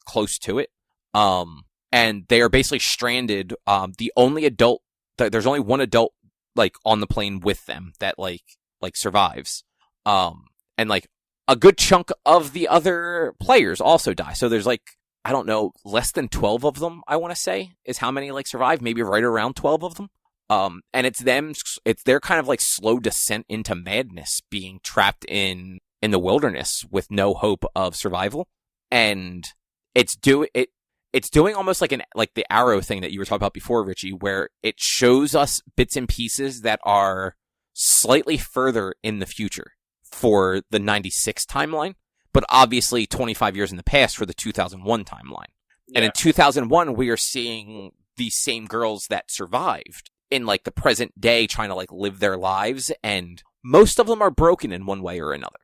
close to it. And they are basically stranded. The only adult, there's only one adult like on the plane with them that like survives. And like a good chunk of the other players also die. So there's like, I don't know, less than 12 of them, I want to say, is how many like survive, maybe right around 12 of them. And it's their kind of like slow descent into madness, being trapped in the wilderness with no hope of survival. And it's doing almost like the Arrow thing that you were talking about before, Richie, where it shows us bits and pieces that are slightly further in the future for the 96 timeline, but obviously 25 years in the past for the 2001 timeline. Yeah. And in 2001, we are seeing these same girls that survived in like the present day trying to like live their lives, and most of them are broken in one way or another.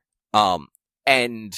And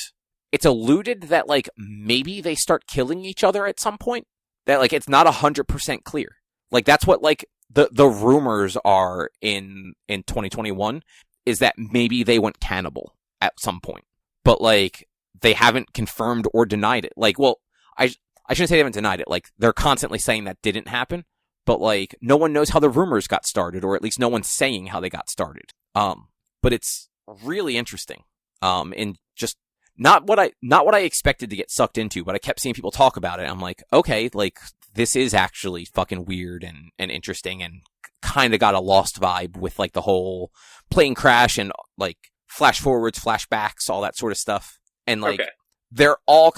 it's alluded that like maybe they start killing each other at some point. That like it's not 100% clear. Like that's what like the rumors are in 2021, is that maybe they went cannibal at some point, but like they haven't confirmed or denied it. Like, well, I shouldn't say they haven't denied it. Like they're constantly saying that didn't happen, but like no one knows how the rumors got started, or at least no one's saying how they got started. But it's really interesting. And just not what I expected to get sucked into, but I kept seeing people talk about it. I'm like, okay, like this is actually fucking weird and interesting, and kind of got a Lost vibe with like the whole plane crash and like flash forwards, flashbacks, all that sort of stuff. And like they're all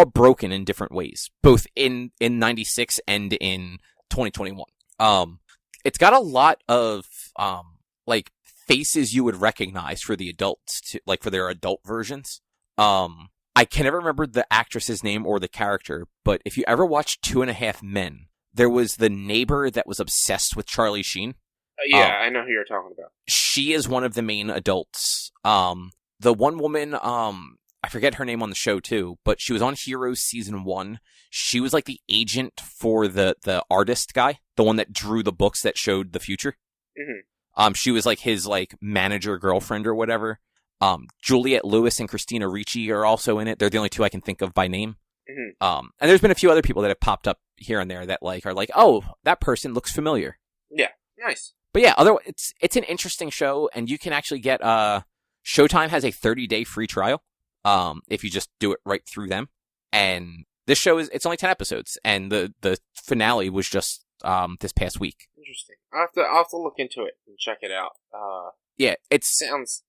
broken in different ways, both in 96 and in 2021. It's got a lot of like faces you would recognize for the adults, like for their adult versions. I can never remember the actress's name or the character, but if you ever watched 2.5 Men, there was the neighbor that was obsessed with Charlie Sheen. Yeah, I know who you're talking about. She is one of the main adults. The one woman, I forget her name on the show too, but she was on Heroes season 1. She was like the agent for the artist guy, the one that drew the books that showed the future. Mm-hmm. She was like his like manager girlfriend or whatever. Juliette Lewis and Christina Ricci are also in it. They're the only two I can think of by name. Mm-hmm. And there's been a few other people that have popped up here and there that like are like, oh, that person looks familiar. Yeah, nice. But yeah, otherwise it's an interesting show, and you can actually get Showtime has a 30-day free trial if you just do it right through them. And this show it's only 10 episodes, and the finale was just this past week. Interesting. I'll have to look into it and check it out. Yeah, it sounds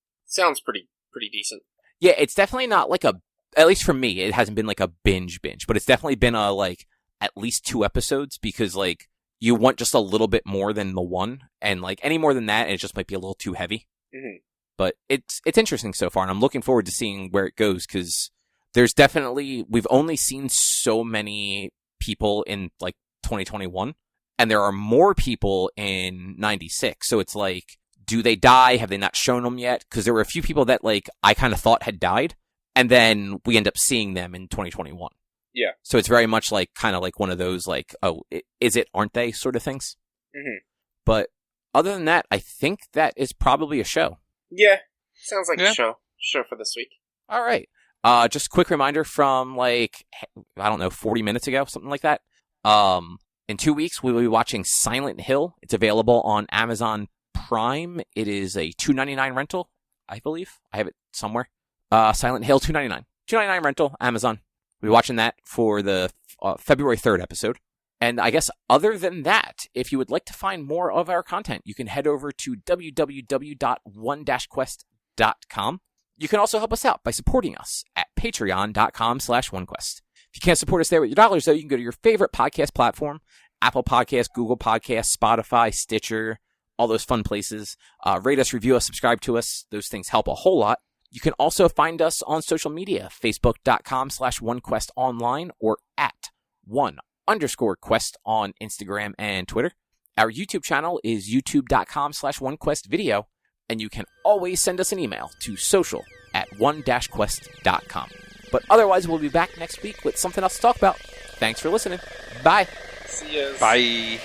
pretty decent. Yeah, it's definitely not like at least for me, it hasn't been like a binge, but it's definitely been a like at least 2 episodes, because like you want just a little bit more than the one, and like any more than that, it just might be a little too heavy. Mm-hmm. But it's interesting so far, and I'm looking forward to seeing where it goes, because we've only seen so many people in like 2021, and there are more people in 96. So it's like, do they die? Have they not shown them yet? Because there were a few people that like I kind of thought had died, and then we end up seeing them in 2021. Yeah. So it's very much like kind of like one of those like, oh, is it, aren't they sort of things. Mm-hmm. But other than that, I think that is probably a show. Yeah. Sounds like a show for this week. All right. Just a quick reminder from like, I don't know, 40 minutes ago, something like that. In 2 weeks, we will be watching Silent Hill. It's available on Amazon Prime. It is a $2.99 rental, I believe. I have it somewhere. Silent Hill, $2.99. $2.99 rental, Amazon. We'll be watching that for the February 3rd episode. And I guess other than that, if you would like to find more of our content, you can head over to www.one-quest.com. You can also help us out by supporting us at patreon.com/onequest. If you can't support us there with your dollars, though, you can go to your favorite podcast platform, Apple Podcasts, Google Podcasts, Spotify, Stitcher, all those fun places. Rate us, review us, subscribe to us. Those things help a whole lot. You can also find us on social media, facebook.com/onequestonline or at @1_quest on Instagram and Twitter. Our YouTube channel is youtube.com/onequestvideo, and you can always send us an email to social@one-quest.com. But otherwise, we'll be back next week with something else to talk about. Thanks for listening. Bye. See you. Bye.